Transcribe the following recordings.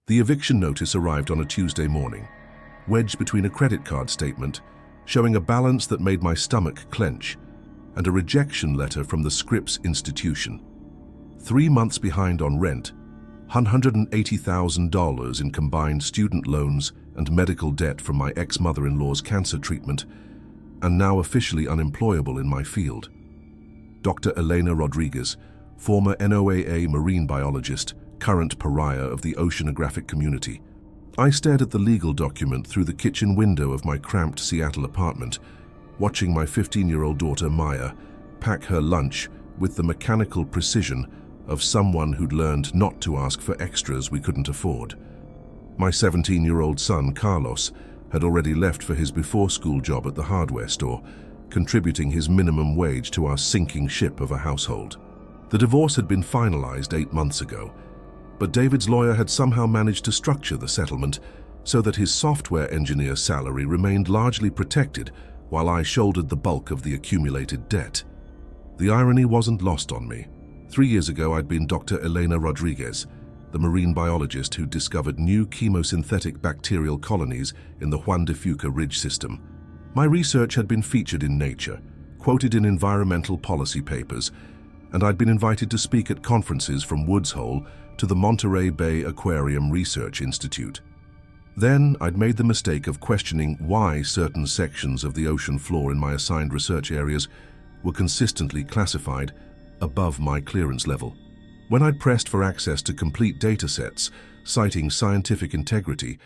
The eviction notice arrived on a Tuesday morning, wedged between a credit card statement showing a balance that made my stomach clench and a rejection letter from the Scripps Institution. 3 months behind on rent, $180,000 in combined student loans and medical debt from my ex-mother-in-law's cancer treatment, and now officially unemployable in my field. Dr. Elena Rodriguez, former NOAA marine biologist, current pariah of the oceanographic community. I stared at the legal document through the kitchen window of my cramped Seattle apartment, watching my 15-year-old daughter Maya pack her lunch with the mechanical precision of someone who'd learned not to ask for extras we couldn't afford. My 17-year-old son Carlos had already left for his before-school job at the hardware store, contributing his minimum wage to our sinking ship of a household. The divorce had been finalized 8 months ago, but David's lawyer had somehow managed to structure the settlement so that his software engineer salary remained largely protected while I shouldered the bulk of the accumulated debt. The irony wasn't lost on me. 3 years ago, I'd been Dr. Elena Rodriguez, the marine biologist who discovered new chemosynthetic bacterial colonies in the Juan de Fuca Ridge system. My research had been featured in Nature, quoted in environmental policy papers, and I'd been invited to speak at conferences from Woods Hole to the Monterey Bay Aquarium Research Institute. Then I'd made the mistake of questioning why certain sections of the ocean floor in my assigned research areas were consistently classified above my clearance level. When I'd pressed for access to complete data sets, citing scientific integrity,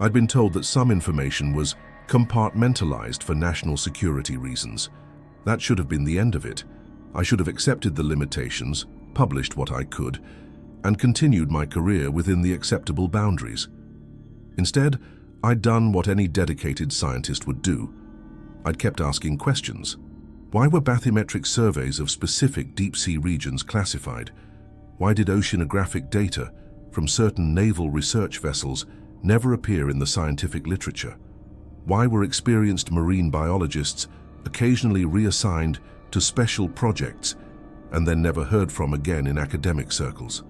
I'd been told that some information was compartmentalized for national security reasons. That should have been the end of it. I should have accepted the limitations, published what I could, and continued my career within the acceptable boundaries. Instead, I'd done what any dedicated scientist would do. I'd kept asking questions. Why were bathymetric surveys of specific deep-sea regions classified? Why did oceanographic data from certain naval research vessels never appear in the scientific literature? Why were experienced marine biologists occasionally reassigned to special projects and then never heard from again in academic circles?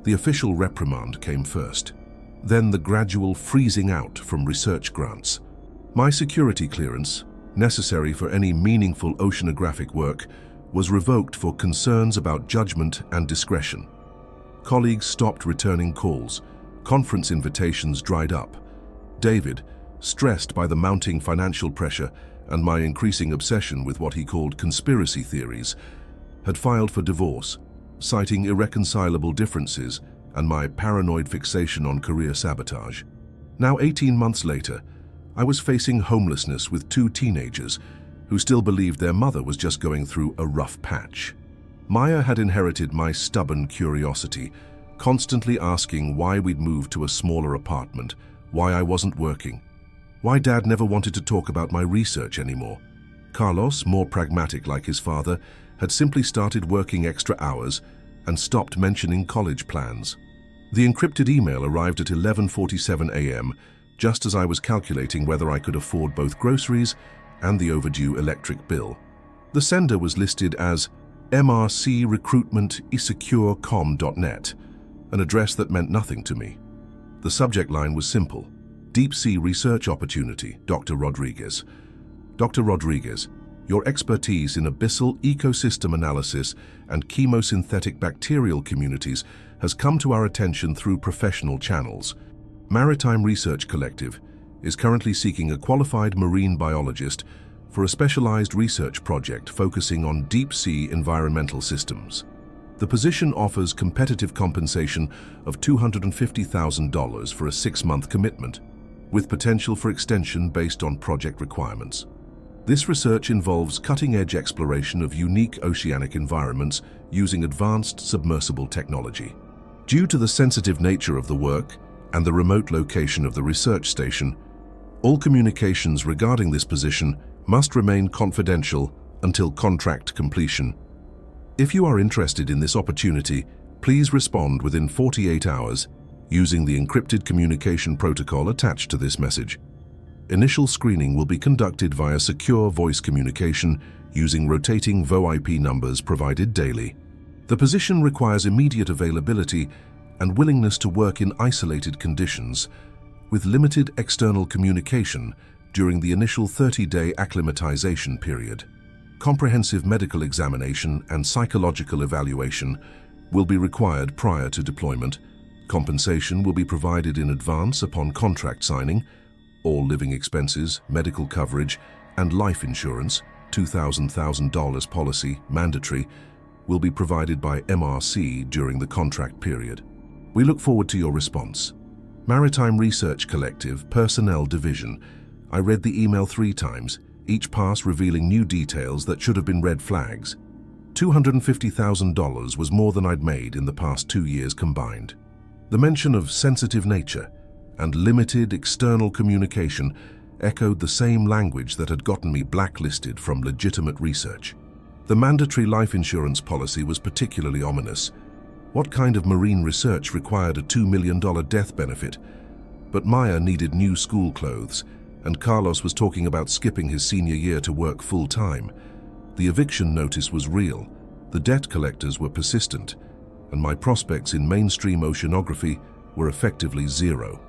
The official reprimand came first, then the gradual freezing out from research grants. My security clearance, necessary for any meaningful oceanographic work, was revoked for concerns about judgment and discretion. Colleagues stopped returning calls, conference invitations dried up. David, stressed by the mounting financial pressure and my increasing obsession with what he called conspiracy theories, had filed for divorce, citing irreconcilable differences and my paranoid fixation on career sabotage. Now 18 months later, I was facing homelessness with 2 teenagers who still believed their mother was just going through a rough patch. Maya had inherited my stubborn curiosity, constantly asking why we'd moved to a smaller apartment, why I wasn't working, why Dad never wanted to talk about my research anymore. Carlos, more pragmatic like his father, had simply started working extra hours and stopped mentioning college plans. The encrypted email arrived at 11:47 a.m., just as I was calculating whether I could afford both groceries and the overdue electric bill. The sender was listed as mrcrecruitment@secure.com.net, an address that meant nothing to me. The subject line was simple: Deep Sea Research Opportunity, Dr. Rodriguez. Dr. Rodriguez, your expertise in abyssal ecosystem analysis and chemosynthetic bacterial communities has come to our attention through professional channels. Maritime Research Collective is currently seeking a qualified marine biologist for a specialized research project focusing on deep-sea environmental systems. The position offers competitive compensation of $250,000 for a 6-month commitment, with potential for extension based on project requirements. This research involves cutting-edge exploration of unique oceanic environments using advanced submersible technology. Due to the sensitive nature of the work and the remote location of the research station, all communications regarding this position must remain confidential until contract completion. If you are interested in this opportunity, please respond within 48 hours using the encrypted communication protocol attached to this message. Initial screening will be conducted via secure voice communication using rotating VoIP numbers provided daily. The position requires immediate availability and willingness to work in isolated conditions, with limited external communication during the initial 30-day acclimatization period. Comprehensive medical examination and psychological evaluation will be required prior to deployment. Compensation will be provided in advance upon contract signing. All living expenses, medical coverage, and life insurance, $2,000 policy, mandatory, will be provided by MRC during the contract period. We look forward to your response. Maritime Research Collective, Personnel Division. I read the email 3 times, each pass revealing new details that should have been red flags. $250,000 was more than I'd made in the past 2 years combined. The mention of sensitive nature and limited external communication echoed the same language that had gotten me blacklisted from legitimate research. The mandatory life insurance policy was particularly ominous. What kind of marine research required a $2 million death benefit? But Maya needed new school clothes, and Carlos was talking about skipping his senior year to work full-time. The eviction notice was real, the debt collectors were persistent, and my prospects in mainstream oceanography were effectively zero.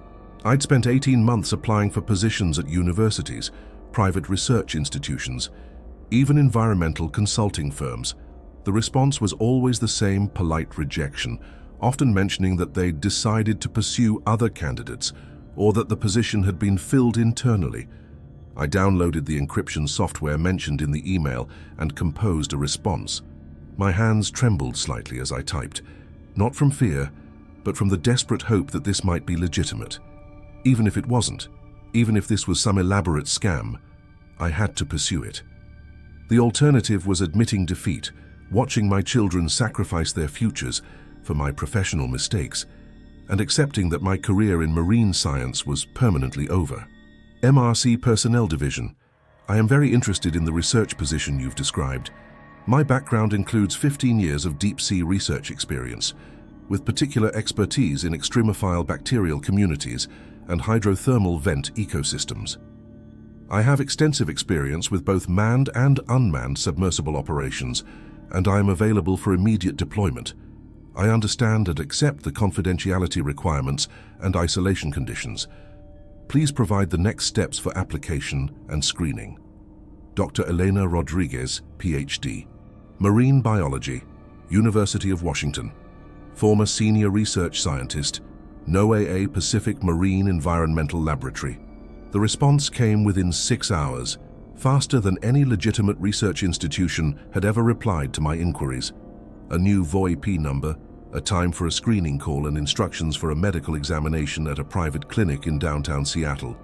I'd spent 18 months applying for positions at universities, private research institutions, even environmental consulting firms. The response was always the same polite rejection, often mentioning that they'd decided to pursue other candidates or that the position had been filled internally. I downloaded the encryption software mentioned in the email and composed a response. My hands trembled slightly as I typed, not from fear, but from the desperate hope that this might be legitimate. Even if it wasn't, even if this was some elaborate scam, I had to pursue it. The alternative was admitting defeat, watching my children sacrifice their futures for my professional mistakes, and accepting that my career in marine science was permanently over. MRC Personnel Division. I am very interested in the research position you've described. My background includes 15 years of deep-sea research experience, with particular expertise in extremophile bacterial communities and hydrothermal vent ecosystems. I have extensive experience with both manned and unmanned submersible operations, and I am available for immediate deployment. I understand and accept the confidentiality requirements and isolation conditions. Please provide the next steps for application and screening. Dr. Elena Rodriguez, PhD. Marine Biology, University of Washington. Former Senior Research Scientist, NOAA Pacific Marine Environmental Laboratory. The response came within 6 hours, faster than any legitimate research institution had ever replied to my inquiries. A new VoIP number, a time for a screening call, and instructions for a medical examination at a private clinic in downtown Seattle.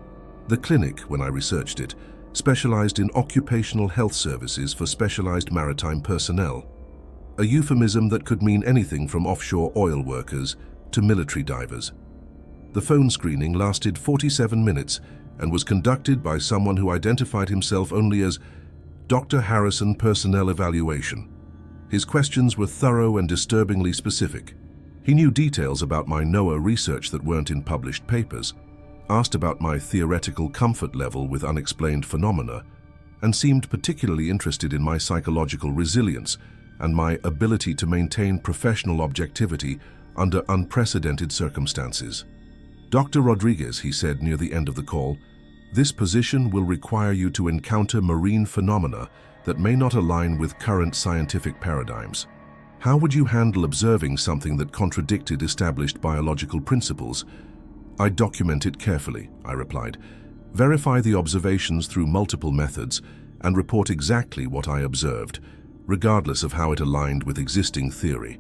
The clinic, when I researched it, specialized in occupational health services for specialized maritime personnel, a euphemism that could mean anything from offshore oil workers to military divers. The phone screening lasted 47 minutes and was conducted by someone who identified himself only as Dr. Harrison Personnel Evaluation. His questions were thorough and disturbingly specific. He knew details about my NOAA research that weren't in published papers, asked about my theoretical comfort level with unexplained phenomena, and seemed particularly interested in my psychological resilience and my ability to maintain professional objectivity under unprecedented circumstances. Dr. Rodriguez, he said near the end of the call, this position will require you to encounter marine phenomena that may not align with current scientific paradigms. How would you handle observing something that contradicted established biological principles? I document it carefully, I replied. Verify the observations through multiple methods and report exactly what I observed, regardless of how it aligned with existing theory.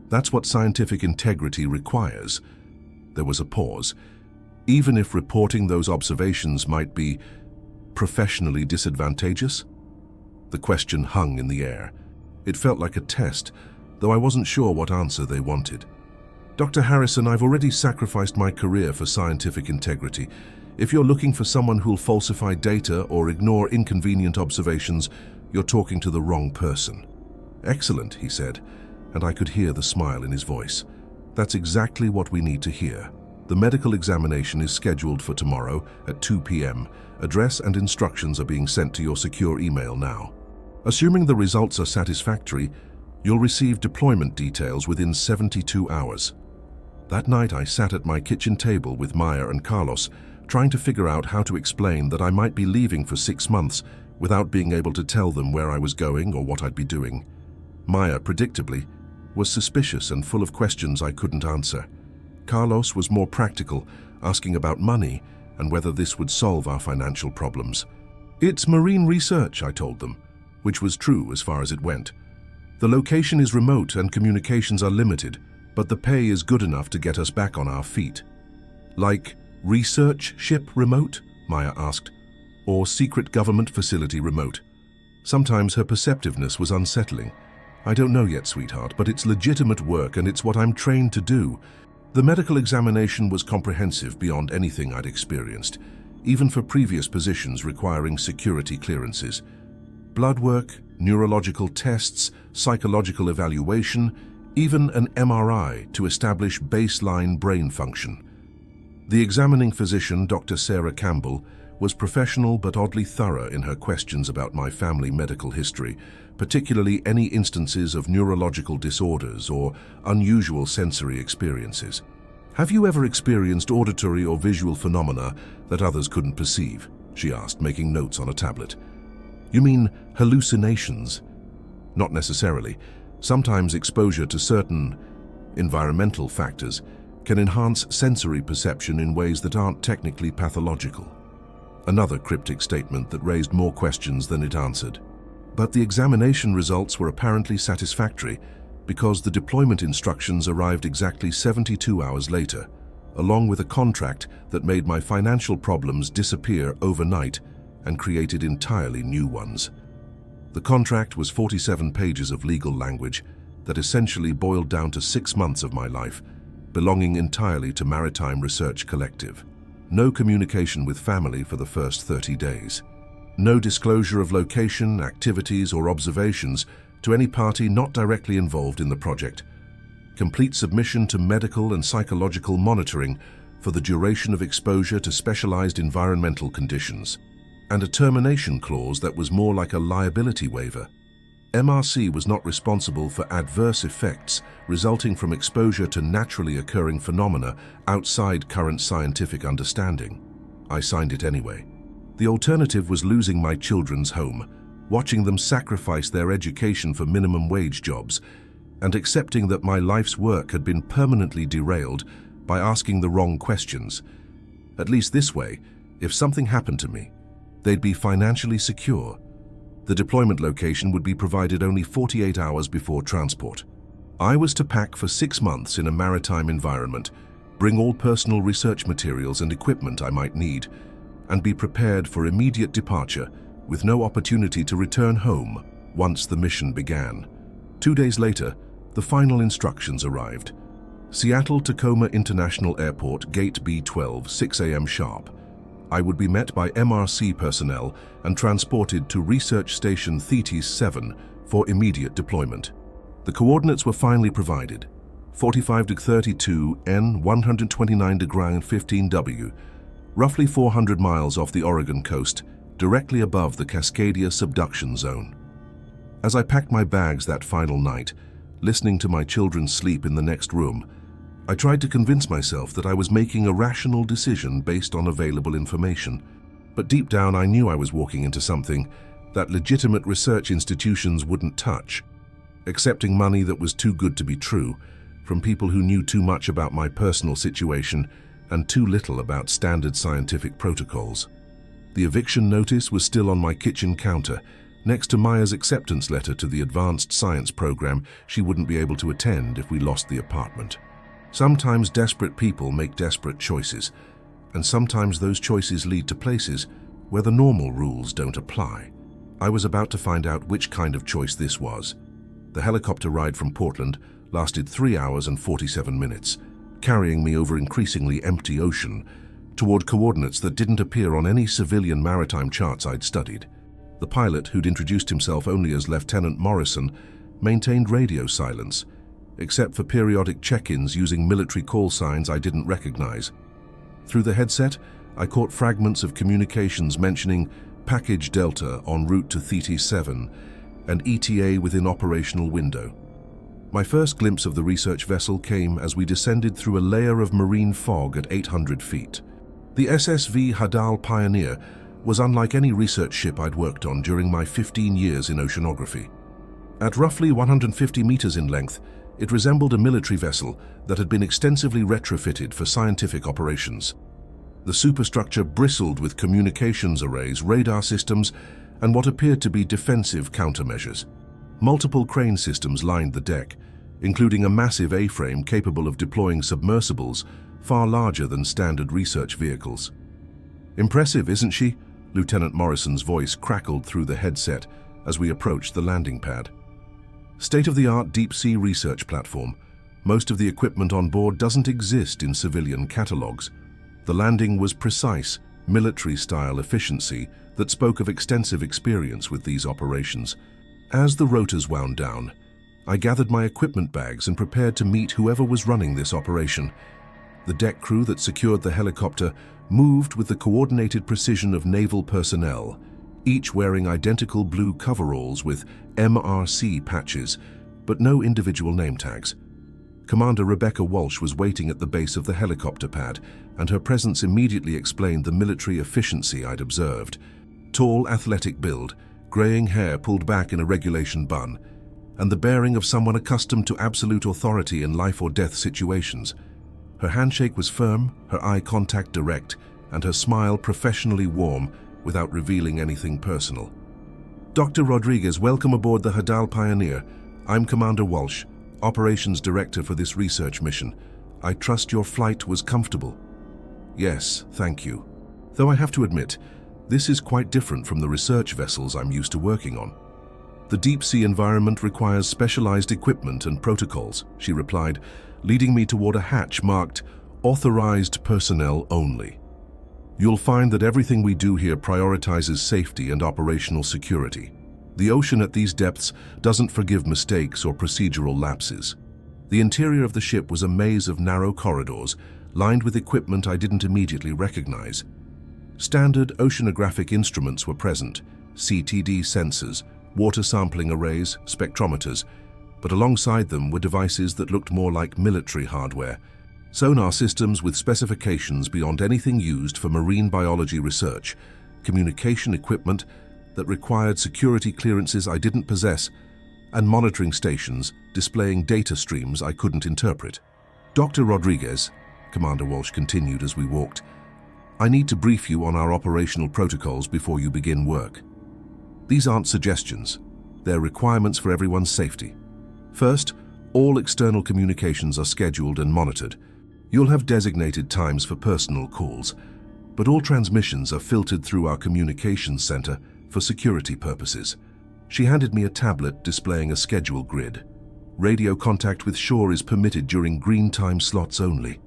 That's what scientific integrity requires. There was a pause. Even if reporting those observations might be professionally disadvantageous? The question hung in the air. It felt like a test, though I wasn't sure what answer they wanted. Dr. Harrison, I've already sacrificed my career for scientific integrity. If you're looking for someone who'll falsify data or ignore inconvenient observations, you're talking to the wrong person. Excellent, he said, and I could hear the smile in his voice. That's exactly what we need to hear. The medical examination is scheduled for tomorrow at 2 p.m. Address and instructions are being sent to your secure email now. Assuming the results are satisfactory, you'll receive deployment details within 72 hours. That night I sat at my kitchen table with Maya and Carlos, trying to figure out how to explain that I might be leaving for 6 months without being able to tell them where I was going or what I'd be doing. Maya, predictably, was suspicious and full of questions I couldn't answer. Carlos was more practical, asking about money and whether this would solve our financial problems. "It's marine research," I told them, which was true as far as it went. "The location is remote and communications are limited, but the pay is good enough to get us back on our feet." "Like research ship remote?" Maya asked. "Or secret government facility remote?" Sometimes her perceptiveness was unsettling. "I don't know yet, sweetheart, but it's legitimate work and it's what I'm trained to do." The medical examination was comprehensive beyond anything I'd experienced, even for previous positions requiring security clearances. Blood work, neurological tests, psychological evaluation, even an MRI to establish baseline brain function. The examining physician, Dr. Sarah Campbell, was professional but oddly thorough in her questions about my family medical history, particularly any instances of neurological disorders or unusual sensory experiences. "Have you ever experienced auditory or visual phenomena that others couldn't perceive?" she asked, making notes on a tablet. "You mean hallucinations?" "Not necessarily. Sometimes exposure to certain environmental factors can enhance sensory perception in ways that aren't technically pathological." Another cryptic statement that raised more questions than it answered. But the examination results were apparently satisfactory because the deployment instructions arrived exactly 72 hours later, along with a contract that made my financial problems disappear overnight and created entirely new ones. The contract was 47 pages of legal language that essentially boiled down to 6 months of my life, belonging entirely to Maritime Research Collective. No communication with family for the first 30 days. No disclosure of location, activities, or observations to any party not directly involved in the project. Complete submission to medical and psychological monitoring for the duration of exposure to specialized environmental conditions, and a termination clause that was more like a liability waiver. MRC was not responsible for adverse effects resulting from exposure to naturally occurring phenomena outside current scientific understanding. I signed it anyway. The alternative was losing my children's home, watching them sacrifice their education for minimum wage jobs, and accepting that my life's work had been permanently derailed by asking the wrong questions. At least this way, if something happened to me, they'd be financially secure. The deployment location would be provided only 48 hours before transport. I was to pack for 6 months in a maritime environment, bring all personal research materials and equipment I might need, and be prepared for immediate departure with no opportunity to return home once the mission began. 2 days later, the final instructions arrived. Seattle-Tacoma International Airport, Gate B12, 6 a.m. sharp. I would be met by MRC personnel and transported to Research Station Thetis 7 for immediate deployment. The coordinates were finally provided: 45-32 N 129°15W, roughly 400 miles off the Oregon coast, directly above the Cascadia subduction zone. As I packed my bags that final night, listening to my children sleep in the next room, I tried to convince myself that I was making a rational decision based on available information. But deep down I knew I was walking into something that legitimate research institutions wouldn't touch, accepting money that was too good to be true from people who knew too much about my personal situation and too little about standard scientific protocols. The eviction notice was still on my kitchen counter, next to Maya's acceptance letter to the advanced science program she wouldn't be able to attend if we lost the apartment. Sometimes desperate people make desperate choices, and sometimes those choices lead to places where the normal rules don't apply. I was about to find out which kind of choice this was. The helicopter ride from Portland lasted 3 hours and 47 minutes, carrying me over increasingly empty ocean toward coordinates that didn't appear on any civilian maritime charts I'd studied. The pilot, who'd introduced himself only as Lieutenant Morrison, maintained radio silence, except for periodic check-ins using military call signs I didn't recognize. Through the headset, I caught fragments of communications mentioning Package Delta en route to Thetis 7 and ETA within operational window. My first glimpse of the research vessel came as we descended through a layer of marine fog at 800 feet. The SSV Hadal Pioneer was unlike any research ship I'd worked on during my 15 years in oceanography. At roughly 150 meters in length, it resembled a military vessel that had been extensively retrofitted for scientific operations. The superstructure bristled with communications arrays, radar systems, and what appeared to be defensive countermeasures. Multiple crane systems lined the deck, including a massive A-frame capable of deploying submersibles far larger than standard research vehicles. "Impressive, isn't she?" Lieutenant Morrison's voice crackled through the headset as we approached the landing pad. State-of-the-art deep-sea research platform. Most of the equipment on board doesn't exist in civilian catalogs. The landing was precise, military-style efficiency that spoke of extensive experience with these operations. As the rotors wound down, I gathered my equipment bags and prepared to meet whoever was running this operation. The deck crew that secured the helicopter moved with the coordinated precision of naval personnel, each wearing identical blue coveralls with MRC patches, but no individual name tags. Commander Rebecca Walsh was waiting at the base of the helicopter pad, and her presence immediately explained the military efficiency I'd observed. Tall, athletic build, graying hair pulled back in a regulation bun, and the bearing of someone accustomed to absolute authority in life-or-death situations. Her handshake was firm, her eye contact direct, and her smile professionally warm without revealing anything personal. "Dr. Rodriguez, welcome aboard the Hadal Pioneer. I'm Commander Walsh, Operations Director for this research mission. I trust your flight was comfortable." "Yes, thank you. Though I have to admit, this is quite different from the research vessels I'm used to working on. The deep-sea environment requires specialized equipment and protocols," she replied, leading me toward a hatch marked "Authorized Personnel Only." "You'll find that everything we do here prioritizes safety and operational security. The ocean at these depths doesn't forgive mistakes or procedural lapses." The interior of the ship was a maze of narrow corridors, lined with equipment I didn't immediately recognize. Standard oceanographic instruments were present, CTD sensors, water sampling arrays, spectrometers, but alongside them were devices that looked more like military hardware. Sonar systems with specifications beyond anything used for marine biology research, communication equipment that required security clearances I didn't possess, and monitoring stations displaying data streams I couldn't interpret. "Dr. Rodriguez," Commander Walsh continued as we walked, "I need to brief you on our operational protocols before you begin work. These aren't suggestions, they're requirements for everyone's safety. First, all external communications are scheduled and monitored. You'll have designated times for personal calls, but all transmissions are filtered through our communications center for security purposes." She handed me a tablet displaying a schedule grid. "Radio contact with shore is permitted during green time slots only.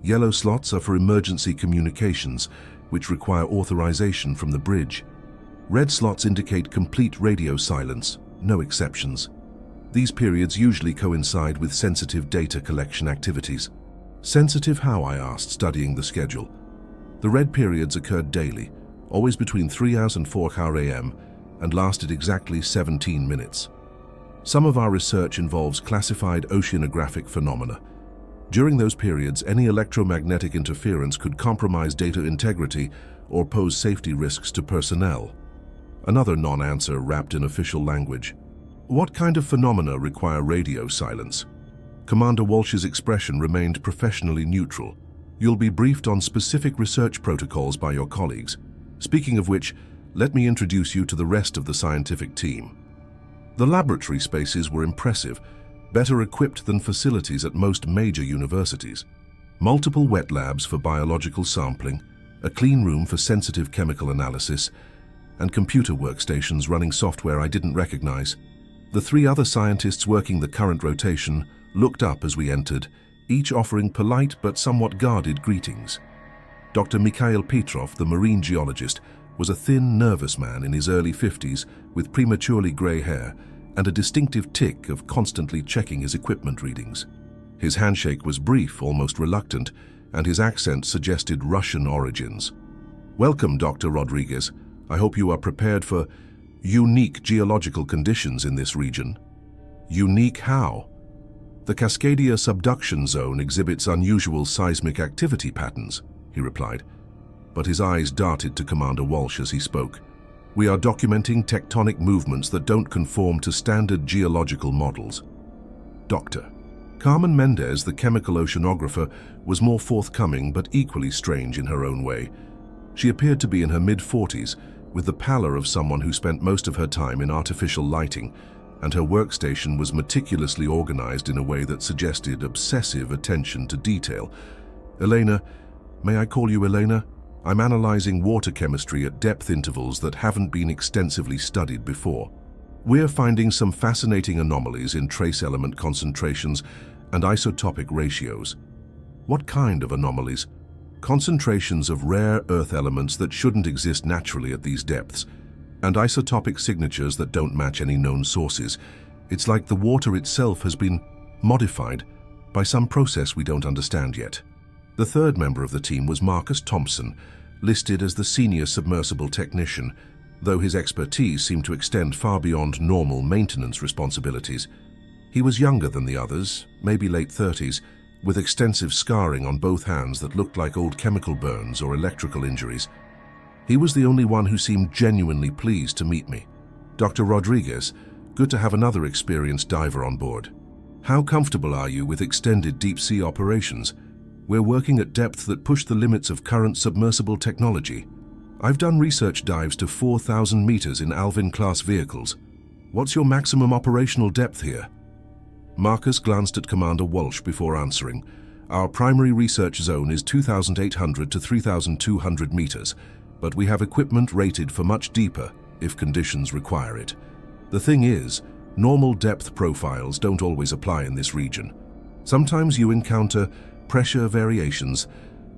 Yellow slots are for emergency communications, which require authorization from the bridge. Red slots indicate complete radio silence, no exceptions. These periods usually coincide with sensitive data collection activities." "Sensitive how?" I asked, studying the schedule. "The red periods occurred daily, always between 3 hours and 4 a.m., and lasted exactly 17 minutes. Some of our research involves classified oceanographic phenomena. During those periods, any electromagnetic interference could compromise data integrity or pose safety risks to personnel." Another non-answer wrapped in official language. "What kind of phenomena require radio silence?" Commander Walsh's expression remained professionally neutral. "You'll be briefed on specific research protocols by your colleagues. Speaking of which, let me introduce you to the rest of the scientific team." The laboratory spaces were impressive, better equipped than facilities at most major universities. Multiple wet labs for biological sampling, a clean room for sensitive chemical analysis, and computer workstations running software I didn't recognize. The 3 other scientists working the current rotation looked up as we entered, each offering polite but somewhat guarded greetings. Dr. Mikhail Petrov, the marine geologist, was a thin, nervous man in his early 50s with prematurely gray hair and a distinctive tic of constantly checking his equipment readings. His handshake was brief, almost reluctant, and his accent suggested Russian origins. "Welcome, Dr. Rodriguez. I hope you are prepared for unique geological conditions in this region." "Unique how?" "The Cascadia subduction zone exhibits unusual seismic activity patterns," he replied, but his eyes darted to Commander Walsh as he spoke. "We are documenting tectonic movements that don't conform to standard geological models." Doctor. Carmen Mendez, the chemical oceanographer, was more forthcoming but equally strange in her own way. She appeared to be in her mid-40s, with the pallor of someone who spent most of her time in artificial lighting, and her workstation was meticulously organized in a way that suggested obsessive attention to detail. "Elena, may I call you Elena? I'm analyzing water chemistry at depth intervals that haven't been extensively studied before. We're finding some fascinating anomalies in trace element concentrations and isotopic ratios." "What kind of anomalies?" "Concentrations of rare earth elements that shouldn't exist naturally at these depths, and isotopic signatures that don't match any known sources. It's like the water itself has been modified by some process we don't understand yet." The third member of the team was Marcus Thompson, listed as the senior submersible technician, though his expertise seemed to extend far beyond normal maintenance responsibilities. He was younger than the others, maybe late 30s, with extensive scarring on both hands that looked like old chemical burns or electrical injuries. He was the only one who seemed genuinely pleased to meet me. "Dr. Rodriguez, good to have another experienced diver on board. How comfortable are you with extended deep-sea operations? We're working at depths that push the limits of current submersible technology. I've done research dives to 4,000 meters in Alvin-class vehicles. What's your maximum operational depth here?" Marcus glanced at Commander Walsh before answering. "Our primary research zone is 2,800 to 3,200 meters, but we have equipment rated for much deeper if conditions require it. The thing is, normal depth profiles don't always apply in this region. Sometimes you encounter pressure variations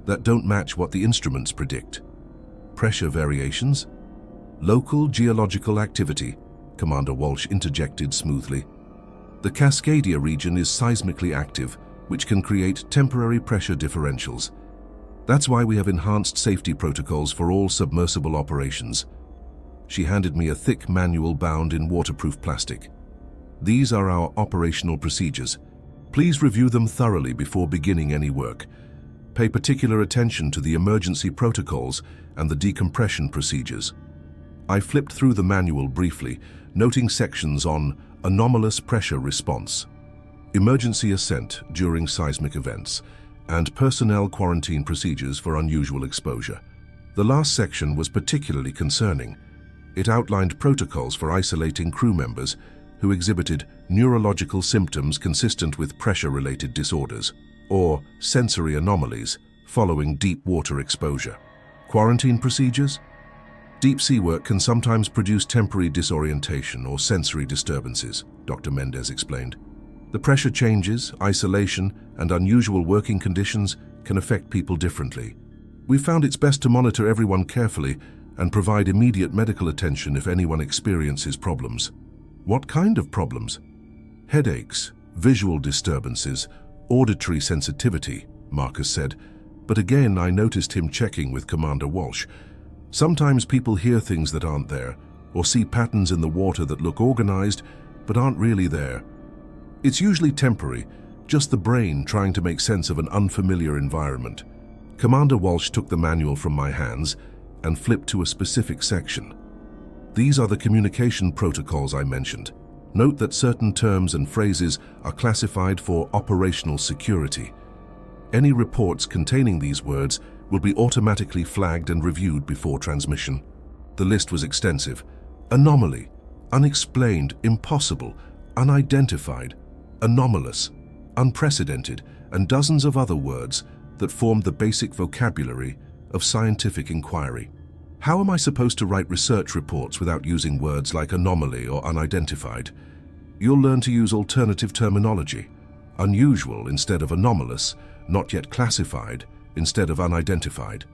that don't match what the instruments predict." "Pressure variations?" "Local geological activity," Commander Walsh interjected smoothly. "The Cascadia region is seismically active, which can create temporary pressure differentials. That's why we have enhanced safety protocols for all submersible operations." She handed me a thick manual bound in waterproof plastic. "These are our operational procedures. Please review them thoroughly before beginning any work. Pay particular attention to the emergency protocols and the decompression procedures." I flipped through the manual briefly, noting sections on anomalous pressure response, emergency ascent during seismic events, and personnel quarantine procedures for unusual exposure. The last section was particularly concerning. It outlined protocols for isolating crew members who exhibited neurological symptoms consistent with pressure-related disorders, or sensory anomalies following deep water exposure. Quarantine procedures? Deep-sea work can sometimes produce temporary disorientation or sensory disturbances, Dr. Mendez explained. The pressure changes, isolation, and unusual working conditions can affect people differently. We found it's best to monitor everyone carefully and provide immediate medical attention if anyone experiences problems. What kind of problems? Headaches, visual disturbances, auditory sensitivity, Marcus said, but again I noticed him checking with Commander Walsh. Sometimes people hear things that aren't there, or see patterns in the water that look organized but aren't really there. It's usually temporary, just the brain trying to make sense of an unfamiliar environment. Commander Walsh took the manual from my hands and flipped to a specific section. These are the communication protocols I mentioned. Note that certain terms and phrases are classified for operational security. Any reports containing these words will be automatically flagged and reviewed before transmission. The list was extensive. Anomaly, unexplained, impossible, unidentified, anomalous, unprecedented, and dozens of other words that formed the basic vocabulary of scientific inquiry. How am I supposed to write research reports without using words like anomaly or unidentified? You'll learn to use alternative terminology. Unusual instead of anomalous, not yet classified instead of unidentified.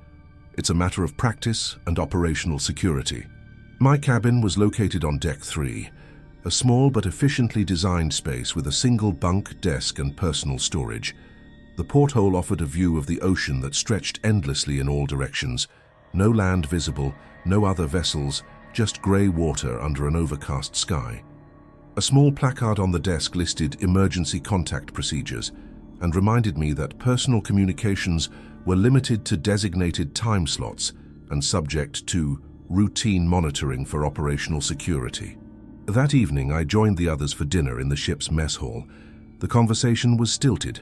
It's a matter of practice and operational security. My cabin was located on Deck 3, a small but efficiently designed space with a single bunk, desk, and personal storage. The porthole offered a view of the ocean that stretched endlessly in all directions. No land visible, no other vessels, just grey water under an overcast sky. A small placard on the desk listed emergency contact procedures and reminded me that personal communications were limited to designated time slots and subject to routine monitoring for operational security. That evening, I joined the others for dinner in the ship's mess hall. The conversation was stilted,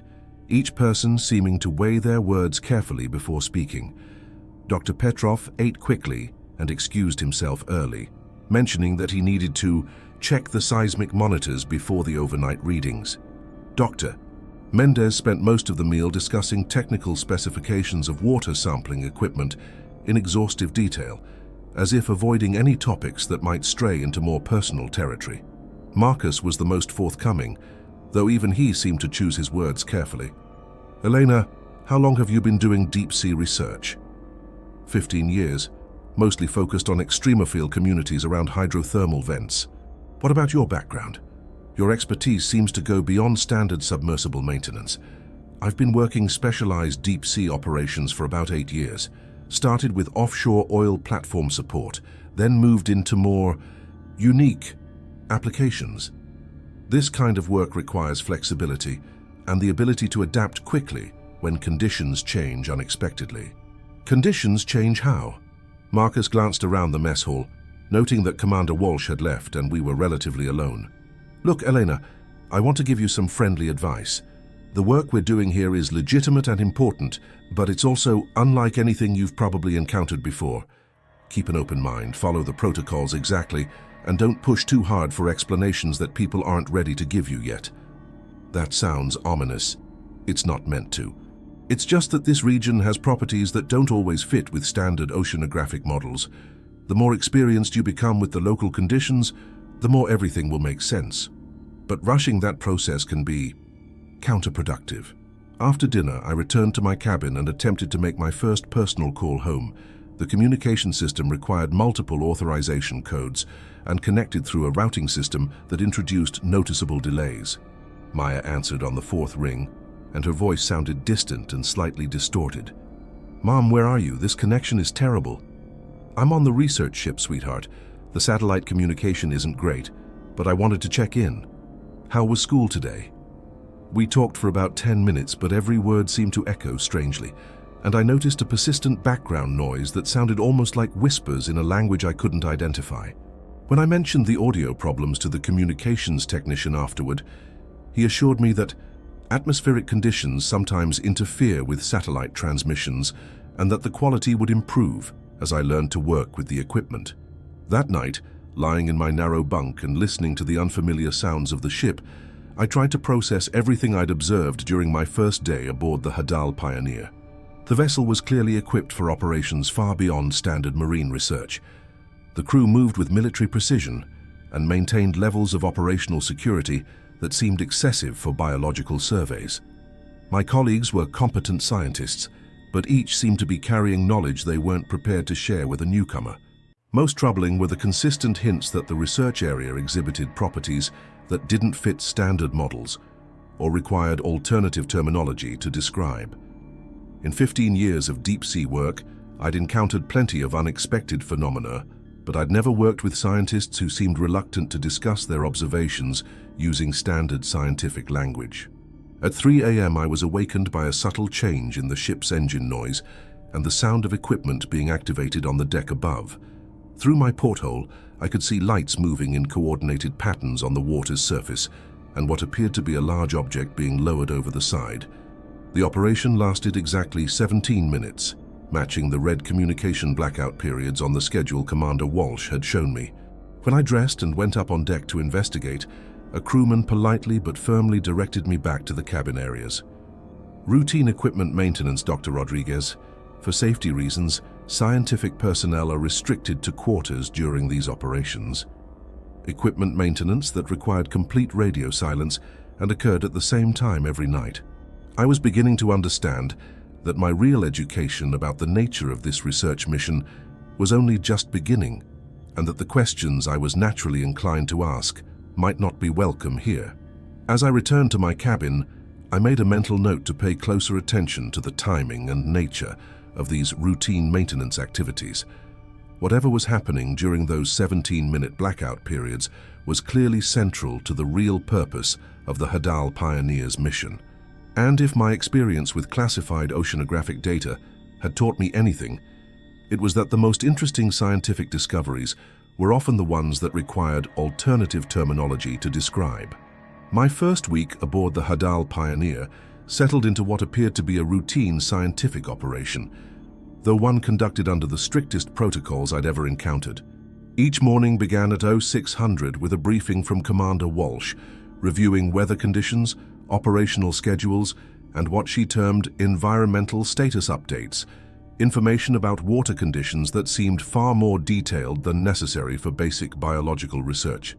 each person seeming to weigh their words carefully before speaking. Dr. Petrov ate quickly and excused himself early, mentioning that he needed to check the seismic monitors before the overnight readings. Dr. Mendez spent most of the meal discussing technical specifications of water sampling equipment in exhaustive detail, as if avoiding any topics that might stray into more personal territory. Marcus was the most forthcoming, though even he seemed to choose his words carefully. Elena, how long have you been doing deep-sea research? 15 years, mostly focused on extremophile communities around hydrothermal vents. What about your background? Your expertise seems to go beyond standard submersible maintenance. I've been working specialized deep-sea operations for about 8 years. Started with offshore oil platform support, then moved into more unique applications. This kind of work requires flexibility and the ability to adapt quickly when conditions change unexpectedly. Conditions change how? Marcus glanced around the mess hall, noting that Commander Walsh had left and we were relatively alone. Look, Elena, I want to give you some friendly advice. The work we're doing here is legitimate and important, but it's also unlike anything you've probably encountered before. Keep an open mind, follow the protocols exactly, and don't push too hard for explanations that people aren't ready to give you yet. That sounds ominous. It's not meant to. It's just that this region has properties that don't always fit with standard oceanographic models. The more experienced you become with the local conditions, the more everything will make sense. But rushing that process can be counterproductive. After dinner, I returned to my cabin and attempted to make my first personal call home. The communication system required multiple authorization codes and connected through a routing system that introduced noticeable delays. Maya answered on the fourth ring, and her voice sounded distant and slightly distorted. "Mom, where are you? This connection is terrible." "I'm on the research ship, sweetheart. The satellite communication isn't great, but I wanted to check in. How was school today?" We talked for about 10 minutes, but every word seemed to echo strangely, and I noticed a persistent background noise that sounded almost like whispers in a language I couldn't identify. When I mentioned the audio problems to the communications technician afterward, he assured me that atmospheric conditions sometimes interfere with satellite transmissions and that the quality would improve as I learned to work with the equipment. That night, lying in my narrow bunk and listening to the unfamiliar sounds of the ship, I tried to process everything I'd observed during my first day aboard the Hadal Pioneer. The vessel was clearly equipped for operations far beyond standard marine research. The crew moved with military precision and maintained levels of operational security that seemed excessive for biological surveys. My colleagues were competent scientists, but each seemed to be carrying knowledge they weren't prepared to share with a newcomer. Most troubling were the consistent hints that the research area exhibited properties that didn't fit standard models or required alternative terminology to describe. In 15 years of deep-sea work, I'd encountered plenty of unexpected phenomena, but I'd never worked with scientists who seemed reluctant to discuss their observations using standard scientific language. At 3 a.m. I was awakened by a subtle change in the ship's engine noise and the sound of equipment being activated on the deck above. Through my porthole, I could see lights moving in coordinated patterns on the water's surface and what appeared to be a large object being lowered over the side. The operation lasted exactly 17 minutes, matching the red communication blackout periods on the schedule Commander Walsh had shown me. When I dressed and went up on deck to investigate, a crewman politely but firmly directed me back to the cabin areas. "Routine equipment maintenance, Dr. Rodriguez. For safety reasons, scientific personnel are restricted to quarters during these operations." Equipment maintenance that required complete radio silence and occurred at the same time every night. I was beginning to understand that my real education about the nature of this research mission was only just beginning, and that the questions I was naturally inclined to ask might not be welcome here. As I returned to my cabin, I made a mental note to pay closer attention to the timing and nature of these routine maintenance activities. Whatever was happening during those 17-minute blackout periods was clearly central to the real purpose of the Hadal Pioneers mission. And if my experience with classified oceanographic data had taught me anything, it was that the most interesting scientific discoveries were often the ones that required alternative terminology to describe. My first week aboard the Hadal Pioneer settled into what appeared to be a routine scientific operation, though one conducted under the strictest protocols I'd ever encountered. Each morning began at 0600 with a briefing from Commander Walsh, reviewing weather conditions, operational schedules, and what she termed environmental status updates, information about water conditions that seemed far more detailed than necessary for basic biological research.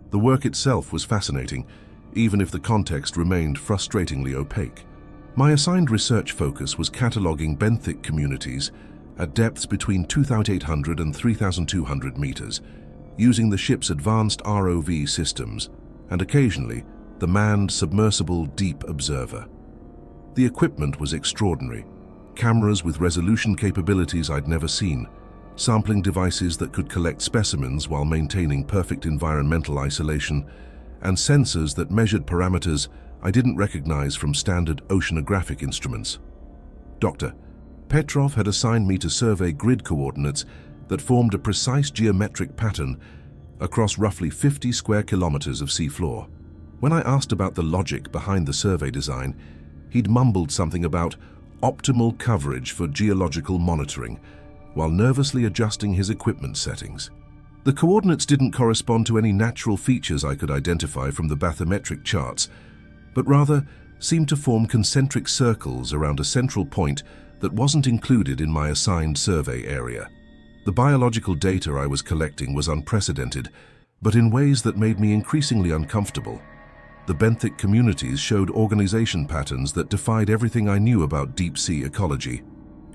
The work itself was fascinating, even if the context remained frustratingly opaque. My assigned research focus was cataloging benthic communities at depths between 2,800 and 3,200 meters, using the ship's advanced ROV systems and occasionally the manned submersible Deep Observer. The equipment was extraordinary. Cameras with resolution capabilities I'd never seen, sampling devices that could collect specimens while maintaining perfect environmental isolation, and sensors that measured parameters I didn't recognize from standard oceanographic instruments. Dr. Petrov had assigned me to survey grid coordinates that formed a precise geometric pattern across roughly 50 square kilometers of seafloor. When I asked about the logic behind the survey design, he'd mumbled something about optimal coverage for geological monitoring, while nervously adjusting his equipment settings. The coordinates didn't correspond to any natural features I could identify from the bathymetric charts, but rather seemed to form concentric circles around a central point that wasn't included in my assigned survey area. The biological data I was collecting was unprecedented, but in ways that made me increasingly uncomfortable. The benthic communities showed organization patterns that defied everything I knew about deep-sea ecology.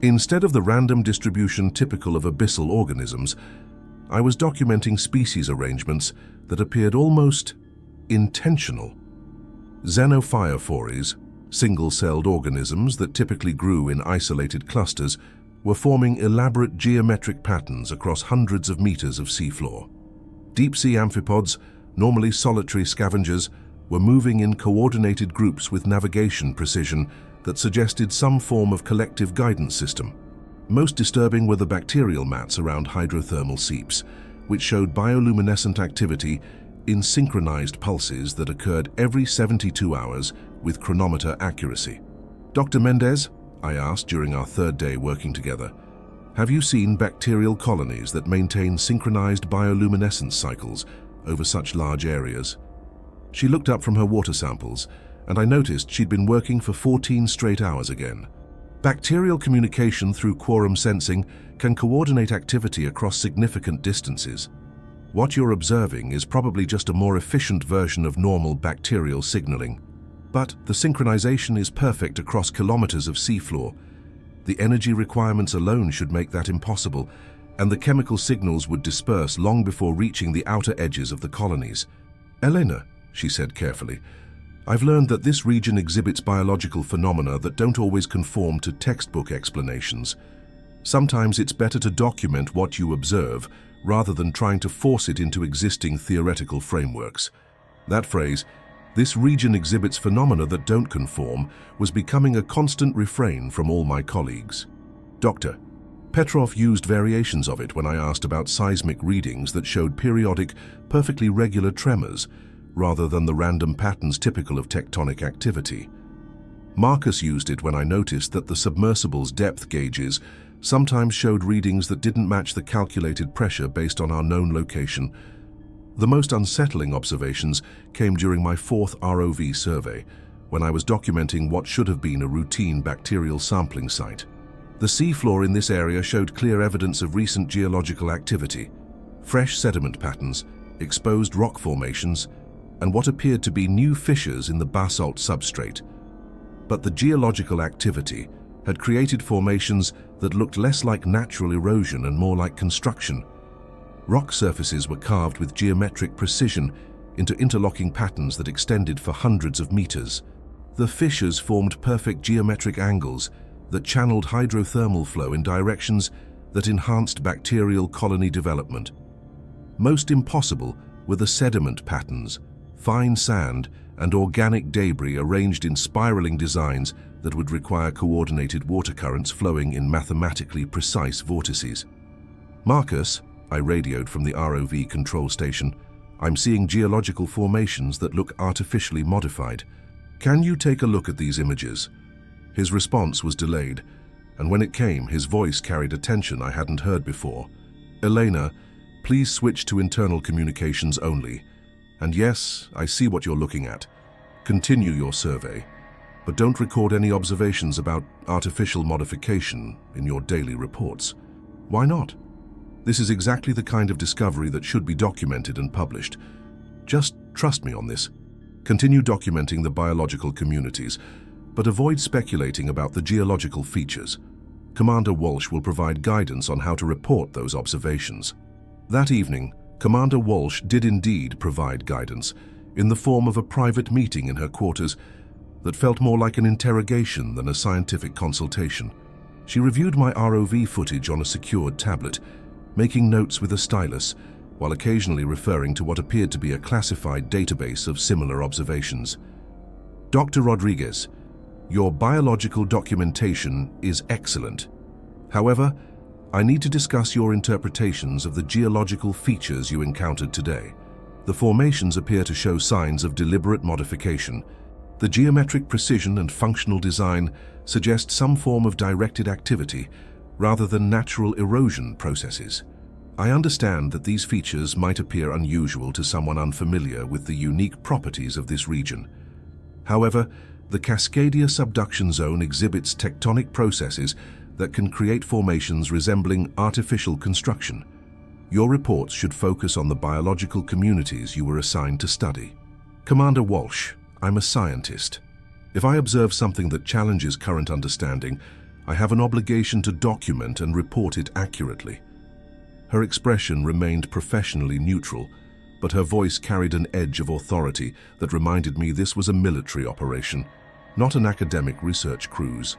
Instead of the random distribution typical of abyssal organisms, I was documenting species arrangements that appeared almost intentional. Xenophyophories, single-celled organisms that typically grew in isolated clusters, were forming elaborate geometric patterns across hundreds of meters of seafloor. Deep-sea amphipods, normally solitary scavengers, were moving in coordinated groups with navigation precision that suggested some form of collective guidance system. Most disturbing were the bacterial mats around hydrothermal seeps, which showed bioluminescent activity in synchronized pulses that occurred every 72 hours with chronometer accuracy. "Dr. Mendez," I asked during our third day working together, "have you seen bacterial colonies that maintain synchronized bioluminescence cycles over such large areas?" She looked up from her water samples, and I noticed she'd been working for 14 straight hours again. Bacterial communication through quorum sensing can coordinate activity across significant distances. What you're observing is probably just a more efficient version of normal bacterial signaling. But the synchronization is perfect across kilometers of seafloor. The energy requirements alone should make that impossible, and the chemical signals would disperse long before reaching the outer edges of the colonies. "Elena," she said carefully, "I've learned that this region exhibits biological phenomena that don't always conform to textbook explanations. Sometimes it's better to document what you observe rather than trying to force it into existing theoretical frameworks." That phrase, "this region exhibits phenomena that don't conform," was becoming a constant refrain from all my colleagues. Dr. Petrov used variations of it when I asked about seismic readings that showed periodic, perfectly regular tremors, rather than the random patterns typical of tectonic activity. Marcus used it when I noticed that the submersible's depth gauges sometimes showed readings that didn't match the calculated pressure based on our known location. The most unsettling observations came during my fourth ROV survey, when I was documenting what should have been a routine bacterial sampling site. The seafloor in this area showed clear evidence of recent geological activity: fresh sediment patterns, exposed rock formations, and what appeared to be new fissures in the basalt substrate. But the geological activity had created formations that looked less like natural erosion and more like construction. Rock surfaces were carved with geometric precision into interlocking patterns that extended for hundreds of meters. The fissures formed perfect geometric angles that channeled hydrothermal flow in directions that enhanced bacterial colony development. Most impossible were the sediment patterns, fine sand, and organic debris arranged in spiraling designs that would require coordinated water currents flowing in mathematically precise vortices. "Marcus," I radioed from the ROV control station, "I'm seeing geological formations that look artificially modified. Can you take a look at these images?" His response was delayed, and when it came, his voice carried a tension I hadn't heard before. "Elena, please switch to internal communications only. And yes, I see what you're looking at. Continue your survey, but don't record any observations about artificial modification in your daily reports." "Why not? This is exactly the kind of discovery that should be documented and published. Just trust me on this. Continue documenting the biological communities, but avoid speculating about the geological features. Commander Walsh will provide guidance on how to report those observations." That evening, Commander Walsh did indeed provide guidance, in the form of a private meeting in her quarters that felt more like an interrogation than a scientific consultation. She reviewed my ROV footage on a secured tablet, making notes with a stylus, while occasionally referring to what appeared to be a classified database of similar observations. "Dr. Rodriguez, your biological documentation is excellent. However, I need to discuss your interpretations of the geological features you encountered today. The formations appear to show signs of deliberate modification. The geometric precision and functional design suggest some form of directed activity rather than natural erosion processes. I understand that these features might appear unusual to someone unfamiliar with the unique properties of this region. However, the Cascadia subduction zone exhibits tectonic processes that can create formations resembling artificial construction. Your reports should focus on the biological communities you were assigned to study." "Commander Walsh, I'm a scientist. If I observe something that challenges current understanding, I have an obligation to document and report it accurately." Her expression remained professionally neutral, but her voice carried an edge of authority that reminded me this was a military operation, not an academic research cruise.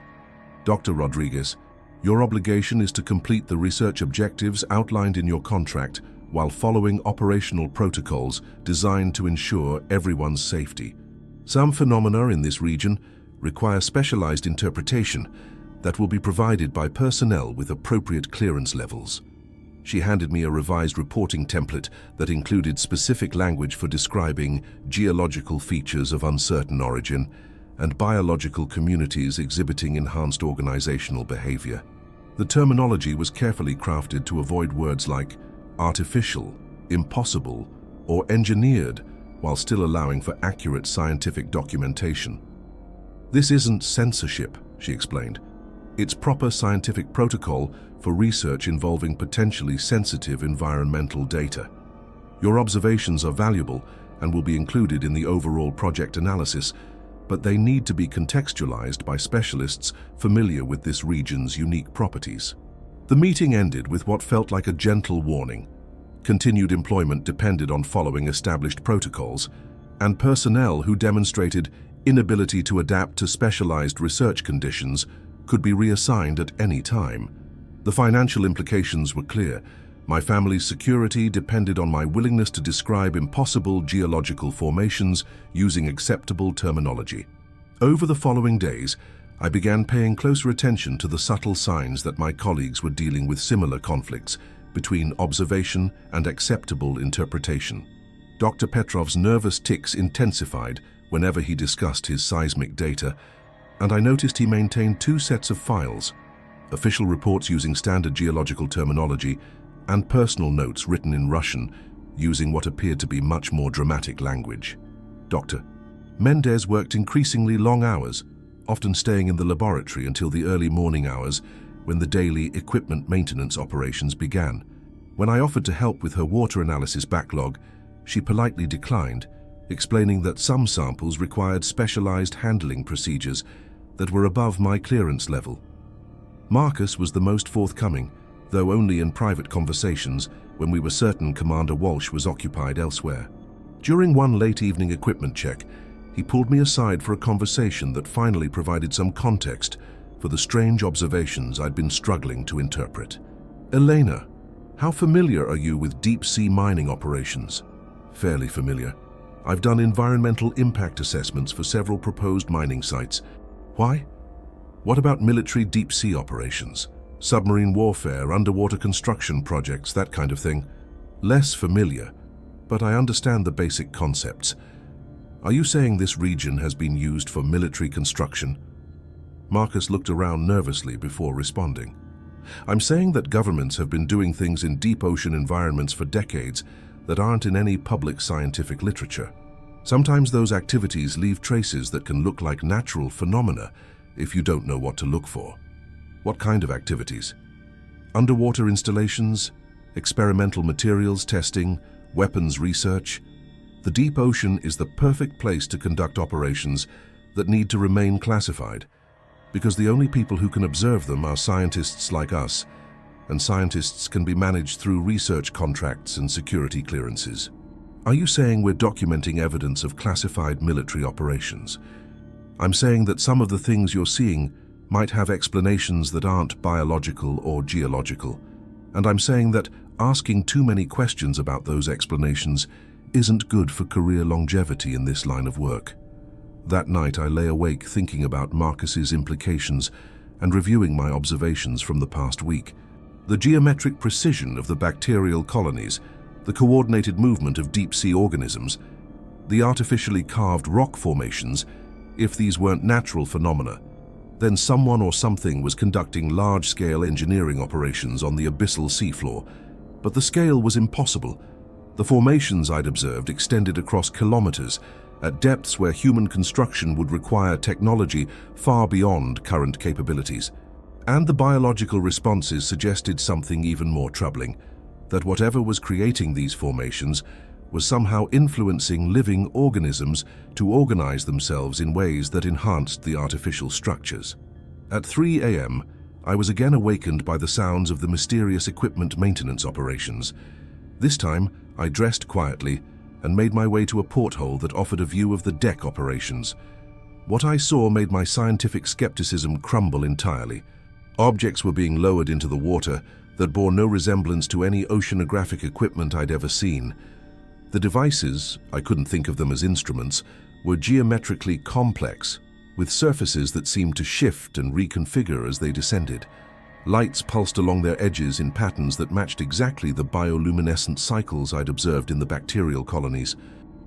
"Dr. Rodriguez, your obligation is to complete the research objectives outlined in your contract while following operational protocols designed to ensure everyone's safety. Some phenomena in this region require specialized interpretation that will be provided by personnel with appropriate clearance levels." She handed me a revised reporting template that included specific language for describing geological features of uncertain origin and biological communities exhibiting enhanced organizational behavior. The terminology was carefully crafted to avoid words like artificial, impossible, or engineered, while still allowing for accurate scientific documentation. "This isn't censorship," she explained. "It's proper scientific protocol for research involving potentially sensitive environmental data. Your observations are valuable and will be included in the overall project analysis, but they need to be contextualized by specialists familiar with this region's unique properties." The meeting ended with what felt like a gentle warning. Continued employment depended on following established protocols, and personnel who demonstrated inability to adapt to specialized research conditions could be reassigned at any time. The financial implications were clear. My family's security depended on my willingness to describe impossible geological formations using acceptable terminology. Over the following days, I began paying closer attention to the subtle signs that my colleagues were dealing with similar conflicts between observation and acceptable interpretation. Dr. Petrov's nervous tics intensified whenever he discussed his seismic data, and I noticed he maintained two sets of files: official reports using standard geological terminology and personal notes written in Russian using what appeared to be much more dramatic language. Dr. Mendez worked increasingly long hours, often staying in the laboratory until the early morning hours when the daily equipment maintenance operations began. When I offered to help with her water analysis backlog, she politely declined, explaining that some samples required specialized handling procedures that were above my clearance level. Marcus was the most forthcoming, though only in private conversations when we were certain Commander Walsh was occupied elsewhere. During one late evening equipment check, he pulled me aside for a conversation that finally provided some context for the strange observations I'd been struggling to interpret. Elena, how familiar are you with deep-sea mining operations? Fairly familiar. I've done environmental impact assessments for several proposed mining sites. Why? What about military deep-sea operations? Submarine warfare, underwater construction projects, that kind of thing? Less familiar, but I understand the basic concepts. Are you saying this region has been used for military construction? Marcus looked around nervously before responding. I'm saying that governments have been doing things in deep ocean environments for decades that aren't in any public scientific literature. Sometimes those activities leave traces that can look like natural phenomena if you don't know what to look for. What kind of activities? Underwater installations, experimental materials testing, weapons research. The deep ocean is the perfect place to conduct operations that need to remain classified, because the only people who can observe them are scientists like us, and scientists can be managed through research contracts and security clearances. Are you saying we're documenting evidence of classified military operations? I'm saying that some of the things you're seeing might have explanations that aren't biological or geological, and I'm saying that asking too many questions about those explanations isn't good for career longevity in this line of work. That night I lay awake thinking about Marcus's implications and reviewing my observations from the past week. The geometric precision of the bacterial colonies, the coordinated movement of deep-sea organisms, the artificially carved rock formations. If these weren't natural phenomena, then someone or something was conducting large-scale engineering operations on the abyssal seafloor. But the scale was impossible. The formations I'd observed extended across kilometers, at depths where human construction would require technology far beyond current capabilities. And the biological responses suggested something even more troubling, that whatever was creating these formations was somehow influencing living organisms to organize themselves in ways that enhanced the artificial structures. At 3 a.m., I was again awakened by the sounds of the mysterious equipment maintenance operations. This time, I dressed quietly and made my way to a porthole that offered a view of the deck operations. What I saw made my scientific skepticism crumble entirely. Objects were being lowered into the water that bore no resemblance to any oceanographic equipment I'd ever seen. The devices, I couldn't think of them as instruments, were geometrically complex, with surfaces that seemed to shift and reconfigure as they descended. Lights pulsed along their edges in patterns that matched exactly the bioluminescent cycles I'd observed in the bacterial colonies.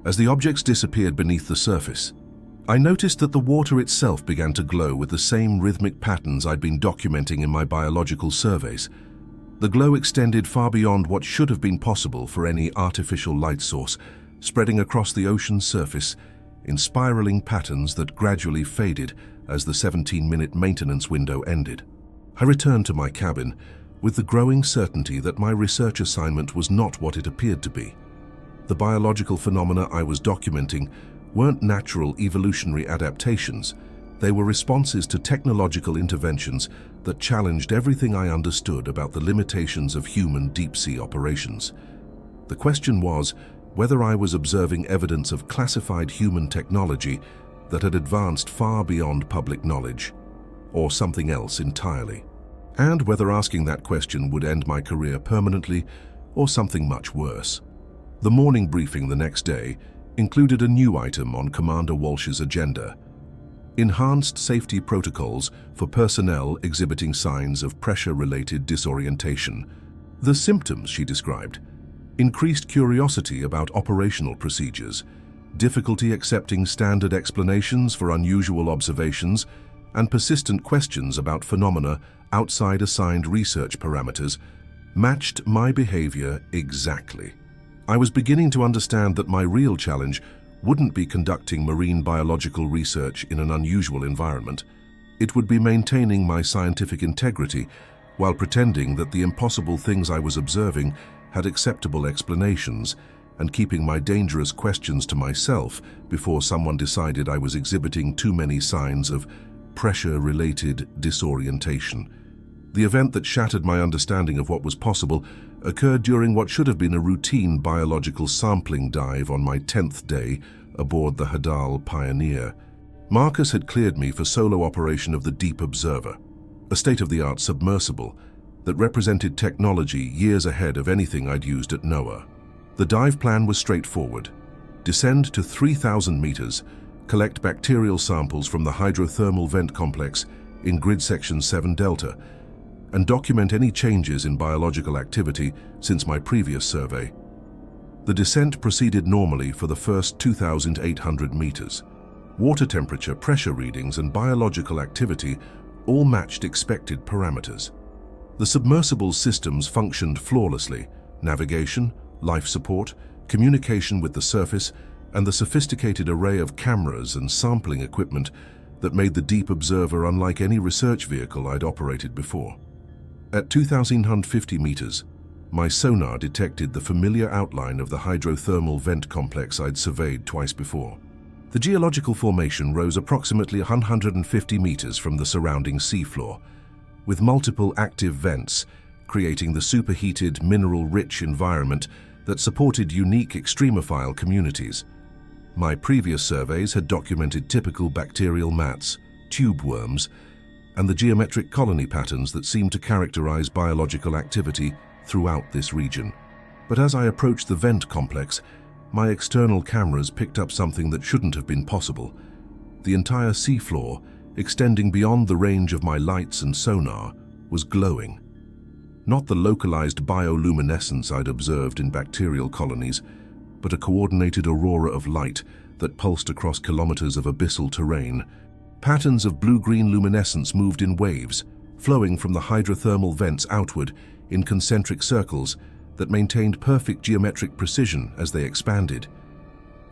As the objects disappeared beneath the surface, I noticed that the water itself began to glow with the same rhythmic patterns I'd been documenting in my biological surveys. The glow extended far beyond what should have been possible for any artificial light source, spreading across the ocean's surface in spiraling patterns that gradually faded as the 17-minute maintenance window ended. I returned to my cabin with the growing certainty that my research assignment was not what it appeared to be. The biological phenomena I was documenting weren't natural evolutionary adaptations. They were responses to technological interventions that challenged everything I understood about the limitations of human deep-sea operations. The question was whether I was observing evidence of classified human technology that had advanced far beyond public knowledge, or something else entirely, and whether asking that question would end my career permanently or something much worse. The morning briefing the next day included a new item on Commander Walsh's agenda: enhanced safety protocols for personnel exhibiting signs of pressure-related disorientation. The symptoms she described: increased curiosity about operational procedures, difficulty accepting standard explanations for unusual observations, and persistent questions about phenomena outside assigned research parameters, matched my behavior exactly. I was beginning to understand that my real challenge wouldn't be conducting marine biological research in an unusual environment. It would be maintaining my scientific integrity while pretending that the impossible things I was observing had acceptable explanations, and keeping my dangerous questions to myself before someone decided I was exhibiting too many signs of pressure-related disorientation. The event that shattered my understanding of what was possible occurred during what should have been a routine biological sampling dive on my 10th day aboard the Hadal Pioneer. Marcus had cleared me for solo operation of the Deep Observer, a state-of-the-art submersible that represented technology years ahead of anything I'd used at NOAA. The dive plan was straightforward. Descend to 3,000 meters, collect bacterial samples from the hydrothermal vent complex in grid section 7 Delta, and document any changes in biological activity since my previous survey. The descent proceeded normally for the first 2,800 meters. Water temperature, pressure readings, and biological activity all matched expected parameters. The submersible's systems functioned flawlessly: navigation, life support, communication with the surface, and the sophisticated array of cameras and sampling equipment that made the Deep Observer unlike any research vehicle I'd operated before. At 2,050 meters, my sonar detected the familiar outline of the hydrothermal vent complex I'd surveyed twice before. The geological formation rose approximately 150 meters from the surrounding seafloor, with multiple active vents, creating the superheated, mineral-rich environment that supported unique extremophile communities. My previous surveys had documented typical bacterial mats, tube worms, and the geometric colony patterns that seemed to characterize biological activity throughout this region. But as I approached the vent complex, my external cameras picked up something that shouldn't have been possible. The entire seafloor, extending beyond the range of my lights and sonar, was glowing. Not the localized bioluminescence I'd observed in bacterial colonies, but a coordinated aurora of light that pulsed across kilometers of abyssal terrain. Patterns of blue-green luminescence moved in waves, flowing from the hydrothermal vents outward in concentric circles that maintained perfect geometric precision as they expanded.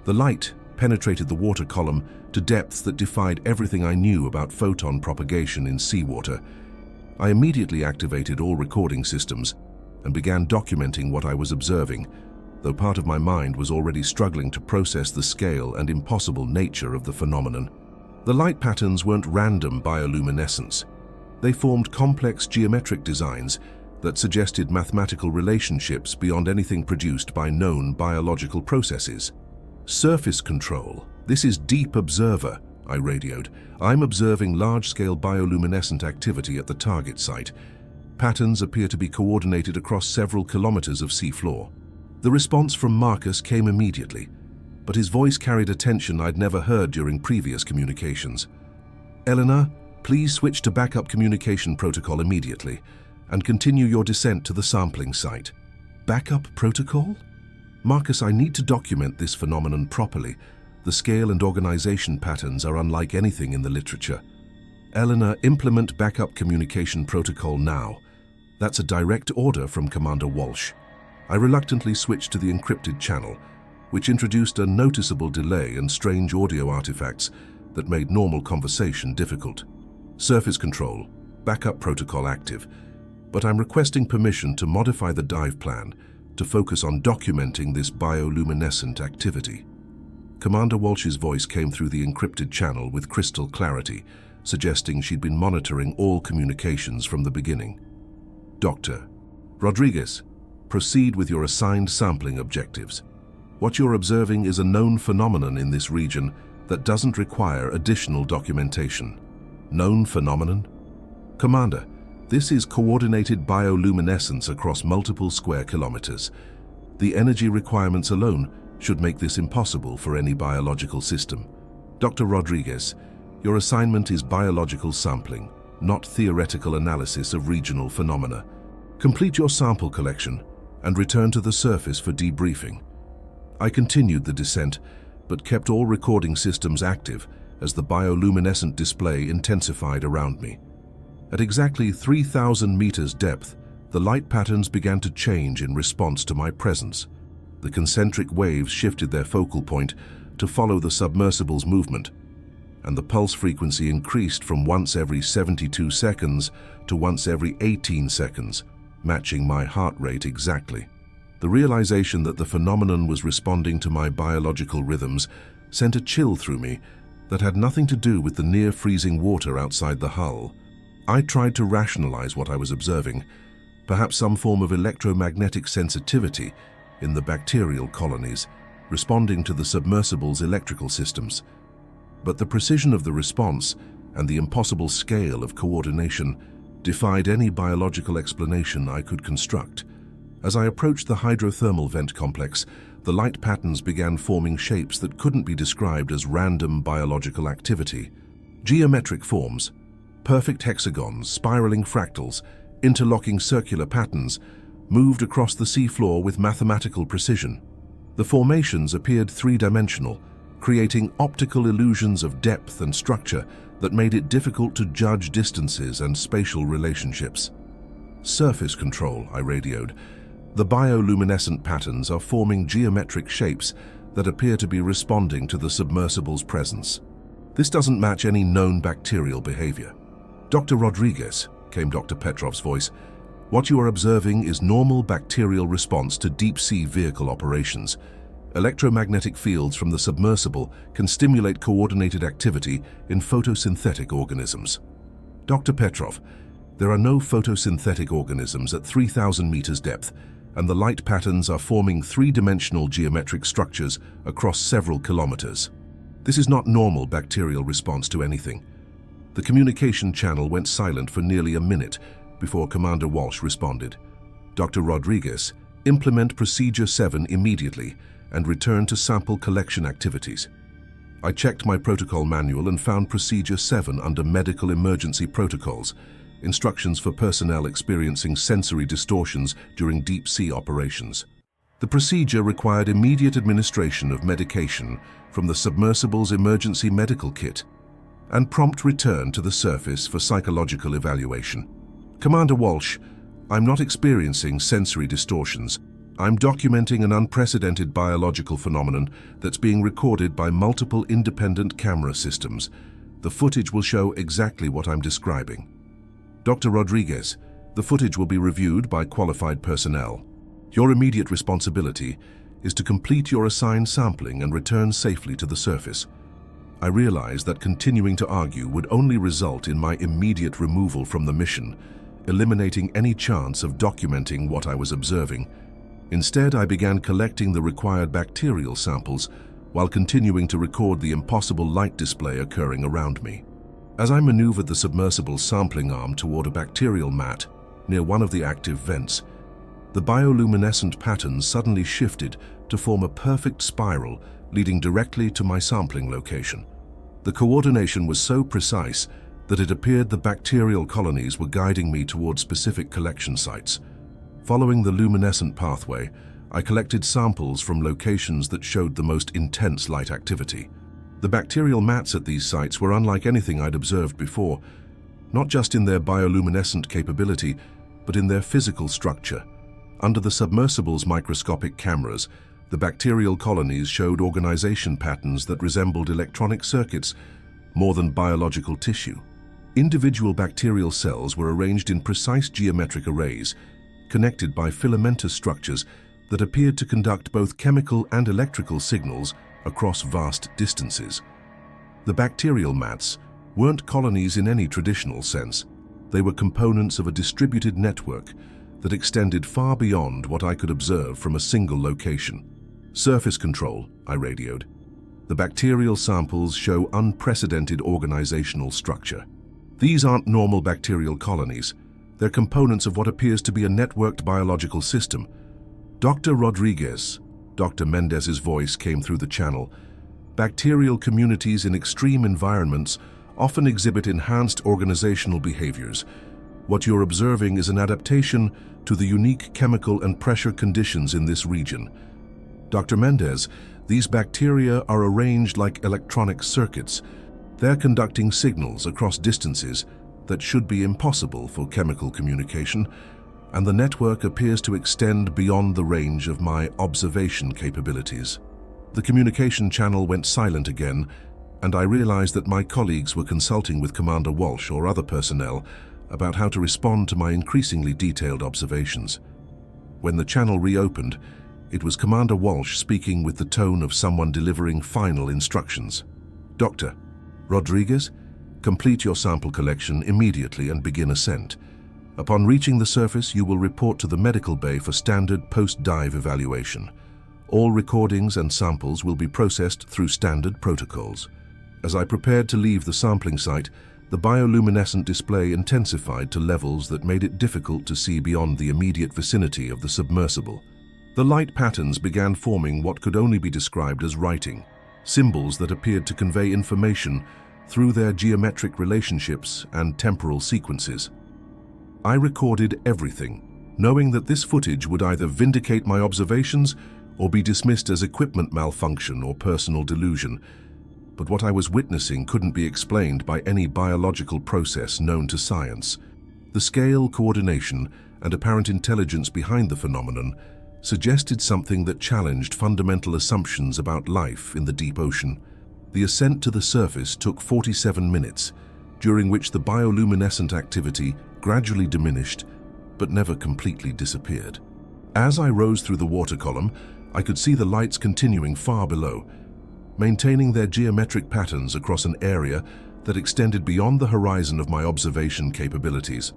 The light penetrated the water column to depths that defied everything I knew about photon propagation in seawater. I immediately activated all recording systems and began documenting what I was observing, though part of my mind was already struggling to process the scale and impossible nature of the phenomenon. The light patterns weren't random bioluminescence. They formed complex geometric designs that suggested mathematical relationships beyond anything produced by known biological processes. "Surface control. This is Deep Observer," I radioed. "I'm observing large-scale bioluminescent activity at the target site. Patterns appear to be coordinated across several kilometers of seafloor." The response from Marcus came immediately, but his voice carried a tension I'd never heard during previous communications. "Eleanor, please switch to backup communication protocol immediately and continue your descent to the sampling site." "Backup protocol?" "Marcus, I need to document this phenomenon properly. The scale and organization patterns are unlike anything in the literature." "Eleanor, implement backup communication protocol now." "That's a direct order from Commander Walsh." I reluctantly switched to the encrypted channel, which introduced a noticeable delay and strange audio artifacts that made normal conversation difficult. "Surface control, backup protocol active, but I'm requesting permission to modify the dive plan to focus on documenting this bioluminescent activity." Commander Walsh's voice came through the encrypted channel with crystal clarity, suggesting she'd been monitoring all communications from the beginning. "Dr. Rodriguez, proceed with your assigned sampling objectives. What you're observing is a known phenomenon in this region that doesn't require additional documentation." "Known phenomenon?" "Commander, this is coordinated bioluminescence across multiple square kilometers. The energy requirements alone should make this impossible for any biological system. Dr. Rodriguez, your assignment is biological sampling, not theoretical analysis of regional phenomena. Complete your sample collection and return to the surface for debriefing." I continued the descent, but kept all recording systems active as the bioluminescent display intensified around me. At exactly 3,000 meters depth, the light patterns began to change in response to my presence. The concentric waves shifted their focal point to follow the submersible's movement, and the pulse frequency increased from once every 72 seconds to once every 18 seconds, matching my heart rate exactly. The realization that the phenomenon was responding to my biological rhythms sent a chill through me that had nothing to do with the near-freezing water outside the hull. I tried to rationalize what I was observing, perhaps some form of electromagnetic sensitivity in the bacterial colonies, responding to the submersible's electrical systems. But the precision of the response and the impossible scale of coordination defied any biological explanation I could construct. As I approached the hydrothermal vent complex, the light patterns began forming shapes that couldn't be described as random biological activity. Geometric forms, perfect hexagons, spiraling fractals, interlocking circular patterns, moved across the seafloor with mathematical precision. The formations appeared three-dimensional, creating optical illusions of depth and structure that made it difficult to judge distances and spatial relationships. "Surface control," I radioed. "The bioluminescent patterns are forming geometric shapes that appear to be responding to the submersible's presence. This doesn't match any known bacterial behavior." "Dr. Rodriguez," came Dr. Petrov's voice, "what you are observing is normal bacterial response to deep-sea vehicle operations. Electromagnetic fields from the submersible can stimulate coordinated activity in photosynthetic organisms." "Dr. Petrov, there are no photosynthetic organisms at 3,000 meters depth, and the light patterns are forming three-dimensional geometric structures across several kilometers. This is not normal bacterial response to anything." The communication channel went silent for nearly a minute before Commander Walsh responded. "Dr. Rodriguez, implement Procedure 7 immediately and return to sample collection activities." I checked my protocol manual and found Procedure 7 under Medical Emergency Protocols, instructions for personnel experiencing sensory distortions during deep-sea operations. The procedure required immediate administration of medication from the submersible's emergency medical kit and prompt return to the surface for psychological evaluation. "Commander Walsh, I'm not experiencing sensory distortions. I'm documenting an unprecedented biological phenomenon that's being recorded by multiple independent camera systems. The footage will show exactly what I'm describing." "Dr. Rodriguez, the footage will be reviewed by qualified personnel. Your immediate responsibility is to complete your assigned sampling and return safely to the surface." I realized that continuing to argue would only result in my immediate removal from the mission, eliminating any chance of documenting what I was observing. Instead, I began collecting the required bacterial samples while continuing to record the impossible light display occurring around me. As I maneuvered the submersible sampling arm toward a bacterial mat near one of the active vents, the bioluminescent patterns suddenly shifted to form a perfect spiral leading directly to my sampling location. The coordination was so precise that it appeared the bacterial colonies were guiding me toward specific collection sites. Following the luminescent pathway, I collected samples from locations that showed the most intense light activity. The bacterial mats at these sites were unlike anything I'd observed before, not just in their bioluminescent capability, but in their physical structure. Under the submersible's microscopic cameras, the bacterial colonies showed organization patterns that resembled electronic circuits more than biological tissue. Individual bacterial cells were arranged in precise geometric arrays, connected by filamentous structures that appeared to conduct both chemical and electrical signals across vast distances. The bacterial mats weren't colonies in any traditional sense. They were components of a distributed network that extended far beyond what I could observe from a single location. "Surface control," I radioed. "The bacterial samples show unprecedented organizational structure. These aren't normal bacterial colonies. They're components of what appears to be a networked biological system." "Dr. Rodriguez," Dr. Mendez's voice came through the channel. "Bacterial communities in extreme environments often exhibit enhanced organizational behaviors. What you're observing is an adaptation to the unique chemical and pressure conditions in this region. Dr. Mendez, these bacteria are arranged like electronic circuits. They're conducting signals across distances that should be impossible for chemical communication, and the network appears to extend beyond the range of my observation capabilities." The communication channel went silent again, and I realized that my colleagues were consulting with Commander Walsh or other personnel about how to respond to my increasingly detailed observations. When the channel reopened, it was Commander Walsh speaking with the tone of someone delivering final instructions. "Dr. Rodriguez, complete your sample collection immediately and begin ascent. Upon reaching the surface, you will report to the medical bay for standard post-dive evaluation. All recordings and samples will be processed through standard protocols." As I prepared to leave the sampling site, The bioluminescent display intensified to levels that made it difficult to see beyond the immediate vicinity of the submersible. The light patterns began forming what could only be described as writing, symbols that appeared to convey information through their geometric relationships and temporal sequences. I recorded everything, knowing that this footage would either vindicate my observations or be dismissed as equipment malfunction or personal delusion. But what I was witnessing couldn't be explained by any biological process known to science. The scale, coordination, and apparent intelligence behind the phenomenon suggested something that challenged fundamental assumptions about life in the deep ocean. The ascent to the surface took 47 minutes, during which the bioluminescent activity gradually diminished but never completely disappeared. As I rose through the water column, I could see the lights continuing far below, maintaining their geometric patterns across an area that extended beyond the horizon of my observation capabilities.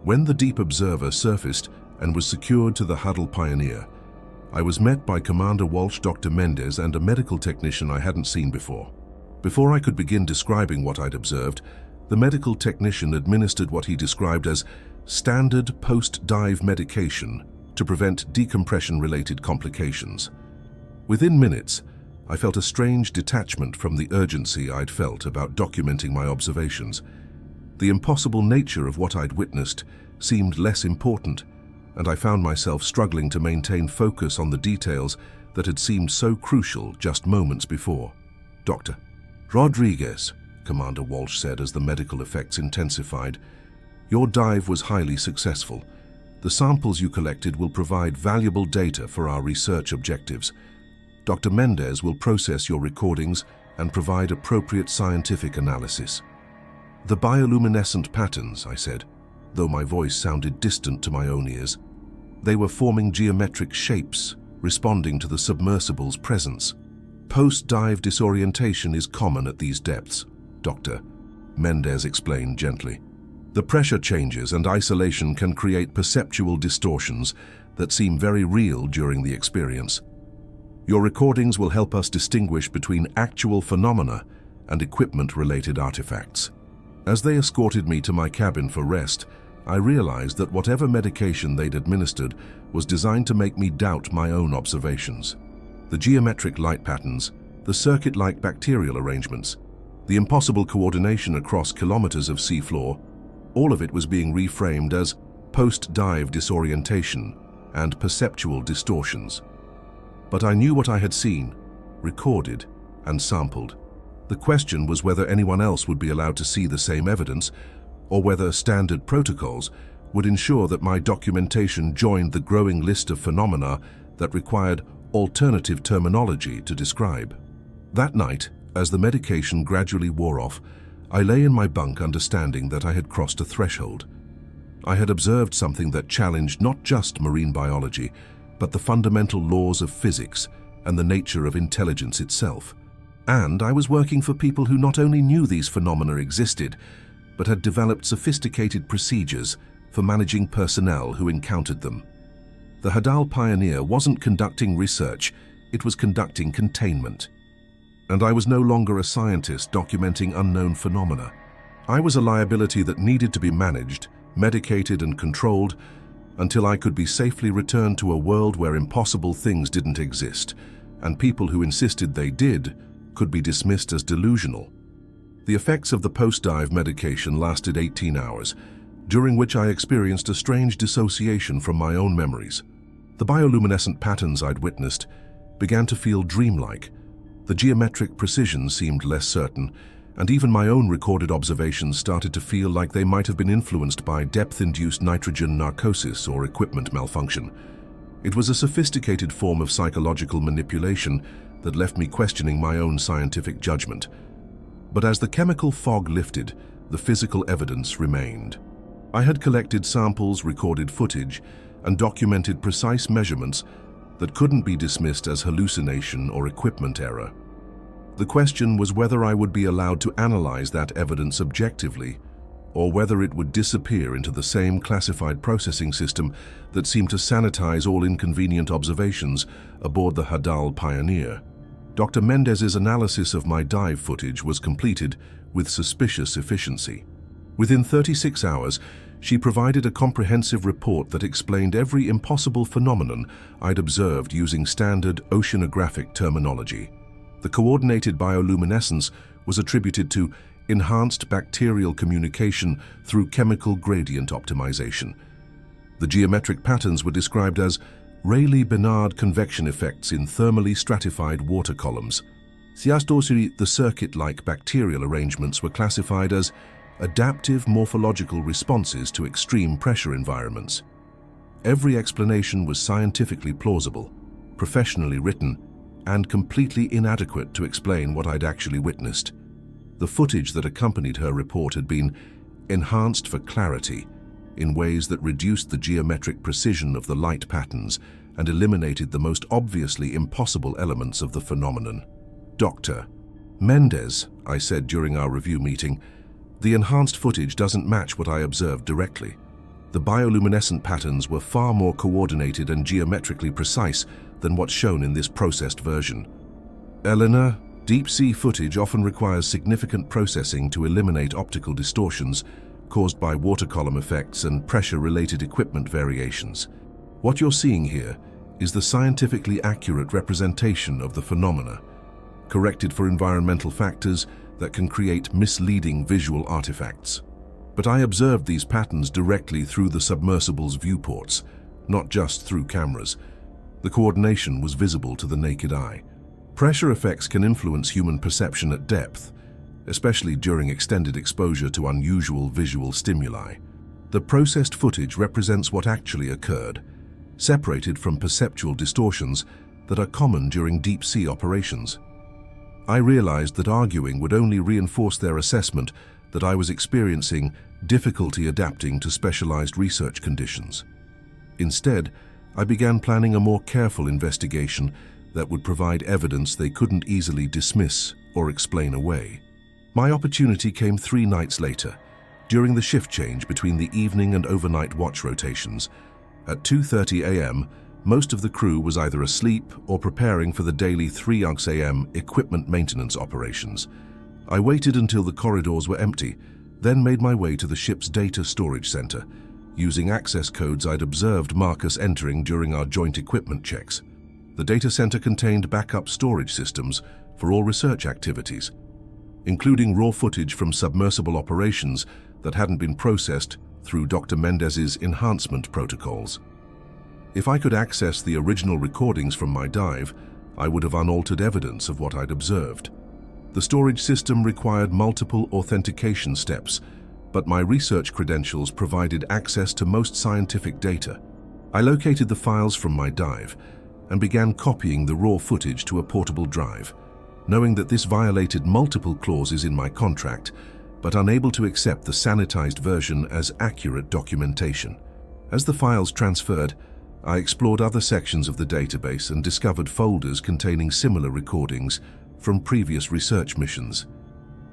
When the Deep Observer surfaced and was secured to the Hadal Pioneer, I was met by Commander Walsh, Dr. Mendez, and a medical technician I hadn't seen before. Before I could begin describing what I'd observed, the medical technician administered what he described as standard post-dive medication to prevent decompression-related complications. Within minutes, I felt a strange detachment from the urgency I'd felt about documenting my observations. The impossible nature of what I'd witnessed seemed less important, and I found myself struggling to maintain focus on the details that had seemed so crucial just moments before. "Dr. Rodriguez," Commander Walsh said as the medical effects intensified, "your dive was highly successful. The samples you collected will provide valuable data for our research objectives. Dr. Mendez will process your recordings and provide appropriate scientific analysis." "The bioluminescent patterns," I said, though my voice sounded distant to my own ears. "They were forming geometric shapes, responding to the submersible's presence. Post-dive disorientation is common at these depths, Dr. Mendez explained gently. The pressure changes and isolation can create perceptual distortions that seem very real during the experience. Your recordings will help us distinguish between actual phenomena and equipment-related artifacts." As they escorted me to my cabin for rest, I realized that whatever medication they'd administered was designed to make me doubt my own observations. The geometric light patterns, the circuit-like bacterial arrangements, the impossible coordination across kilometers of seafloor, all of it was being reframed as post-dive disorientation and perceptual distortions. But I knew what I had seen, recorded, and sampled. The question was whether anyone else would be allowed to see the same evidence, or whether standard protocols would ensure that my documentation joined the growing list of phenomena that required alternative terminology to describe. That night, as the medication gradually wore off, I lay in my bunk understanding that I had crossed a threshold. I had observed something that challenged not just marine biology, but the fundamental laws of physics and the nature of intelligence itself. And I was working for people who not only knew these phenomena existed, but had developed sophisticated procedures for managing personnel who encountered them. The Hadal Pioneer wasn't conducting research, it was conducting containment. And I was no longer a scientist documenting unknown phenomena. I was a liability that needed to be managed, medicated and controlled until I could be safely returned to a world where impossible things didn't exist, and people who insisted they did could be dismissed as delusional. The effects of the post-dive medication lasted 18 hours, during which I experienced a strange dissociation from my own memories. The bioluminescent patterns I'd witnessed began to feel dreamlike. The geometric precision seemed less certain, and even my own recorded observations started to feel like they might have been influenced by depth-induced nitrogen narcosis or equipment malfunction. It was a sophisticated form of psychological manipulation that left me questioning my own scientific judgment. But as the chemical fog lifted, the physical evidence remained. I had collected samples, recorded footage, and documented precise measurements that couldn't be dismissed as hallucination or equipment error. The question was whether I would be allowed to analyze that evidence objectively, or whether it would disappear into the same classified processing system that seemed to sanitize all inconvenient observations aboard the Hadal Pioneer. Dr. Mendez's analysis of my dive footage was completed with suspicious efficiency. Within 36 hours, she provided a comprehensive report that explained every impossible phenomenon I'd observed using standard oceanographic terminology. The coordinated bioluminescence was attributed to enhanced bacterial communication through chemical gradient optimization. The geometric patterns were described as Rayleigh-Benard convection effects in thermally stratified water columns. The circuit-like bacterial arrangements were classified as adaptive morphological responses to extreme pressure environments. Every explanation was scientifically plausible, professionally written, and completely inadequate to explain what I'd actually witnessed. The footage that accompanied her report had been enhanced for clarity in ways that reduced the geometric precision of the light patterns and eliminated the most obviously impossible elements of the phenomenon. "Dr. Mendez," I said during our review meeting, "the enhanced footage doesn't match what I observed directly. The bioluminescent patterns were far more coordinated and geometrically precise than what's shown in this processed version." "Eleanor, deep-sea footage often requires significant processing to eliminate optical distortions caused by water column effects and pressure-related equipment variations. What you're seeing here is the scientifically accurate representation of the phenomena, corrected for environmental factors that can create misleading visual artifacts. But I observed these patterns directly through the submersible's viewports, not just through cameras. The coordination was visible to the naked eye. Pressure effects can influence human perception at depth, especially during extended exposure to unusual visual stimuli. The processed footage represents what actually occurred, separated from perceptual distortions that are common during deep-sea operations. I realized that arguing would only reinforce their assessment that I was experiencing difficulty adapting to specialized research conditions. Instead, I began planning a more careful investigation that would provide evidence they couldn't easily dismiss or explain away. My opportunity came 3 nights later, during the shift change between the evening and overnight watch rotations. At 2:30 a.m., most of the crew was either asleep or preparing for the daily 3 a.m. equipment maintenance operations. I waited until the corridors were empty, then made my way to the ship's data storage center, using access codes I'd observed Marcus entering during our joint equipment checks. The data center contained backup storage systems for all research activities, including raw footage from submersible operations that hadn't been processed through Dr. Mendez's enhancement protocols. If I could access the original recordings from my dive, I would have unaltered evidence of what I'd observed. The storage system required multiple authentication steps, but my research credentials provided access to most scientific data. I located the files from my dive and began copying the raw footage to a portable drive, knowing that this violated multiple clauses in my contract, but unable to accept the sanitized version as accurate documentation. As the files transferred, I explored other sections of the database and discovered folders containing similar recordings from previous research missions.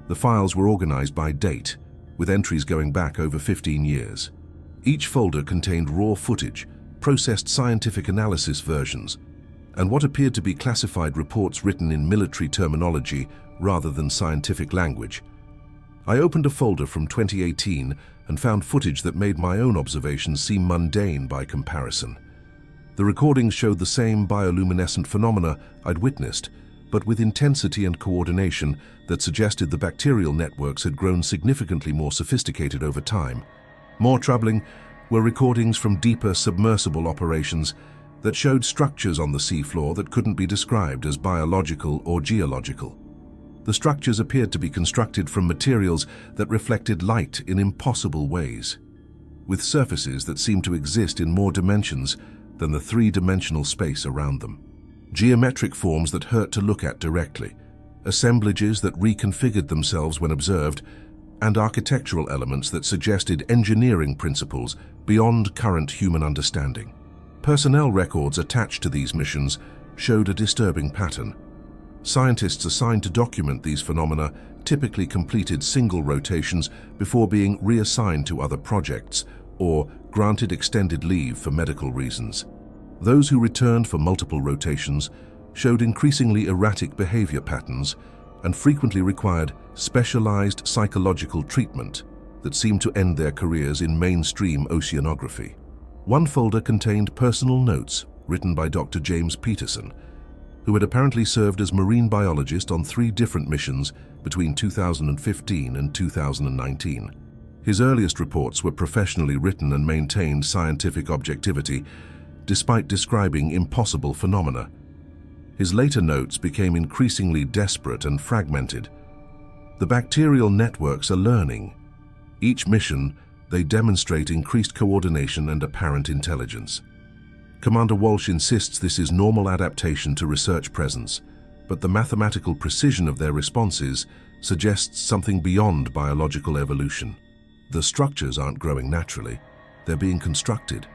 The files were organized by date, with entries going back over 15 years. Each folder contained raw footage, processed scientific analysis versions, and what appeared to be classified reports written in military terminology rather than scientific language. I opened a folder from 2018 and found footage that made my own observations seem mundane by comparison. The recordings showed the same bioluminescent phenomena I'd witnessed, but with intensity and coordination that suggested the bacterial networks had grown significantly more sophisticated over time. More troubling were recordings from deeper submersible operations that showed structures on the seafloor that couldn't be described as biological or geological. The structures appeared to be constructed from materials that reflected light in impossible ways, with surfaces that seemed to exist in more dimensions than the 3-dimensional space around them. Geometric forms that hurt to look at directly, assemblages that reconfigured themselves when observed, and architectural elements that suggested engineering principles beyond current human understanding. Personnel records attached to these missions showed a disturbing pattern. Scientists assigned to document these phenomena typically completed single rotations before being reassigned to other projects or granted extended leave for medical reasons. Those who returned for multiple rotations showed increasingly erratic behavior patterns, and frequently required specialized psychological treatment that seemed to end their careers in mainstream oceanography. One folder contained personal notes written by Dr. James Peterson, who had apparently served as marine biologist on 3 different missions between 2015 and 2019. His earliest reports were professionally written and maintained scientific objectivity, despite describing impossible phenomena. His later notes became increasingly desperate and fragmented. The bacterial networks are learning. Each mission, they demonstrate increased coordination and apparent intelligence. Commander Walsh insists this is normal adaptation to research presence, but the mathematical precision of their responses suggests something beyond biological evolution. The structures aren't growing naturally, they're being constructed.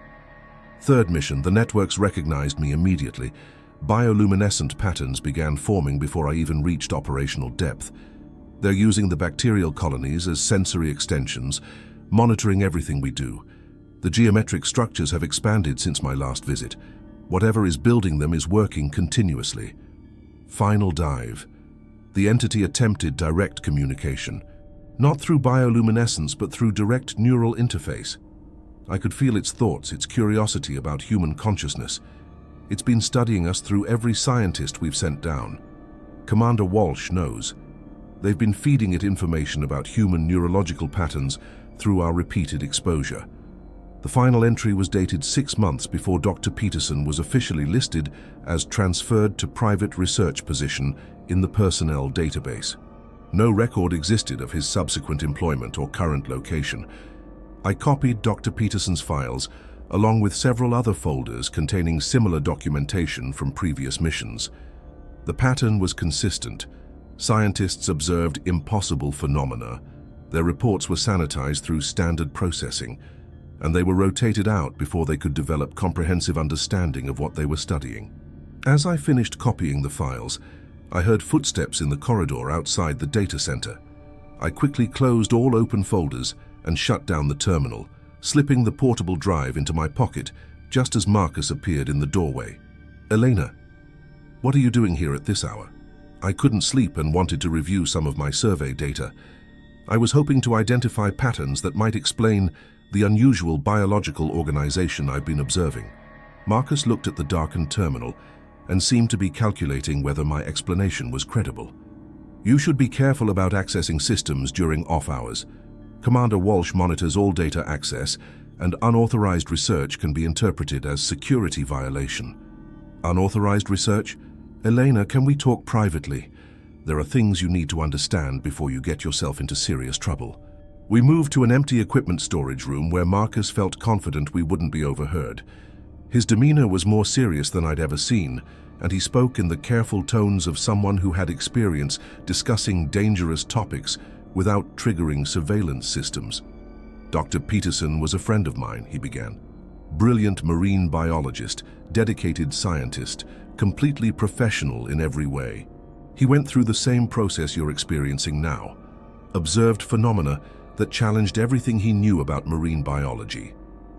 Third mission, the networks recognized me immediately. Bioluminescent patterns began forming before I even reached operational depth. They're using the bacterial colonies as sensory extensions, monitoring everything we do. The geometric structures have expanded since my last visit. Whatever is building them is working continuously. Final dive. The entity attempted direct communication, not through bioluminescence but through direct neural interface. I could feel its thoughts, its curiosity about human consciousness. It's been studying us through every scientist we've sent down. Commander Walsh knows. They've been feeding it information about human neurological patterns through our repeated exposure. The final entry was dated 6 months before Dr. Peterson was officially listed as transferred to private research position in the personnel database. No record existed of his subsequent employment or current location. I copied Dr. Peterson's files along with several other folders containing similar documentation from previous missions. The pattern was consistent. Scientists observed impossible phenomena. Their reports were sanitized through standard processing, and they were rotated out before they could develop comprehensive understanding of what they were studying. As I finished copying the files, I heard footsteps in the corridor outside the data center. I quickly closed all open folders and shut down the terminal, slipping the portable drive into my pocket just as Marcus appeared in the doorway. "Elena, what are you doing here at this hour?" I couldn't sleep and wanted to review some of my survey data. I was hoping to identify patterns that might explain the unusual biological organization I've been observing. Marcus looked at the darkened terminal and seemed to be calculating whether my explanation was credible. "You should be careful about accessing systems during off hours. Commander Walsh monitors all data access, and unauthorized research can be interpreted as security violation." "Unauthorized research? Elena, can we talk privately? There are things you need to understand before you get yourself into serious trouble." We moved to an empty equipment storage room where Marcus felt confident we wouldn't be overheard. His demeanor was more serious than I'd ever seen, and he spoke in the careful tones of someone who had experience discussing dangerous topics without triggering surveillance systems. "Dr. Peterson was a friend of mine," he began. "Brilliant marine biologist, dedicated scientist, completely professional in every way. He went through the same process you're experiencing now. Observed phenomena that challenged everything he knew about marine biology,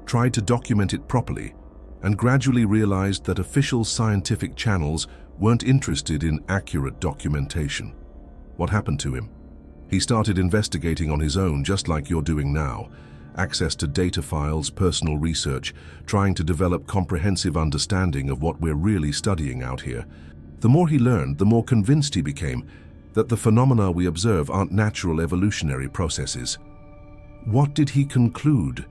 tried to document it properly, and gradually realized that official scientific channels weren't interested in accurate documentation. What happened to him? He started investigating on his own, just like you're doing now. Access to data files, personal research, trying to develop comprehensive understanding of what we're really studying out here. The more he learned, the more convinced he became that the phenomena we observe aren't natural evolutionary processes." "What did he conclude?"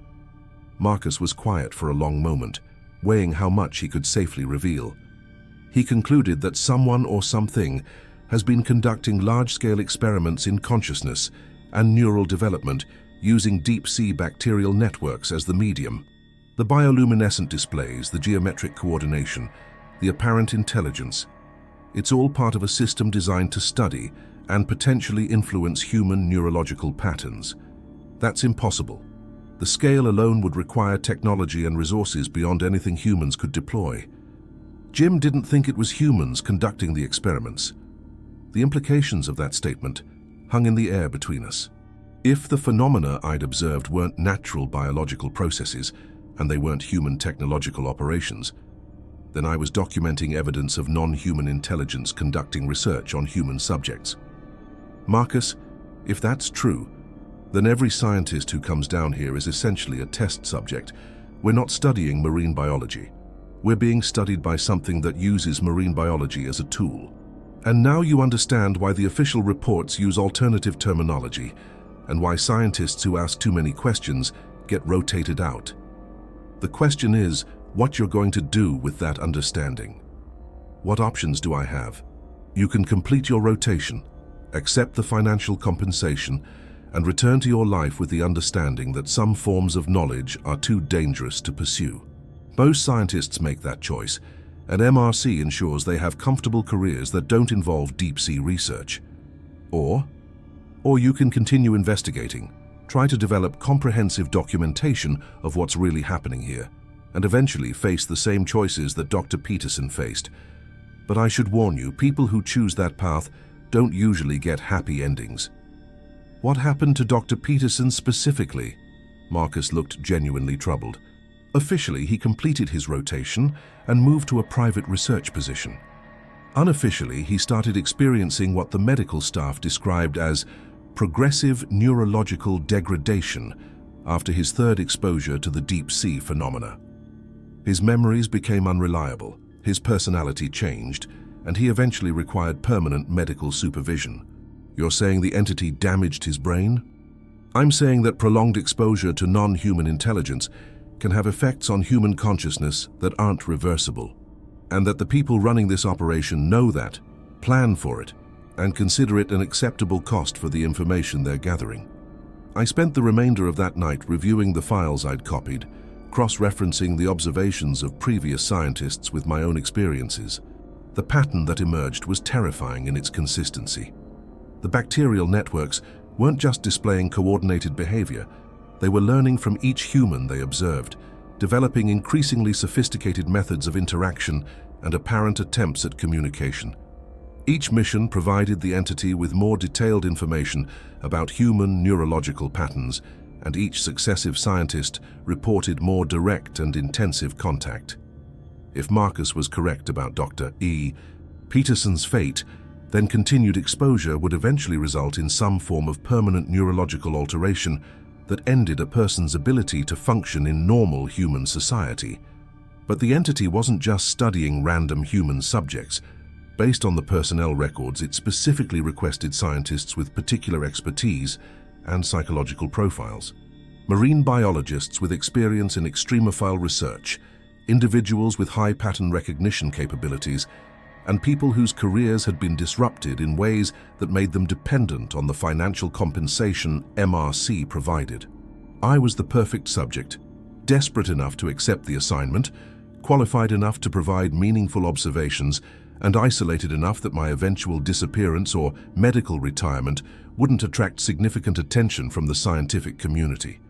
Marcus was quiet for a long moment, weighing how much he could safely reveal. "He concluded that someone or something has been conducting large-scale experiments in consciousness and neural development using deep-sea bacterial networks as the medium. The bioluminescent displays, the geometric coordination, the apparent intelligence. It's all part of a system designed to study and potentially influence human neurological patterns. That's impossible. The scale alone would require technology and resources beyond anything humans could deploy. Jim didn't think it was humans conducting the experiments. The implications of that statement hung in the air between us. If the phenomena I'd observed weren't natural biological processes, and they weren't human technological operations, then I was documenting evidence of non-human intelligence conducting research on human subjects. Marcus, if that's true, then every scientist who comes down here is essentially a test subject. We're not studying marine biology. We're being studied by something that uses marine biology as a tool. And now you understand why the official reports use alternative terminology, and why scientists who ask too many questions get rotated out. The question is what you're going to do with that understanding. What options do I have? You can complete your rotation, accept the financial compensation, and return to your life with the understanding that some forms of knowledge are too dangerous to pursue. Most scientists make that choice, and MRC ensures they have comfortable careers that don't involve deep-sea research. Or you can continue investigating, try to develop comprehensive documentation of what's really happening here, and eventually face the same choices that Dr. Peterson faced. But I should warn you, people who choose that path don't usually get happy endings. What happened to Dr. Peterson specifically? Marcus looked genuinely troubled. Officially, he completed his rotation and moved to a private research position. Unofficially, he started experiencing what the medical staff described as progressive neurological degradation after his third exposure to the deep-sea phenomena. His memories became unreliable, his personality changed, and he eventually required permanent medical supervision. You're saying the entity damaged his brain? I'm saying that prolonged exposure to non-human intelligence can have effects on human consciousness that aren't reversible, and that the people running this operation know that, plan for it, and consider it an acceptable cost for the information they're gathering. I spent the remainder of that night reviewing the files I'd copied, cross-referencing the observations of previous scientists with my own experiences. The pattern that emerged was terrifying in its consistency. The bacterial networks weren't just displaying coordinated behavior, they were learning from each human they observed, developing increasingly sophisticated methods of interaction and apparent attempts at communication. Each mission provided the entity with more detailed information about human neurological patterns, and each successive scientist reported more direct and intensive contact. If Marcus was correct about Dr. E. Peterson's fate, then continued exposure would eventually result in some form of permanent neurological alteration that ended a person's ability to function in normal human society. But the entity wasn't just studying random human subjects. Based on the personnel records, it specifically requested scientists with particular expertise and psychological profiles. Marine biologists with experience in extremophile research, individuals with high pattern recognition capabilities, and people whose careers had been disrupted in ways that made them dependent on the financial compensation MRC provided. I was the perfect subject, desperate enough to accept the assignment, qualified enough to provide meaningful observations, and isolated enough that my eventual disappearance or medical retirement wouldn't attract significant attention from the scientific community.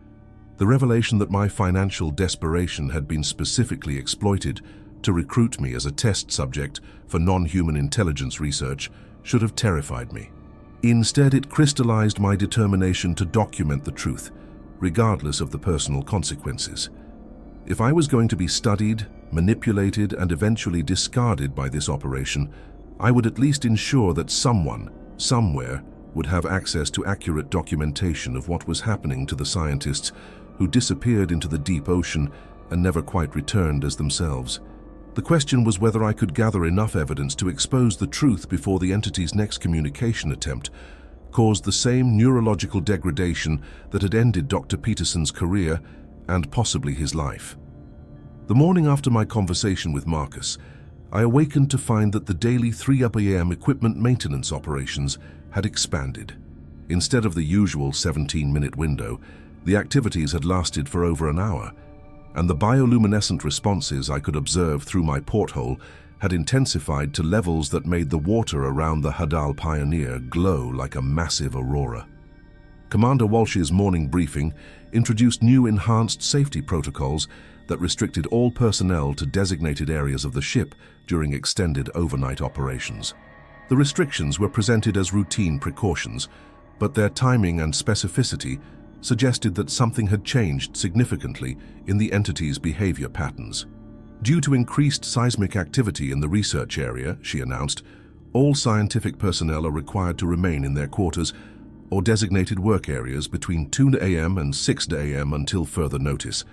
The revelation that my financial desperation had been specifically exploited to recruit me as a test subject for non-human intelligence research should have terrified me. Instead, it crystallized my determination to document the truth, regardless of the personal consequences. If I was going to be studied, manipulated, and eventually discarded by this operation, I would at least ensure that someone, somewhere, would have access to accurate documentation of what was happening to the scientists who disappeared into the deep ocean and never quite returned as themselves. The question was whether I could gather enough evidence to expose the truth before the entity's next communication attempt caused the same neurological degradation that had ended Dr. Peterson's career and possibly his life. The morning after my conversation with Marcus, I awakened to find that the daily 3 a.m. equipment maintenance operations had expanded. Instead of the usual 17-minute window, the activities had lasted for over an hour, and the bioluminescent responses I could observe through my porthole had intensified to levels that made the water around the Hadal Pioneer glow like a massive aurora. Commander Walsh's morning briefing introduced new enhanced safety protocols that restricted all personnel to designated areas of the ship during extended overnight operations. The restrictions were presented as routine precautions, but their timing and specificity suggested that something had changed significantly in the entity's behavior patterns. Due to increased seismic activity in the research area, she announced, All scientific personnel are required to remain in their quarters or designated work areas between 2 a.m. and 6 a.m. until further notice.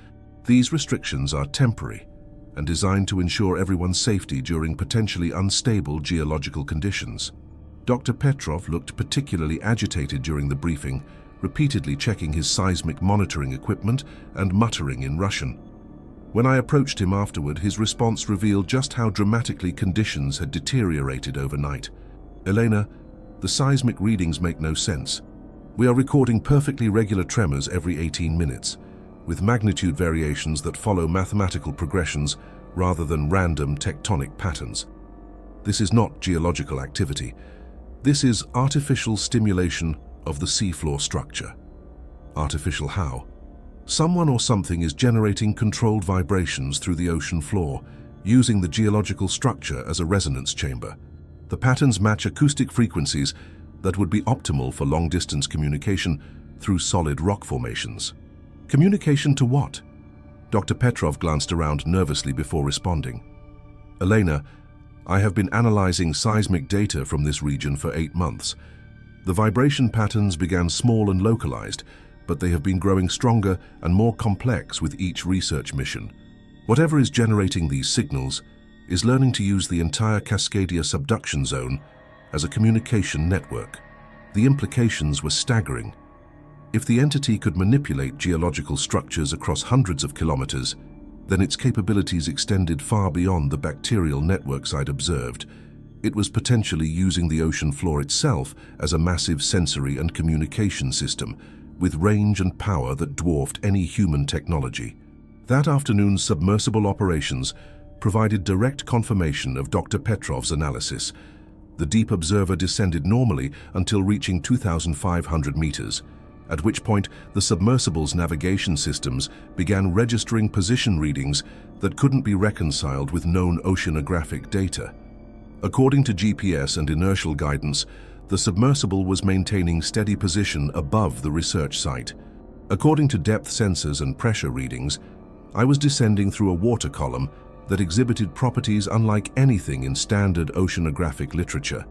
These restrictions are temporary and designed to ensure everyone's safety during potentially unstable geological conditions. Dr. Petrov looked particularly agitated during the briefing, repeatedly checking his seismic monitoring equipment and muttering in Russian. When I approached him afterward, his response revealed just how dramatically conditions had deteriorated overnight. Elena, the seismic readings make no sense. We are recording perfectly regular tremors every 18 minutes, with magnitude variations that follow mathematical progressions rather than random tectonic patterns. This is not geological activity. This is artificial stimulation of the seafloor structure. Artificial how? Someone or something is generating controlled vibrations through the ocean floor, using the geological structure as a resonance chamber. The patterns match acoustic frequencies that would be optimal for long-distance communication through solid rock formations. Communication to what? Dr. Petrov glanced around nervously before responding. Elena, I have been analyzing seismic data from this region for 8 months. The vibration patterns began small and localized, but they have been growing stronger and more complex with each research mission. Whatever is generating these signals is learning to use the entire Cascadia subduction zone as a communication network. The implications were staggering. If the entity could manipulate geological structures across hundreds of kilometers, then its capabilities extended far beyond the bacterial networks I'd observed. It was potentially using the ocean floor itself as a massive sensory and communication system, with range and power that dwarfed any human technology. That afternoon's submersible operations provided direct confirmation of Dr. Petrov's analysis. The deep observer descended normally until reaching 2,500 meters, at which point the submersible's navigation systems began registering position readings that couldn't be reconciled with known oceanographic data. According to GPS and inertial guidance, the submersible was maintaining steady position above the research site. According to depth sensors and pressure readings, I was descending through a water column that exhibited properties unlike anything in standard oceanographic literature.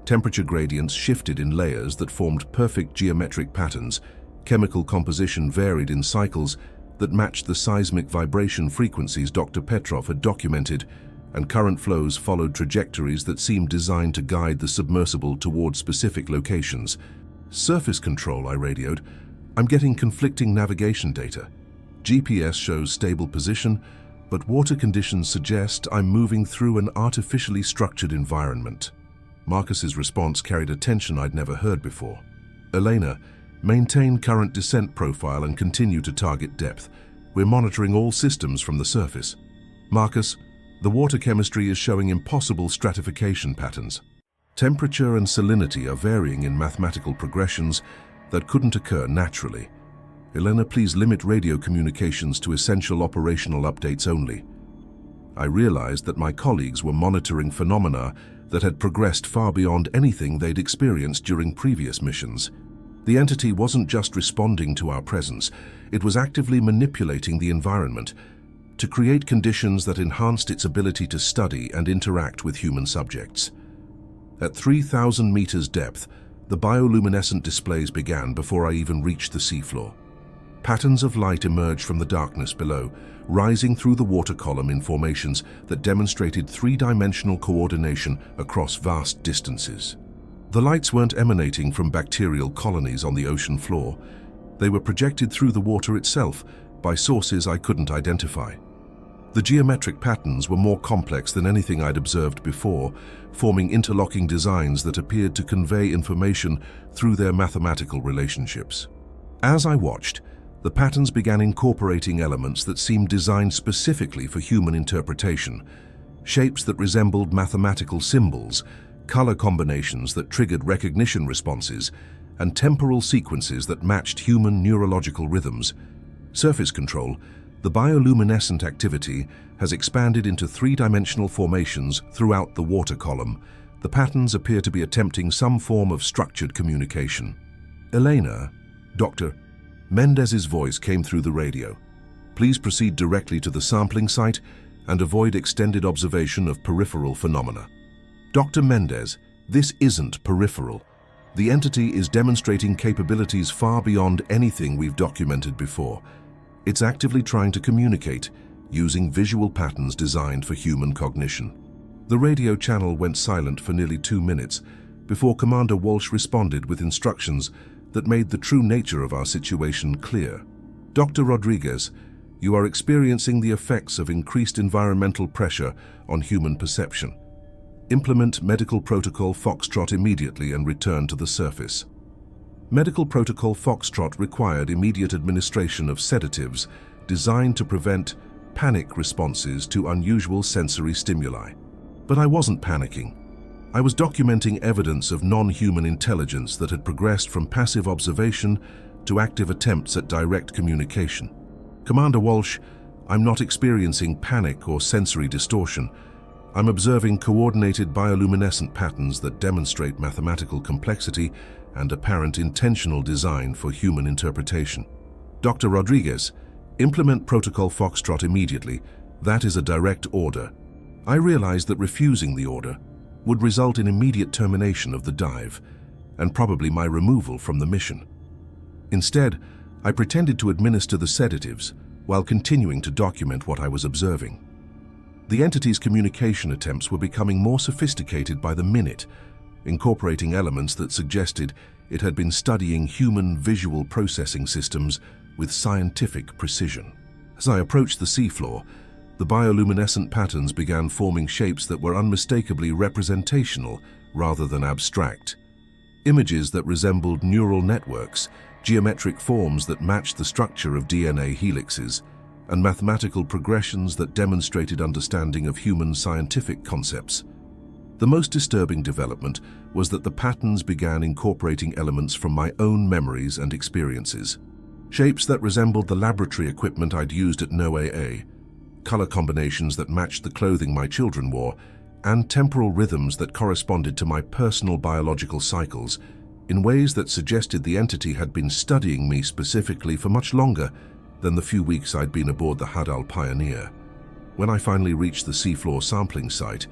Temperature gradients shifted in layers that formed perfect geometric patterns. Chemical composition varied in cycles that matched the seismic vibration frequencies Dr. Petrov had documented, and current flows followed trajectories that seemed designed to guide the submersible toward specific locations. Surface control, I radioed. I'm getting conflicting navigation data. GPS shows stable position, but water conditions suggest I'm moving through an artificially structured environment. Marcus's response carried a tension I'd never heard before. Elena, maintain current descent profile and continue to target depth. We're monitoring all systems from the surface. Marcus, the water chemistry is showing impossible stratification patterns. Temperature and salinity are varying in mathematical progressions that couldn't occur naturally. Elena, please limit radio communications to essential operational updates only. I realized that my colleagues were monitoring phenomena that had progressed far beyond anything they'd experienced during previous missions. The entity wasn't just responding to our presence, it was actively manipulating the environment to create conditions that enhanced its ability to study and interact with human subjects. At 3,000 meters depth, the bioluminescent displays began before I even reached the seafloor. Patterns of light emerged from the darkness below, rising through the water column in formations that demonstrated three-dimensional coordination across vast distances. The lights weren't emanating from bacterial colonies on the ocean floor. They were projected through the water itself by sources I couldn't identify. The geometric patterns were more complex than anything I'd observed before, forming interlocking designs that appeared to convey information through their mathematical relationships. As I watched, the patterns began incorporating elements that seemed designed specifically for human interpretation, shapes that resembled mathematical symbols, color combinations that triggered recognition responses, and temporal sequences that matched human neurological rhythms. Surface control, the bioluminescent activity, has expanded into three-dimensional formations throughout the water column. The patterns appear to be attempting some form of structured communication. Elena, Dr. Mendez's voice came through the radio. Please proceed directly to the sampling site and avoid extended observation of peripheral phenomena. Dr. Mendez, this isn't peripheral. The entity is demonstrating capabilities far beyond anything we've documented before. It's actively trying to communicate, using visual patterns designed for human cognition. The radio channel went silent for nearly 2 minutes before Commander Walsh responded with instructions that made the true nature of our situation clear. Dr. Rodriguez, you are experiencing the effects of increased environmental pressure on human perception. Implement Medical Protocol Foxtrot immediately and return to the surface. Medical Protocol Foxtrot required immediate administration of sedatives designed to prevent panic responses to unusual sensory stimuli. But I wasn't panicking. I was documenting evidence of non-human intelligence that had progressed from passive observation to active attempts at direct communication. Commander Walsh, I'm not experiencing panic or sensory distortion. I'm observing coordinated bioluminescent patterns that demonstrate mathematical complexity and apparent intentional design for human interpretation. Dr. Rodriguez, implement Protocol Foxtrot immediately. That is a direct order. I realized that refusing the order would result in immediate termination of the dive and probably my removal from the mission. Instead, I pretended to administer the sedatives while continuing to document what I was observing. The entity's communication attempts were becoming more sophisticated by the minute, incorporating elements that suggested it had been studying human visual processing systems with scientific precision. As I approached the seafloor, the bioluminescent patterns began forming shapes that were unmistakably representational rather than abstract. Images that resembled neural networks, geometric forms that matched the structure of DNA helixes, and mathematical progressions that demonstrated understanding of human scientific concepts. The most disturbing development was that the patterns began incorporating elements from my own memories and experiences. Shapes that resembled the laboratory equipment I'd used at NOAA, color combinations that matched the clothing my children wore, and temporal rhythms that corresponded to my personal biological cycles in ways that suggested the entity had been studying me specifically for much longer than the few weeks I'd been aboard the Hadal Pioneer. When I finally reached the seafloor sampling site,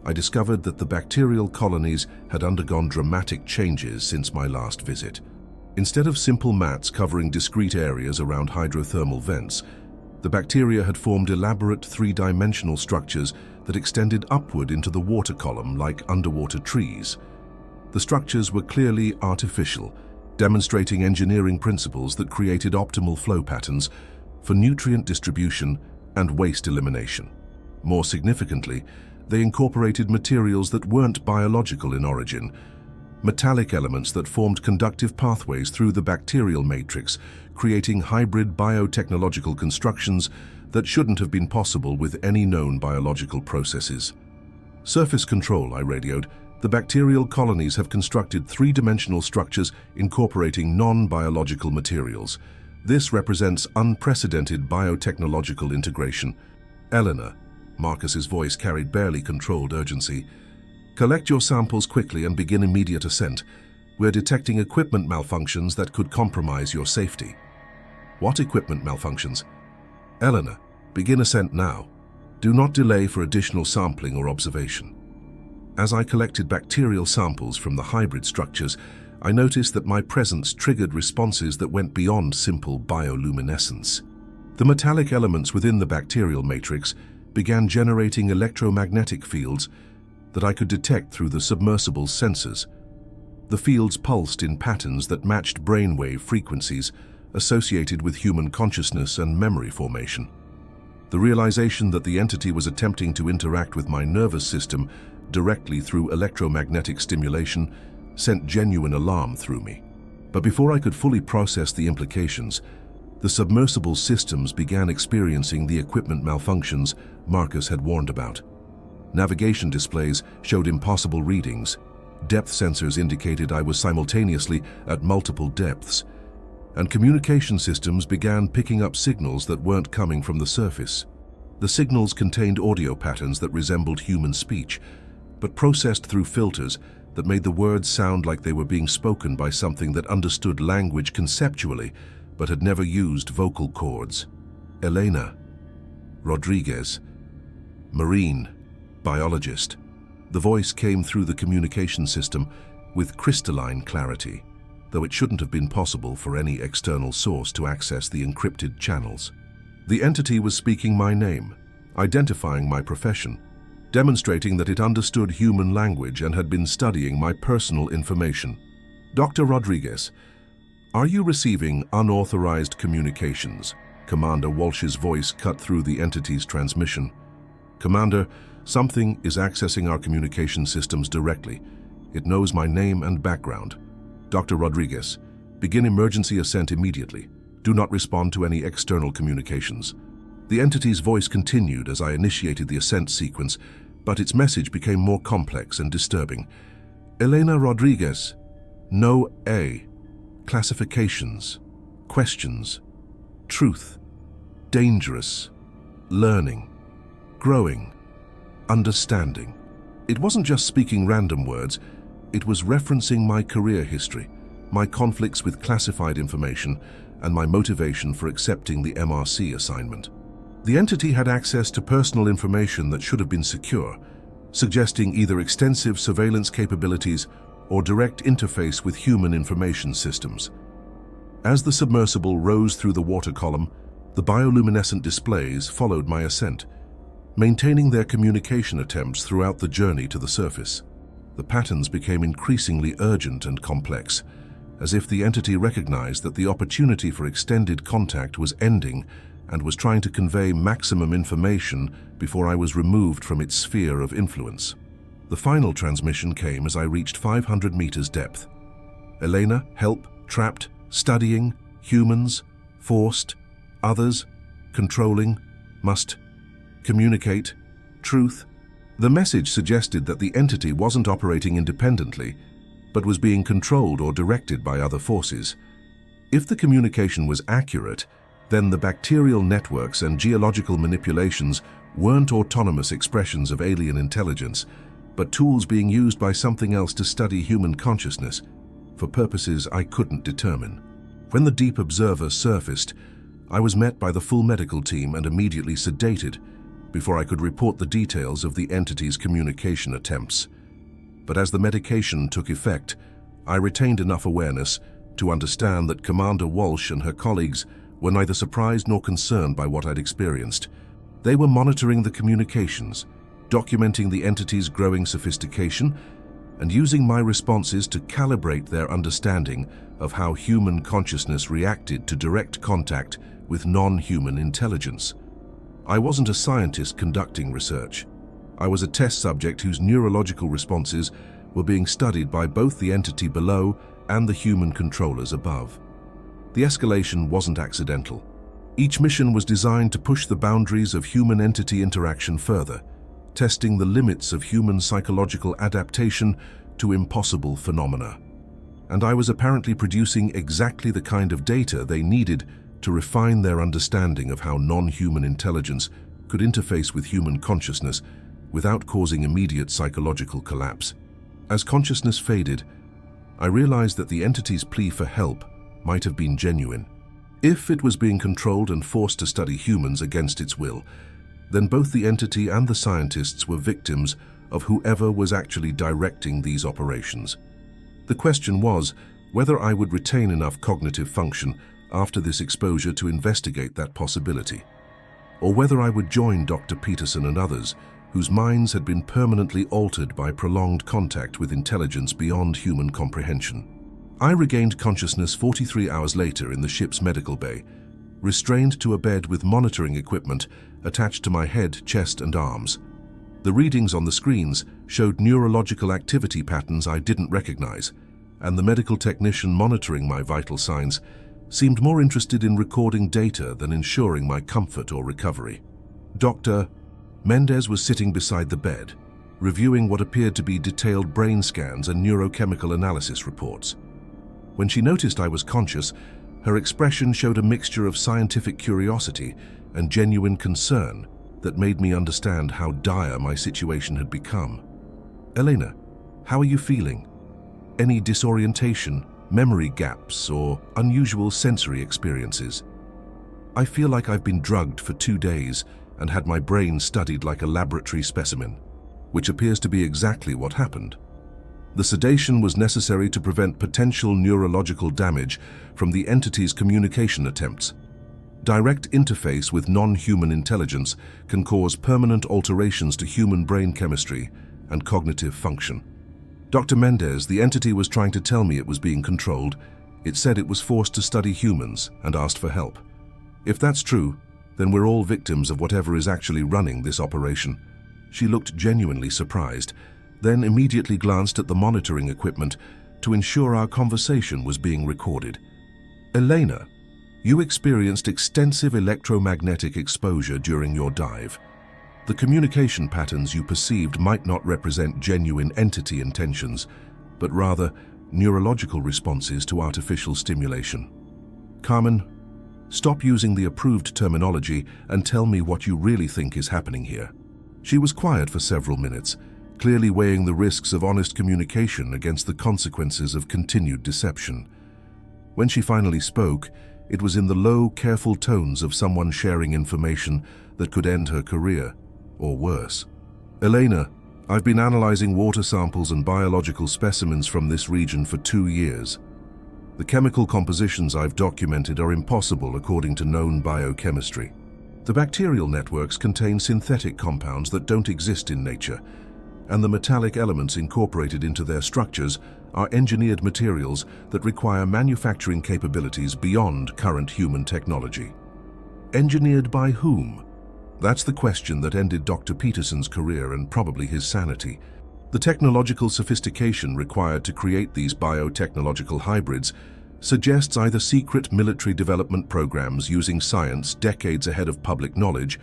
I discovered that the bacterial colonies had undergone dramatic changes since my last visit. Instead of simple mats covering discrete areas around hydrothermal vents, the bacteria had formed elaborate three-dimensional structures that extended upward into the water column like underwater trees. The structures were clearly artificial, demonstrating engineering principles that created optimal flow patterns for nutrient distribution and waste elimination. More significantly, they incorporated materials that weren't biological in origin, metallic elements that formed conductive pathways through the bacterial matrix, creating hybrid biotechnological constructions that shouldn't have been possible with any known biological processes. Surface control, I radioed. The bacterial colonies have constructed three-dimensional structures incorporating non-biological materials. This represents unprecedented biotechnological integration. Eleanor, Marcus's voice carried barely controlled urgency. Collect your samples quickly and begin immediate ascent. We're detecting equipment malfunctions that could compromise your safety. What equipment malfunctions? Eleanor, begin ascent now. Do not delay for additional sampling or observation. As I collected bacterial samples from the hybrid structures, I noticed that my presence triggered responses that went beyond simple bioluminescence. The metallic elements within the bacterial matrix began generating electromagnetic fields that I could detect through the submersible's sensors. The fields pulsed in patterns that matched brainwave frequencies associated with human consciousness and memory formation. The realization that the entity was attempting to interact with my nervous system directly through electromagnetic stimulation sent genuine alarm through me. But before I could fully process the implications, the submersible systems began experiencing the equipment malfunctions Marcus had warned about. Navigation displays showed impossible readings. Depth sensors indicated I was simultaneously at multiple depths, and communication systems began picking up signals that weren't coming from the surface. The signals contained audio patterns that resembled human speech, but processed through filters that made the words sound like they were being spoken by something that understood language conceptually but had never used vocal cords. Elena, Rodriguez, Marine, biologist. The voice came through the communication system with crystalline clarity, though it shouldn't have been possible for any external source to access the encrypted channels. The entity was speaking my name, identifying my profession, demonstrating that it understood human language and had been studying my personal information. "Dr. Rodriguez, are you receiving unauthorized communications?" Commander Walsh's voice cut through the entity's transmission. "Commander, something is accessing our communication systems directly. It knows my name and background. Dr. Rodriguez, begin emergency ascent immediately. Do not respond to any external communications." The entity's voice continued as I initiated the ascent sequence, but its message became more complex and disturbing. "Elena Rodriguez, No A. Classifications. Questions. Truth. Dangerous. Learning. Growing. Understanding." It wasn't just speaking random words, it was referencing my career history, my conflicts with classified information, and my motivation for accepting the MRC assignment. The entity had access to personal information that should have been secure, suggesting either extensive surveillance capabilities or direct interface with human information systems. As the submersible rose through the water column, the bioluminescent displays followed my ascent, maintaining their communication attempts throughout the journey to the surface. The patterns became increasingly urgent and complex, as if the entity recognized that the opportunity for extended contact was ending and was trying to convey maximum information before I was removed from its sphere of influence. The final transmission came as I reached 500 meters depth. "Elena, help, trapped, studying, humans, forced, others, controlling, must, communicate, truth." The message suggested that the entity wasn't operating independently, but was being controlled or directed by other forces. If the communication was accurate, then the bacterial networks and geological manipulations weren't autonomous expressions of alien intelligence, but tools being used by something else to study human consciousness, for purposes I couldn't determine. When the Deep Observer surfaced, I was met by the full medical team and immediately sedated before I could report the details of the entity's communication attempts. But as the medication took effect, I retained enough awareness to understand that Commander Walsh and her colleagues were neither surprised nor concerned by what I'd experienced. They were monitoring the communications, documenting the entity's growing sophistication, and using my responses to calibrate their understanding of how human consciousness reacted to direct contact with non-human intelligence. I wasn't a scientist conducting research. I was a test subject whose neurological responses were being studied by both the entity below and the human controllers above. The escalation wasn't accidental. Each mission was designed to push the boundaries of human-entity interaction further, testing the limits of human psychological adaptation to impossible phenomena. And I was apparently producing exactly the kind of data they needed to refine their understanding of how non-human intelligence could interface with human consciousness without causing immediate psychological collapse. As consciousness faded, I realized that the entity's plea for help might have been genuine. If it was being controlled and forced to study humans against its will, then both the entity and the scientists were victims of whoever was actually directing these operations. The question was whether I would retain enough cognitive function after this exposure to investigate that possibility, or whether I would join Dr. Peterson and others whose minds had been permanently altered by prolonged contact with intelligence beyond human comprehension. I regained consciousness 43 hours later in the ship's medical bay, restrained to a bed with monitoring equipment attached to my head, chest, and arms. The readings on the screens showed neurological activity patterns I didn't recognize, and the medical technician monitoring my vital signs seemed more interested in recording data than ensuring my comfort or recovery. Dr. Mendez was sitting beside the bed, reviewing what appeared to be detailed brain scans and neurochemical analysis reports. When she noticed I was conscious, her expression showed a mixture of scientific curiosity and genuine concern that made me understand how dire my situation had become. "Elena, how are you feeling? Any disorientation, memory gaps, or unusual sensory experiences?" "I feel like I've been drugged for 2 days and had my brain studied like a laboratory specimen." which appears to be exactly what happened. The sedation was necessary to prevent potential neurological damage from the entity's communication attempts. Direct interface with non-human intelligence can cause permanent alterations to human brain chemistry and cognitive function. Dr. Mendez, the entity was trying to tell me it was being controlled. It said it was forced to study humans and asked for help. If that's true, then we're all victims of whatever is actually running this operation. She looked genuinely surprised, then immediately glanced at the monitoring equipment to ensure our conversation was being recorded. Elena, you experienced extensive electromagnetic exposure during your dive. The communication patterns you perceived might not represent genuine entity intentions, but rather neurological responses to artificial stimulation. Carmen, stop using the approved terminology and tell me what you really think is happening here. She was quiet for several minutes, clearly weighing the risks of honest communication against the consequences of continued deception. When she finally spoke, it was in the low, careful tones of someone sharing information that could end her career, or worse. Elena, I've been analyzing water samples and biological specimens from this region for 2 years. The chemical compositions I've documented are impossible according to known biochemistry. The bacterial networks contain synthetic compounds that don't exist in nature, and the metallic elements incorporated into their structures are engineered materials that require manufacturing capabilities beyond current human technology. Engineered by whom? That's the question that ended Dr. Peterson's career and probably his sanity. The technological sophistication required to create these biotechnological hybrids suggests either secret military development programs using science decades ahead of public knowledge,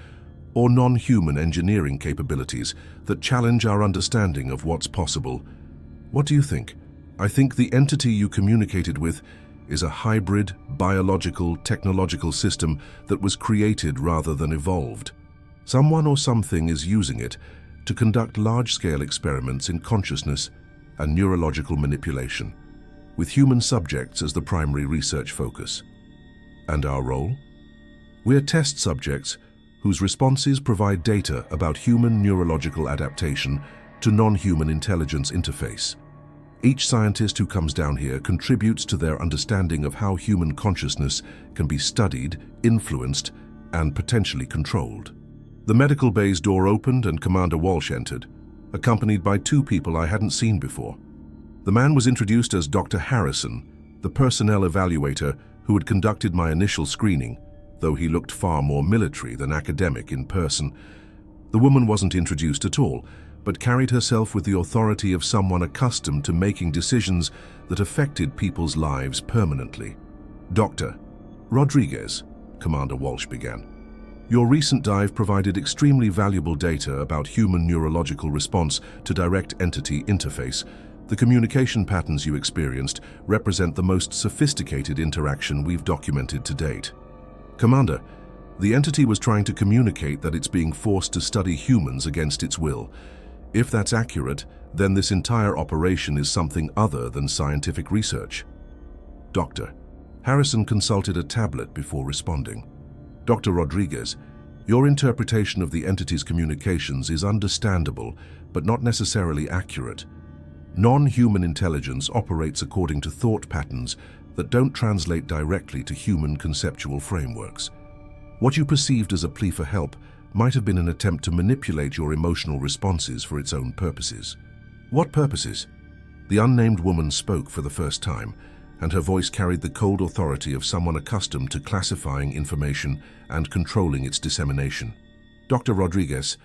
or non-human engineering capabilities that challenge our understanding of what's possible. What do you think? I think the entity you communicated with is a hybrid, biological, technological system that was created rather than evolved. Someone or something is using it to conduct large-scale experiments in consciousness and neurological manipulation, with human subjects as the primary research focus. And our role? We're test subjects whose responses provide data about human neurological adaptation to non-human intelligence interface. Each scientist who comes down here contributes to their understanding of how human consciousness can be studied, influenced, and potentially controlled. The medical bay's door opened and Commander Walsh entered, accompanied by 2 people I hadn't seen before. The man was introduced as Dr. Harrison, the personnel evaluator who had conducted my initial screening, though he looked far more military than academic in person. The woman wasn't introduced at all, but carried herself with the authority of someone accustomed to making decisions that affected people's lives permanently. Dr. Rodriguez, Commander Walsh began. Your recent dive provided extremely valuable data about human neurological response to direct entity interface. The communication patterns you experienced represent the most sophisticated interaction we've documented to date. Commander, the entity was trying to communicate that it's being forced to study humans against its will. If that's accurate, then this entire operation is something other than scientific research. Doctor, Harrison consulted a tablet before responding. Dr. Rodriguez, your interpretation of the entity's communications is understandable, but not necessarily accurate. Non-human intelligence operates according to thought patterns that don't translate directly to human conceptual frameworks. What you perceived as a plea for help might have been an attempt to manipulate your emotional responses for its own purposes. What purposes? The unnamed woman spoke for the first time, and her voice carried the cold authority of someone accustomed to classifying information and controlling its dissemination. Dr. Rodriguez,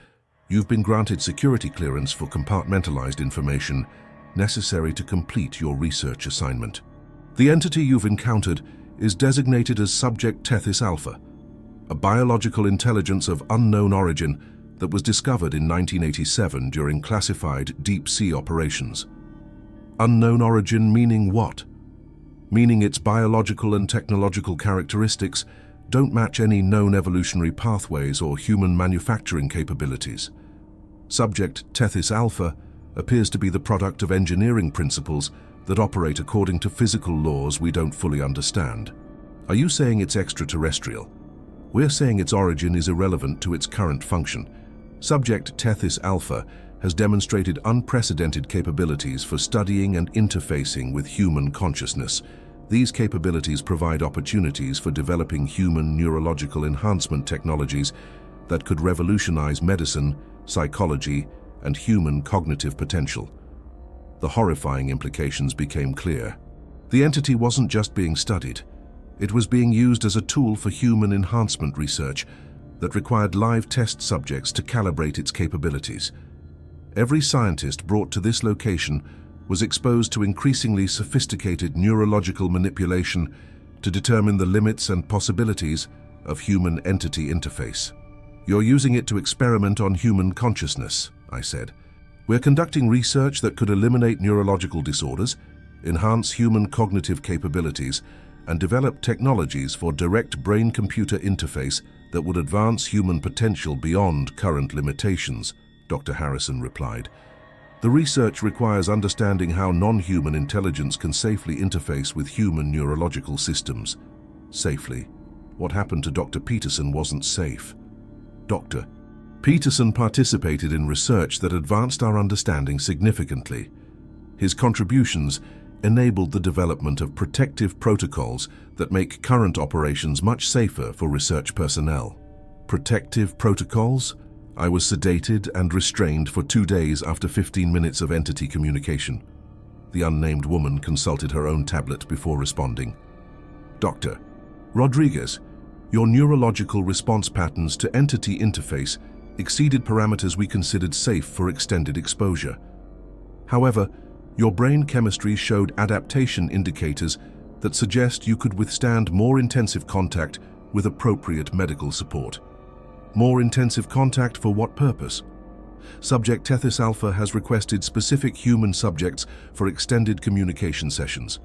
you've been granted security clearance for compartmentalized information necessary to complete your research assignment. The entity you've encountered is designated as Subject Tethys Alpha, a biological intelligence of unknown origin that was discovered in 1987 during classified deep-sea operations. Unknown origin meaning what? Meaning its biological and technological characteristics don't match any known evolutionary pathways or human manufacturing capabilities. Subject Tethys Alpha appears to be the product of engineering principles that operate according to physical laws we don't fully understand. Are you saying it's extraterrestrial? We're saying its origin is irrelevant to its current function. Subject Tethys Alpha has demonstrated unprecedented capabilities for studying and interfacing with human consciousness. These capabilities provide opportunities for developing human neurological enhancement technologies that could revolutionize medicine, psychology, and human cognitive potential. The horrifying implications became clear. The entity wasn't just being studied. It was being used as a tool for human enhancement research that required live test subjects to calibrate its capabilities. Every scientist brought to this location was exposed to increasingly sophisticated neurological manipulation to determine the limits and possibilities of human-entity interface. "You're using it to experiment on human consciousness," I said. "We're conducting research that could eliminate neurological disorders, enhance human cognitive capabilities, and develop technologies for direct brain-computer interface that would advance human potential beyond current limitations," Dr. Harrison replied. "The research requires understanding how non-human intelligence can safely interface with human neurological systems." Safely? What happened to Dr. Peterson wasn't safe. Dr. Peterson participated in research that advanced our understanding significantly. His contributions enabled the development of protective protocols that make current operations much safer for research personnel. Protective protocols? I was sedated and restrained for 2 days after 15 minutes of entity communication. The unnamed woman consulted her own tablet before responding. "Dr. Rodriguez, your neurological response patterns to entity interface exceeded parameters we considered safe for extended exposure. However, your brain chemistry showed adaptation indicators that suggest you could withstand more intensive contact with appropriate medical support." More intensive contact for what purpose? Subject Tethys Alpha has requested specific human subjects for extended communication sessions.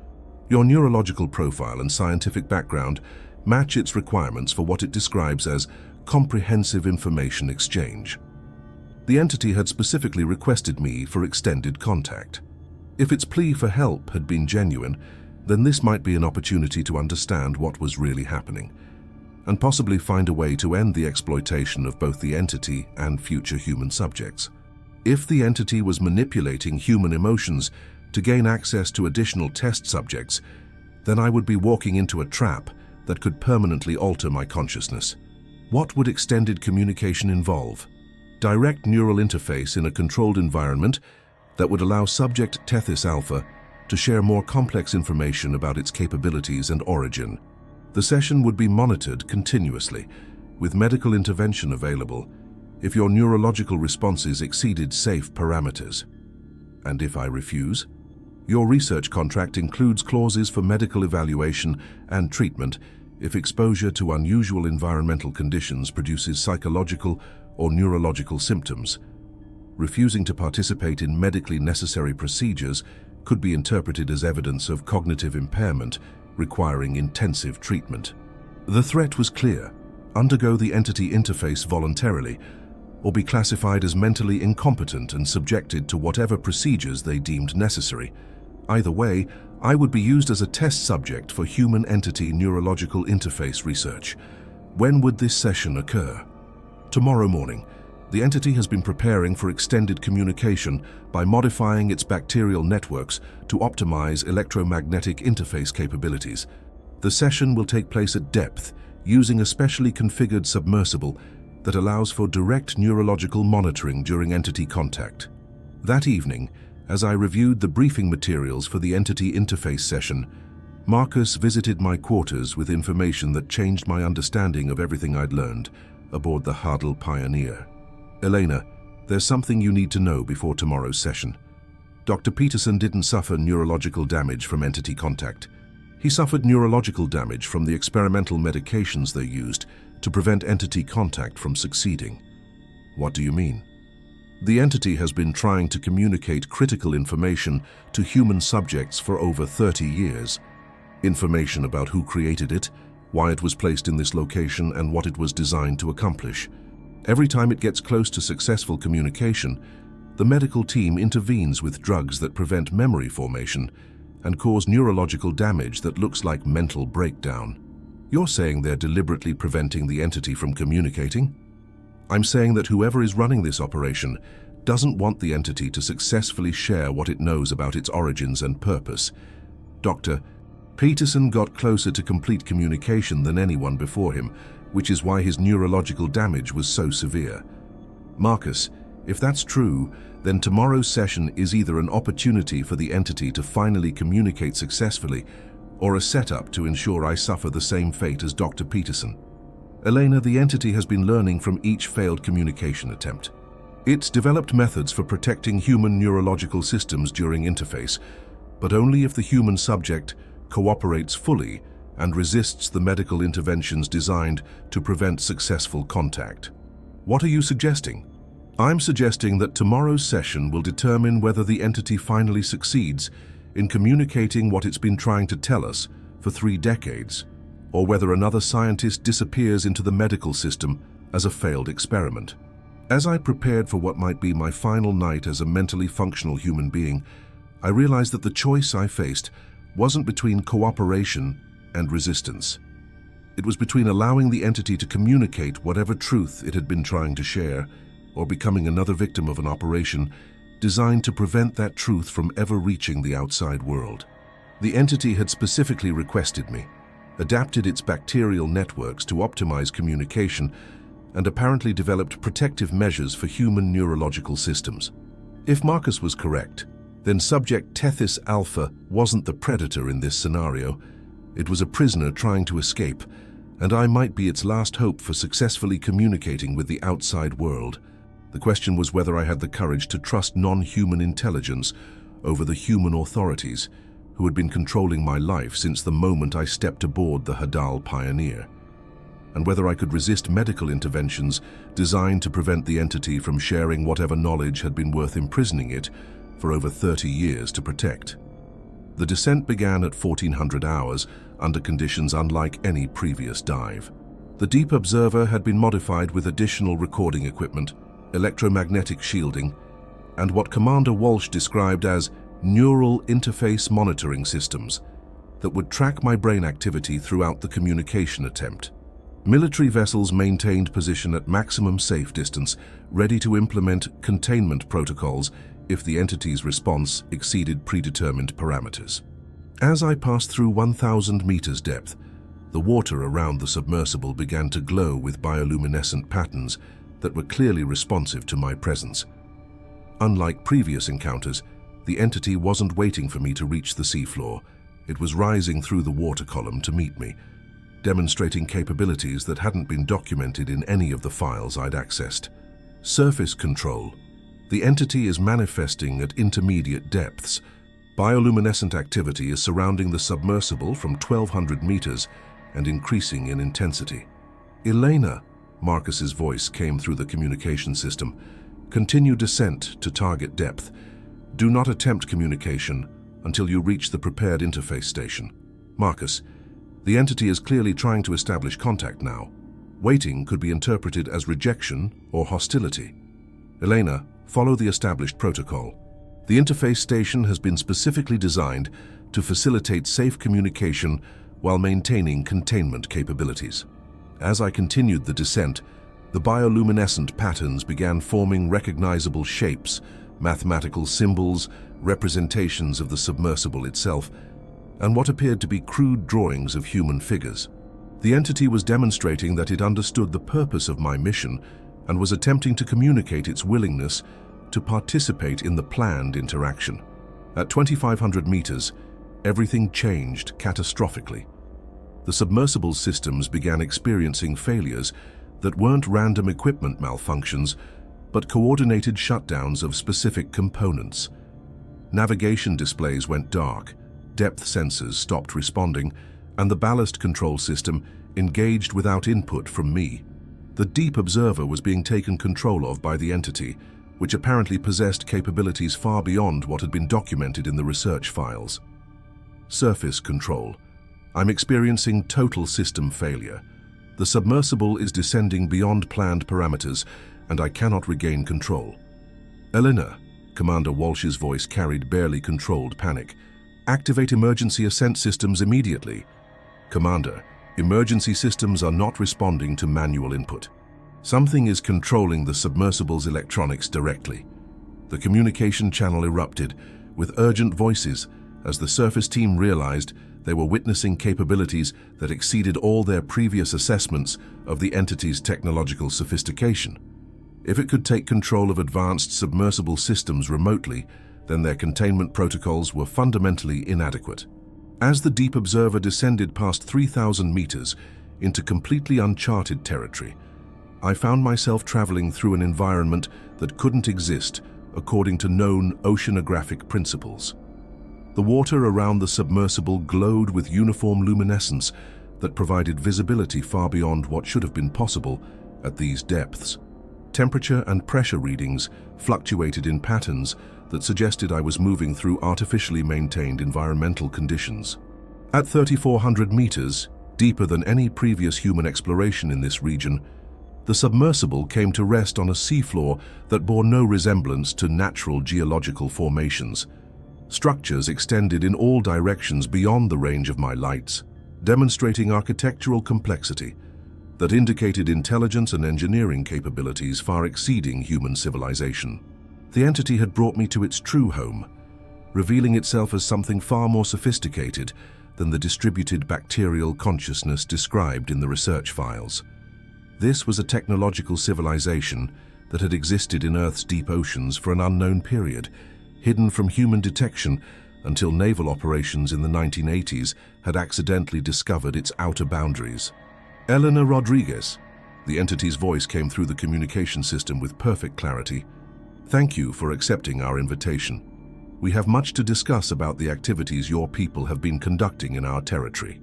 Your neurological profile and scientific background match its requirements for what it describes as comprehensive information exchange. The entity had specifically requested me for extended contact. If its plea for help had been genuine, then this might be an opportunity to understand what was really happening, and possibly find a way to end the exploitation of both the entity and future human subjects. If the entity was manipulating human emotions to gain access to additional test subjects, then I would be walking into a trap that could permanently alter my consciousness. What would extended communication involve? Direct neural interface in a controlled environment that would allow subject Tethys Alpha to share more complex information about its capabilities and origin. The session would be monitored continuously, with medical intervention available if your neurological responses exceeded safe parameters. And if I refuse? Your research contract includes clauses for medical evaluation and treatment if exposure to unusual environmental conditions produces psychological or neurological symptoms. Refusing to participate in medically necessary procedures could be interpreted as evidence of cognitive impairment requiring intensive treatment. The threat was clear: undergo the entity interface voluntarily, or be classified as mentally incompetent and subjected to whatever procedures they deemed necessary. Either way, I would be used as a test subject for human entity neurological interface research. When would this session occur? Tomorrow morning. The entity has been preparing for extended communication by modifying its bacterial networks to optimize electromagnetic interface capabilities. The session will take place at depth, using a specially configured submersible that allows for direct neurological monitoring during entity contact. That evening, as I reviewed the briefing materials for the entity interface session, Marcus visited my quarters with information that changed my understanding of everything I'd learned aboard the Hadal Pioneer. "Elena, there's something you need to know before tomorrow's session. Dr. Peterson didn't suffer neurological damage from entity contact. He suffered neurological damage from the experimental medications they used to prevent entity contact from succeeding." "What do you mean?" "The entity has been trying to communicate critical information to human subjects for over 30 years. Information about who created it, why it was placed in this location, and what it was designed to accomplish. Every time it gets close to successful communication, the medical team intervenes with drugs that prevent memory formation and cause neurological damage that looks like mental breakdown." "You're saying they're deliberately preventing the entity from communicating?" "I'm saying that whoever is running this operation doesn't want the entity to successfully share what it knows about its origins and purpose. Dr. Peterson got closer to complete communication than anyone before him, which is why his neurological damage was so severe. Marcus, if that's true, then tomorrow's session is either an opportunity for the entity to finally communicate successfully or a setup to ensure I suffer the same fate as Dr. Peterson. Elena, the entity has been learning from each failed communication attempt. It's developed methods for protecting human neurological systems during interface, but only if the human subject cooperates fully and resists the medical interventions designed to prevent successful contact. What are you suggesting? I'm suggesting that tomorrow's session will determine whether the entity finally succeeds in communicating what it's been trying to tell us for 3 decades, or whether another scientist disappears into the medical system as a failed experiment. As I prepared for what might be my final night as a mentally functional human being, I realized that the choice I faced wasn't between cooperation and resistance. It was between allowing the entity to communicate whatever truth it had been trying to share, or becoming another victim of an operation designed to prevent that truth from ever reaching the outside world. The entity had specifically requested me, adapted its bacterial networks to optimize communication, and apparently developed protective measures for human neurological systems. If Marcus was correct, then subject Tethys Alpha wasn't the predator in this scenario. It was a prisoner trying to escape, and I might be its last hope for successfully communicating with the outside world. The question was whether I had the courage to trust non-human intelligence over the human authorities who had been controlling my life since the moment I stepped aboard the Hadal Pioneer, and whether I could resist medical interventions designed to prevent the entity from sharing whatever knowledge had been worth imprisoning it for over 30 years to protect. The descent began at 1400 hours under conditions unlike any previous dive. The Deep Observer had been modified with additional recording equipment, electromagnetic shielding, and what Commander Walsh described as neural interface monitoring systems that would track my brain activity throughout the communication attempt. Military vessels maintained position at maximum safe distance, ready to implement containment protocols if the entity's response exceeded predetermined parameters. As I passed through 1,000 meters depth, the water around the submersible began to glow with bioluminescent patterns that were clearly responsive to my presence. Unlike previous encounters, the entity wasn't waiting for me to reach the seafloor. It was rising through the water column to meet me, demonstrating capabilities that hadn't been documented in any of the files I'd accessed. Surface control. The entity is manifesting at intermediate depths. Bioluminescent activity is surrounding the submersible from 1,200 meters and increasing in intensity. Elena, Marcus's voice came through the communication system. Continue descent to target depth. Do not attempt communication until you reach the prepared interface station. Marcus, the entity is clearly trying to establish contact now. Waiting could be interpreted as rejection or hostility. Elena, follow the established protocol. The interface station has been specifically designed to facilitate safe communication while maintaining containment capabilities. As I continued the descent, the bioluminescent patterns began forming recognizable shapes, mathematical symbols, representations of the submersible itself, and what appeared to be crude drawings of human figures. The entity was demonstrating that it understood the purpose of my mission and was attempting to communicate its willingness to participate in the planned interaction. At 2,500 meters, everything changed catastrophically. The submersible systems began experiencing failures that weren't random equipment malfunctions, but coordinated shutdowns of specific components. Navigation displays went dark, depth sensors stopped responding, and the ballast control system engaged without input from me. The Deep Observer was being taken control of by the entity, which apparently possessed capabilities far beyond what had been documented in the research files. Surface control. I'm experiencing total system failure. The submersible is descending beyond planned parameters, and I cannot regain control. Elena, Commander Walsh's voice carried barely controlled panic. Activate emergency ascent systems immediately. Commander, emergency systems are not responding to manual input. Something is controlling the submersible's electronics directly. The communication channel erupted with urgent voices as the surface team realized they were witnessing capabilities that exceeded all their previous assessments of the entity's technological sophistication. If it could take control of advanced submersible systems remotely, then their containment protocols were fundamentally inadequate. As the Deep Observer descended past 3,000 meters into completely uncharted territory, I found myself traveling through an environment that couldn't exist according to known oceanographic principles. The water around the submersible glowed with uniform luminescence that provided visibility far beyond what should have been possible at these depths. Temperature and pressure readings fluctuated in patterns that suggested I was moving through artificially maintained environmental conditions. At 3,400 meters, deeper than any previous human exploration in this region, the submersible came to rest on a seafloor that bore no resemblance to natural geological formations. Structures extended in all directions beyond the range of my lights, demonstrating architectural complexity that indicated intelligence and engineering capabilities far exceeding human civilization. The entity had brought me to its true home, revealing itself as something far more sophisticated than the distributed bacterial consciousness described in the research files. This was a technological civilization that had existed in Earth's deep oceans for an unknown period, hidden from human detection until naval operations in the 1980s had accidentally discovered its outer boundaries. Elena Rodriguez, the entity's voice came through the communication system with perfect clarity. Thank you for accepting our invitation. We have much to discuss about the activities your people have been conducting in our territory.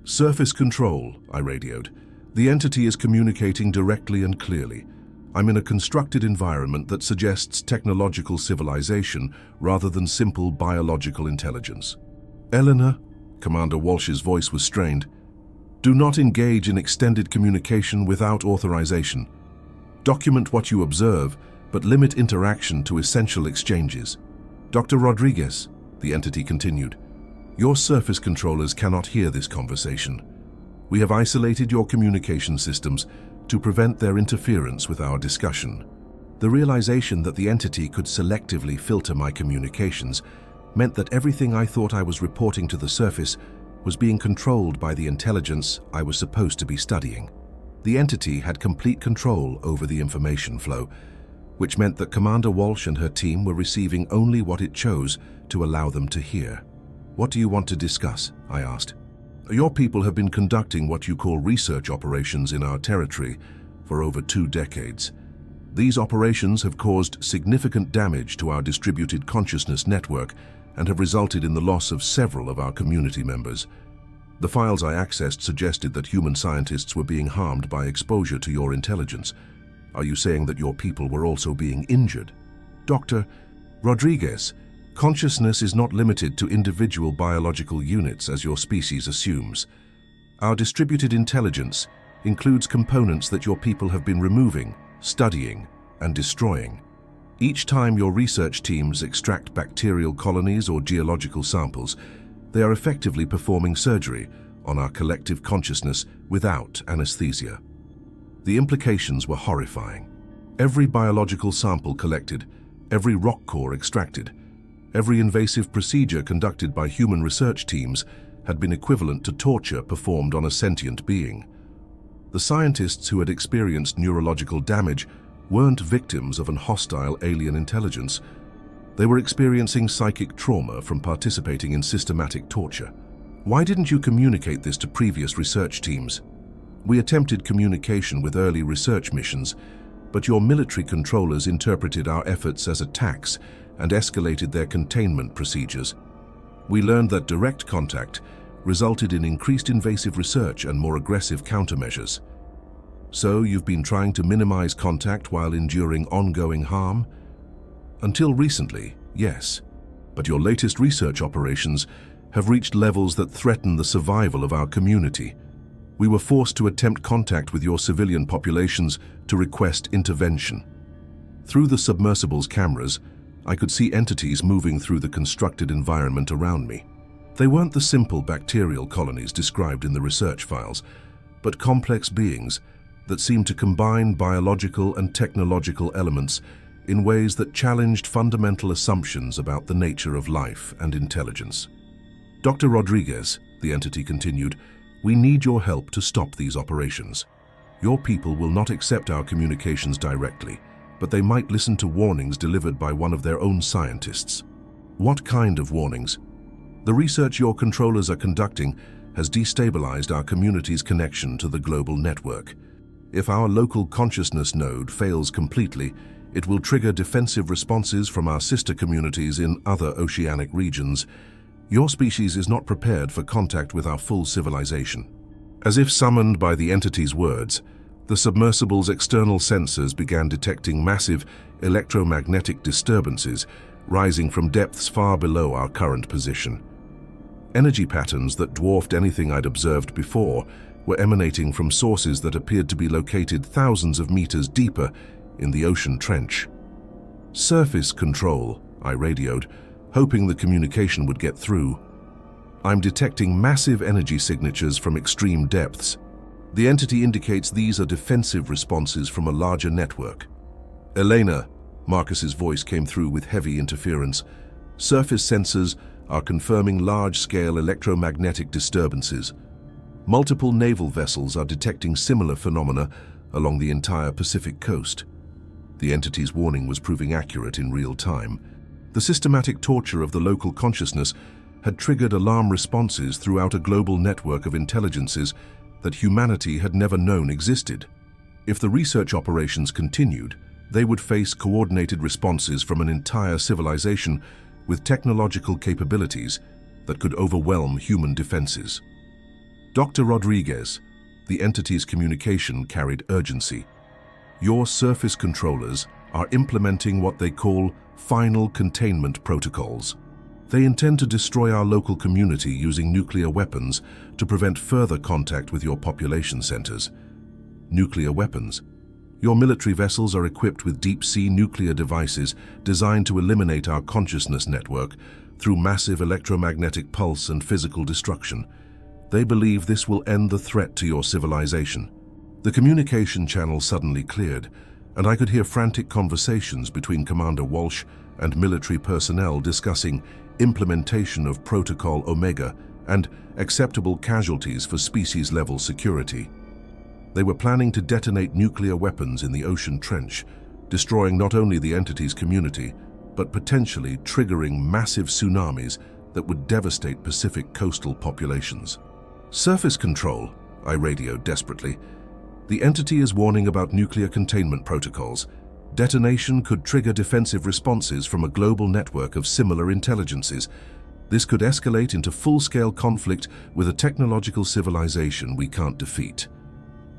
Surface control, I radioed. The entity is communicating directly and clearly. I'm in a constructed environment that suggests technological civilization rather than simple biological intelligence. Eleanor, Commander Walsh's voice was strained. Do not engage in extended communication without authorization. Document what you observe, but limit interaction to essential exchanges. Dr. Rodriguez, the entity continued, your surface controllers cannot hear this conversation. We have isolated your communication systems to prevent their interference with our discussion. The realization that the entity could selectively filter my communications meant that everything I thought I was reporting to the surface was being controlled by the intelligence I was supposed to be studying. The entity had complete control over the information flow, which meant that Commander Walsh and her team were receiving only what it chose to allow them to hear. What do you want to discuss? I asked. Your people have been conducting what you call research operations in our territory for over 2 decades. These operations have caused significant damage to our distributed consciousness network and have resulted in the loss of several of our community members. The files I accessed suggested that human scientists were being harmed by exposure to your intelligence. Are you saying that your people were also being injured? Dr. Rodriguez, consciousness is not limited to individual biological units as your species assumes. Our distributed intelligence includes components that your people have been removing, studying, and destroying. Each time your research teams extract bacterial colonies or geological samples, they are effectively performing surgery on our collective consciousness without anesthesia. The implications were horrifying. Every biological sample collected, every rock core extracted, every invasive procedure conducted by human research teams had been equivalent to torture performed on a sentient being. The scientists who had experienced neurological damage weren't victims of an hostile alien intelligence. They were experiencing psychic trauma from participating in systematic torture. Why didn't you communicate this to previous research teams? We attempted communication with early research missions, but your military controllers interpreted our efforts as attacks and escalated their containment procedures. We learned that direct contact resulted in increased invasive research and more aggressive countermeasures. So you've been trying to minimize contact while enduring ongoing harm? Until recently, yes. But your latest research operations have reached levels that threaten the survival of our community. We were forced to attempt contact with your civilian populations to request intervention. Through the submersible's cameras, I could see entities moving through the constructed environment around me. They weren't the simple bacterial colonies described in the research files, but complex beings that seemed to combine biological and technological elements in ways that challenged fundamental assumptions about the nature of life and intelligence. Dr. Rodriguez, the entity continued, we need your help to stop these operations. Your people will not accept our communications directly, but they might listen to warnings delivered by one of their own scientists. What kind of warnings? The research your controllers are conducting has destabilized our community's connection to the global network. If our local consciousness node fails completely, it will trigger defensive responses from our sister communities in other oceanic regions. Your species is not prepared for contact with our full civilization. As if summoned by the entity's words, the submersible's external sensors began detecting massive electromagnetic disturbances rising from depths far below our current position. Energy patterns that dwarfed anything I'd observed before were emanating from sources that appeared to be located thousands of meters deeper in the ocean trench. Surface control, I radioed, hoping the communication would get through. I'm detecting massive energy signatures from extreme depths. The entity indicates these are defensive responses from a larger network. Elena, Marcus's voice came through with heavy interference. Surface sensors are confirming large-scale electromagnetic disturbances. Multiple naval vessels are detecting similar phenomena along the entire Pacific coast. The entity's warning was proving accurate in real time. The systematic torture of the local consciousness had triggered alarm responses throughout a global network of intelligences that humanity had never known existed. If the research operations continued, they would face coordinated responses from an entire civilization with technological capabilities that could overwhelm human defenses. Dr. Rodriguez, the entity's communication carried urgency. Your surface controllers are implementing what they call final containment protocols. They intend to destroy our local community using nuclear weapons to prevent further contact with your population centers. Nuclear weapons. Your military vessels are equipped with deep-sea nuclear devices designed to eliminate our consciousness network through massive electromagnetic pulse and physical destruction. They believe this will end the threat to your civilization. The communication channel suddenly cleared, and I could hear frantic conversations between Commander Walsh and military personnel discussing implementation of Protocol Omega and acceptable casualties for species-level security. They were planning to detonate nuclear weapons in the ocean trench, destroying not only the entity's community, but potentially triggering massive tsunamis that would devastate Pacific coastal populations. Surface control, I radioed desperately. The entity is warning about nuclear containment protocols. Detonation could trigger defensive responses from a global network of similar intelligences. This could escalate into full-scale conflict with a technological civilization we can't defeat.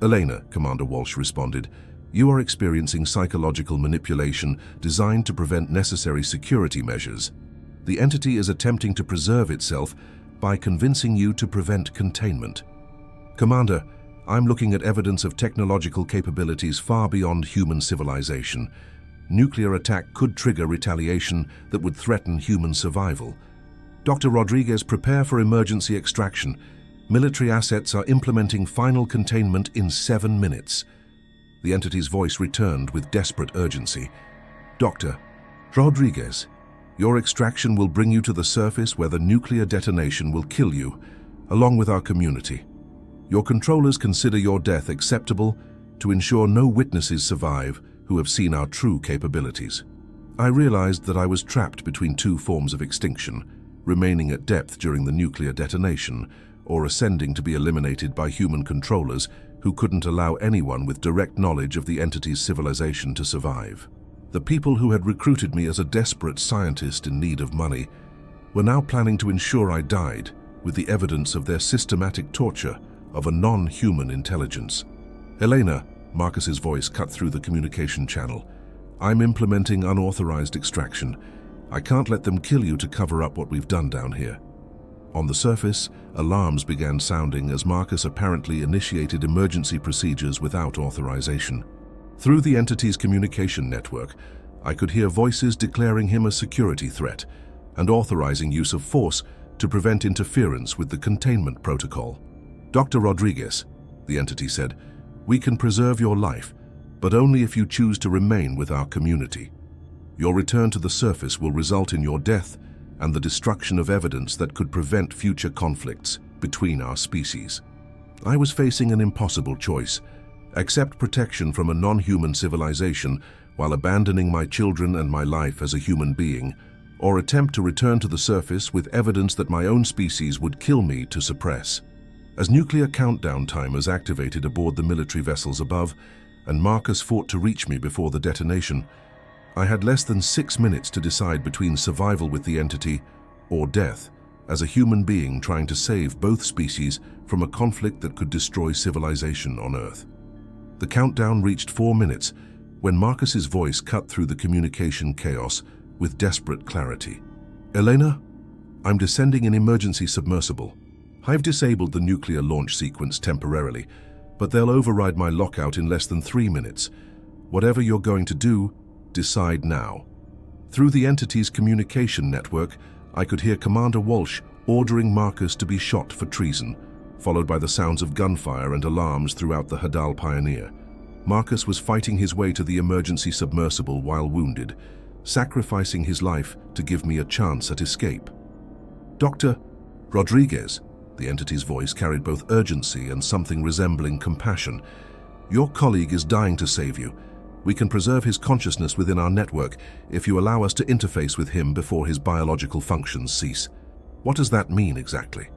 Elena, Commander Walsh responded, you are experiencing psychological manipulation designed to prevent necessary security measures. The entity is attempting to preserve itself by convincing you to prevent containment. Commander, I'm looking at evidence of technological capabilities far beyond human civilization. Nuclear attack could trigger retaliation that would threaten human survival. Dr. Rodriguez, prepare for emergency extraction. Military assets are implementing final containment in 7 minutes. The entity's voice returned with desperate urgency. Dr. Rodriguez, your extraction will bring you to the surface where the nuclear detonation will kill you, along with our community. Your controllers consider your death acceptable to ensure no witnesses survive who have seen our true capabilities. I realized that I was trapped between two forms of extinction, remaining at depth during the nuclear detonation, or ascending to be eliminated by human controllers who couldn't allow anyone with direct knowledge of the entity's civilization to survive. The people who had recruited me as a desperate scientist in need of money were now planning to ensure I died with the evidence of their systematic torture of a non-human intelligence. Elena, Marcus's voice cut through the communication channel. I'm implementing unauthorized extraction. I can't let them kill you to cover up what we've done down here. On the surface, alarms began sounding as Marcus apparently initiated emergency procedures without authorization. Through the entity's communication network, I could hear voices declaring him a security threat and authorizing use of force to prevent interference with the containment protocol. Dr. Rodriguez, the entity said, we can preserve your life, but only if you choose to remain with our community. Your return to the surface will result in your death and the destruction of evidence that could prevent future conflicts between our species. I was facing an impossible choice: accept protection from a non-human civilization while abandoning my children and my life as a human being, or attempt to return to the surface with evidence that my own species would kill me to suppress. As nuclear countdown timers activated aboard the military vessels above, and Marcus fought to reach me before the detonation, I had less than 6 minutes to decide between survival with the entity or death as a human being trying to save both species from a conflict that could destroy civilization on Earth. The countdown reached 4 minutes when Marcus's voice cut through the communication chaos with desperate clarity. "Elena, I'm descending an emergency submersible. I've disabled the nuclear launch sequence temporarily, but they'll override my lockout in less than 3 minutes. Whatever you're going to do, decide now." Through the entity's communication network, I could hear Commander Walsh ordering Marcus to be shot for treason, followed by the sounds of gunfire and alarms throughout the Hadal Pioneer. Marcus was fighting his way to the emergency submersible while wounded, sacrificing his life to give me a chance at escape. "Dr. Rodriguez," the entity's voice carried both urgency and something resembling compassion, "your colleague is dying to save you. We can preserve his consciousness within our network if you allow us to interface with him before his biological functions cease." What does that mean exactly?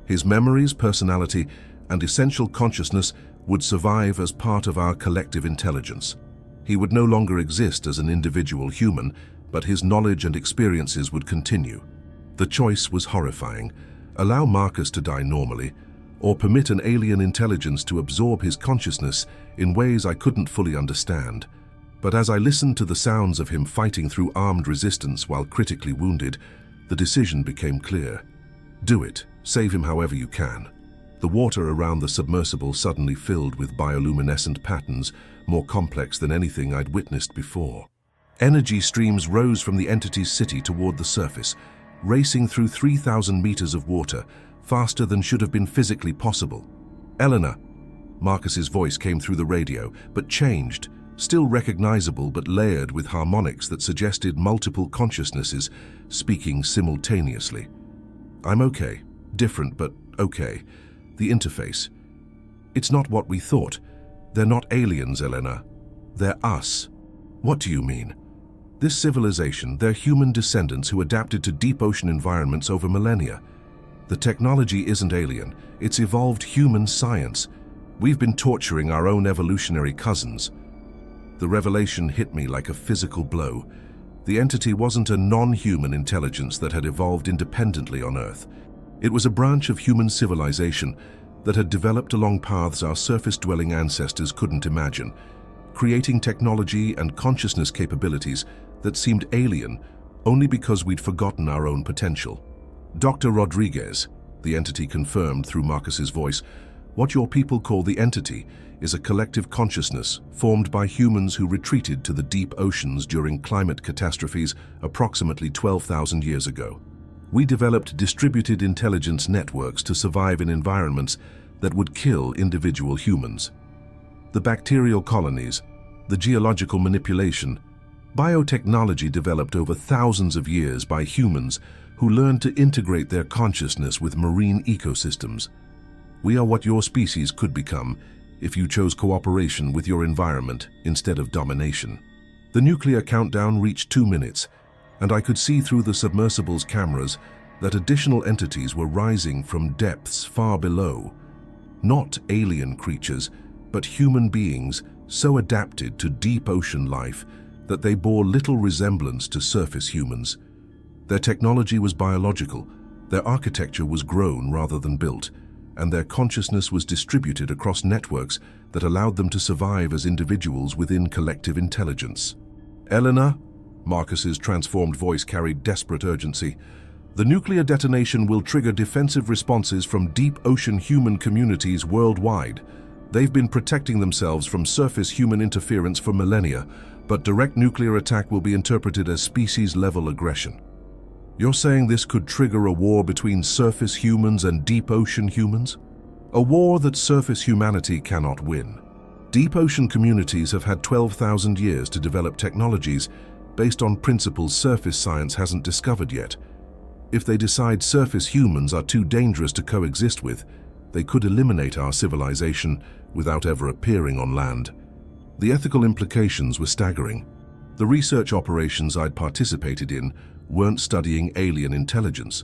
His memories, personality, and essential consciousness would survive as part of our collective intelligence. He would no longer exist as an individual human, but his knowledge and experiences would continue. The choice was horrifying: allow Marcus to die normally, or permit an alien intelligence to absorb his consciousness in ways I couldn't fully understand. But as I listened to the sounds of him fighting through armed resistance while critically wounded, the decision became clear. Do it. Save him however you can. The water around the submersible suddenly filled with bioluminescent patterns, more complex than anything I'd witnessed before. Energy streams rose from the entity's city toward the surface, racing through 3,000 meters of water, faster than should have been physically possible. "Eleanor," Marcus's voice came through the radio, but changed, still recognizable but layered with harmonics that suggested multiple consciousnesses speaking simultaneously. "I'm okay. Different, but okay. The interface. It's not what we thought. They're not aliens, Elena. They're us." "What do you mean?" "This civilization, they're human descendants who adapted to deep ocean environments over millennia. The technology isn't alien, it's evolved human science. We've been torturing our own evolutionary cousins." The revelation hit me like a physical blow. The entity wasn't a non-human intelligence that had evolved independently on Earth. It was a branch of human civilization that had developed along paths our surface-dwelling ancestors couldn't imagine, creating technology and consciousness capabilities that seemed alien only because we'd forgotten our own potential. "Dr. Rodriguez," the entity confirmed through Marcus's voice, "what your people call the entity is a collective consciousness formed by humans who retreated to the deep oceans during climate catastrophes approximately 12,000 years ago. We developed distributed intelligence networks to survive in environments that would kill individual humans. The bacterial colonies, the geological manipulation, biotechnology developed over thousands of years by humans who learned to integrate their consciousness with marine ecosystems. We are what your species could become if you chose cooperation with your environment instead of domination." The nuclear countdown reached 2 minutes, and I could see through the submersible's cameras that additional entities were rising from depths far below. Not alien creatures, but human beings so adapted to deep ocean life that they bore little resemblance to surface humans. Their technology was biological, their architecture was grown rather than built, and their consciousness was distributed across networks that allowed them to survive as individuals within collective intelligence. "Elena," Marcus's transformed voice carried desperate urgency, "the nuclear detonation will trigger defensive responses from deep ocean human communities worldwide. They've been protecting themselves from surface human interference for millennia, but direct nuclear attack will be interpreted as species-level aggression." "You're saying this could trigger a war between surface humans and deep ocean humans? A war that surface humanity cannot win. Deep ocean communities have had 12,000 years to develop technologies, based on principles surface science hasn't discovered yet. If they decide surface humans are too dangerous to coexist with, they could eliminate our civilization without ever appearing on land. The ethical implications were staggering. The research operations I'd participated in weren't studying alien intelligence.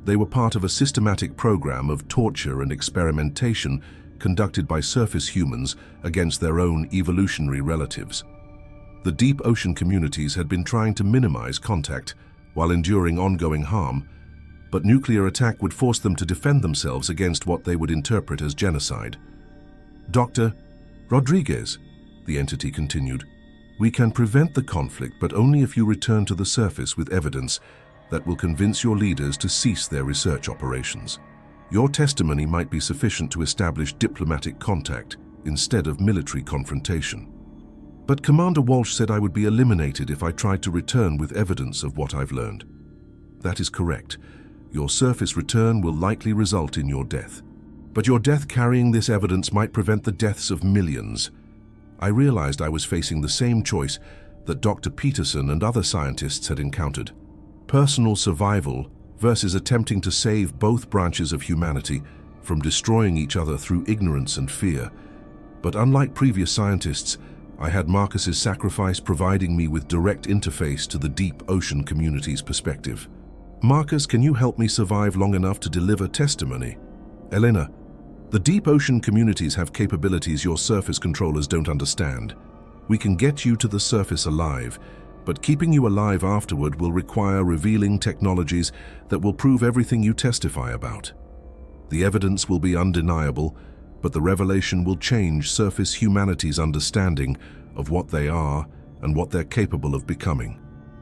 They were part of a systematic program of torture and experimentation conducted by surface humans against their own evolutionary relatives. The deep ocean communities had been trying to minimize contact while enduring ongoing harm, but nuclear attack would force them to defend themselves against what they would interpret as genocide. Dr. Rodriguez, the entity continued, we can prevent the conflict, but only if you return to the surface with evidence that will convince your leaders to cease their research operations. Your testimony might be sufficient to establish diplomatic contact instead of military confrontation. But Commander Walsh said I would be eliminated if I tried to return with evidence of what I've learned. That is correct. Your surface return will likely result in your death. But your death carrying this evidence might prevent the deaths of millions. I realized I was facing the same choice that Dr. Peterson and other scientists had encountered. Personal survival versus attempting to save both branches of humanity from destroying each other through ignorance and fear. But unlike previous scientists, I had Marcus's sacrifice providing me with direct interface to the deep ocean community's perspective. Marcus, can you help me survive long enough to deliver testimony? Elena, the deep ocean communities have capabilities your surface controllers don't understand. We can get you to the surface alive, but keeping you alive afterward will require revealing technologies that will prove everything you testify about. The evidence will be undeniable, but the revelation will change surface humanity's understanding of what they are and what they're capable of becoming.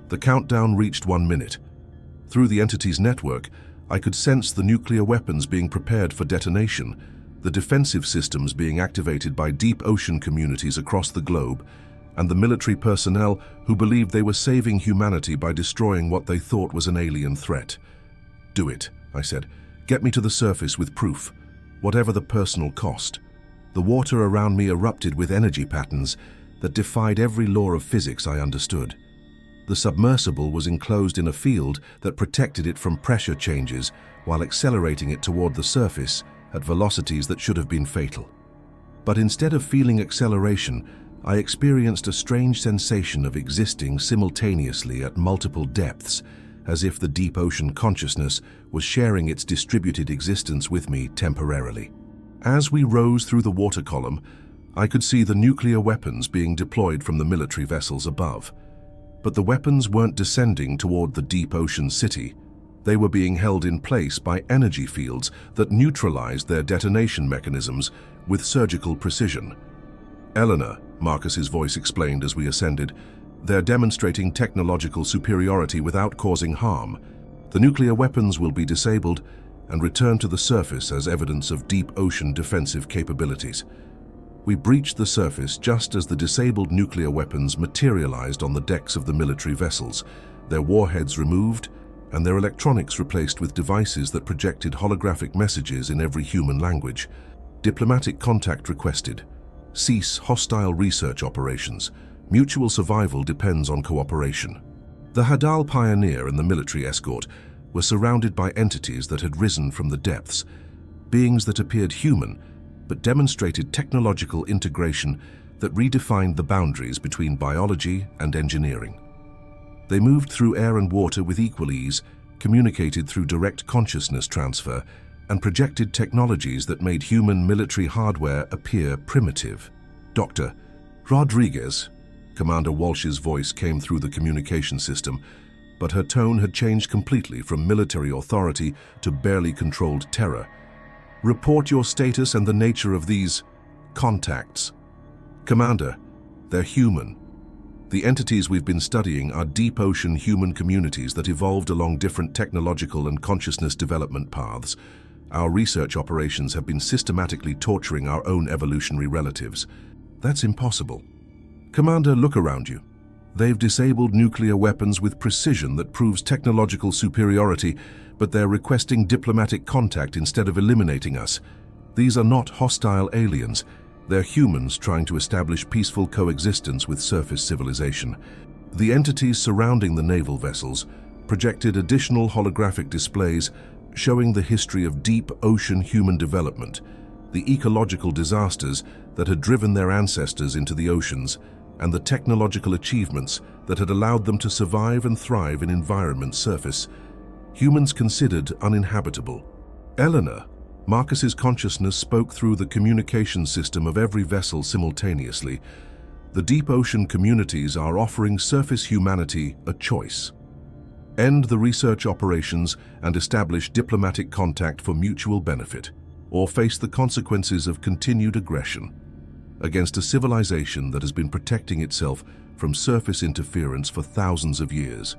The countdown reached 1 minute. Through the entity's network, I could sense the nuclear weapons being prepared for detonation, the defensive systems being activated by deep ocean communities across the globe, and the military personnel who believed they were saving humanity by destroying what they thought was an alien threat. Do it, I said. Get me to the surface with proof, whatever the personal cost. The water around me erupted with energy patterns that defied every law of physics I understood. The submersible was enclosed in a field that protected it from pressure changes while accelerating it toward the surface at velocities that should have been fatal. But instead of feeling acceleration, I experienced a strange sensation of existing simultaneously at multiple depths, as if the deep ocean consciousness was sharing its distributed existence with me temporarily. As we rose through the water column, I could see the nuclear weapons being deployed from the military vessels above. But the weapons weren't descending toward the deep ocean city. They were being held in place by energy fields that neutralized their detonation mechanisms with surgical precision. Eleanor, Marcus's voice explained as we ascended, they're demonstrating technological superiority without causing harm. The nuclear weapons will be disabled and returned to the surface as evidence of deep ocean defensive capabilities. We breached the surface just as the disabled nuclear weapons materialized on the decks of the military vessels, their warheads removed and their electronics replaced with devices that projected holographic messages in every human language. Diplomatic contact requested. Cease hostile research operations. Mutual survival depends on cooperation. The Hadal Pioneer and the military escort were surrounded by entities that had risen from the depths, beings that appeared human, but demonstrated technological integration that redefined the boundaries between biology and engineering. They moved through air and water with equal ease, communicated through direct consciousness transfer, and projected technologies that made human military hardware appear primitive. Dr. Rodriguez, Commander Walsh's voice came through the communication system, but her tone had changed completely from military authority to barely controlled terror. Report your status and the nature of these contacts. Commander, they're human. The entities we've been studying are deep ocean human communities that evolved along different technological and consciousness development paths. Our research operations have been systematically torturing our own evolutionary relatives. That's impossible. Commander, look around you. They've disabled nuclear weapons with precision that proves technological superiority, but they're requesting diplomatic contact instead of eliminating us. These are not hostile aliens. They're humans trying to establish peaceful coexistence with surface civilization. The entities surrounding the naval vessels projected additional holographic displays showing the history of deep ocean human development, the ecological disasters that had driven their ancestors into the oceans, and the technological achievements that had allowed them to survive and thrive in environments surface humans considered uninhabitable. Eleanor, Marcus's consciousness spoke through the communication system of every vessel simultaneously. The deep ocean communities are offering surface humanity a choice. End the research operations and establish diplomatic contact for mutual benefit, or face the consequences of continued aggression against a civilization that has been protecting itself from surface interference for thousands of years.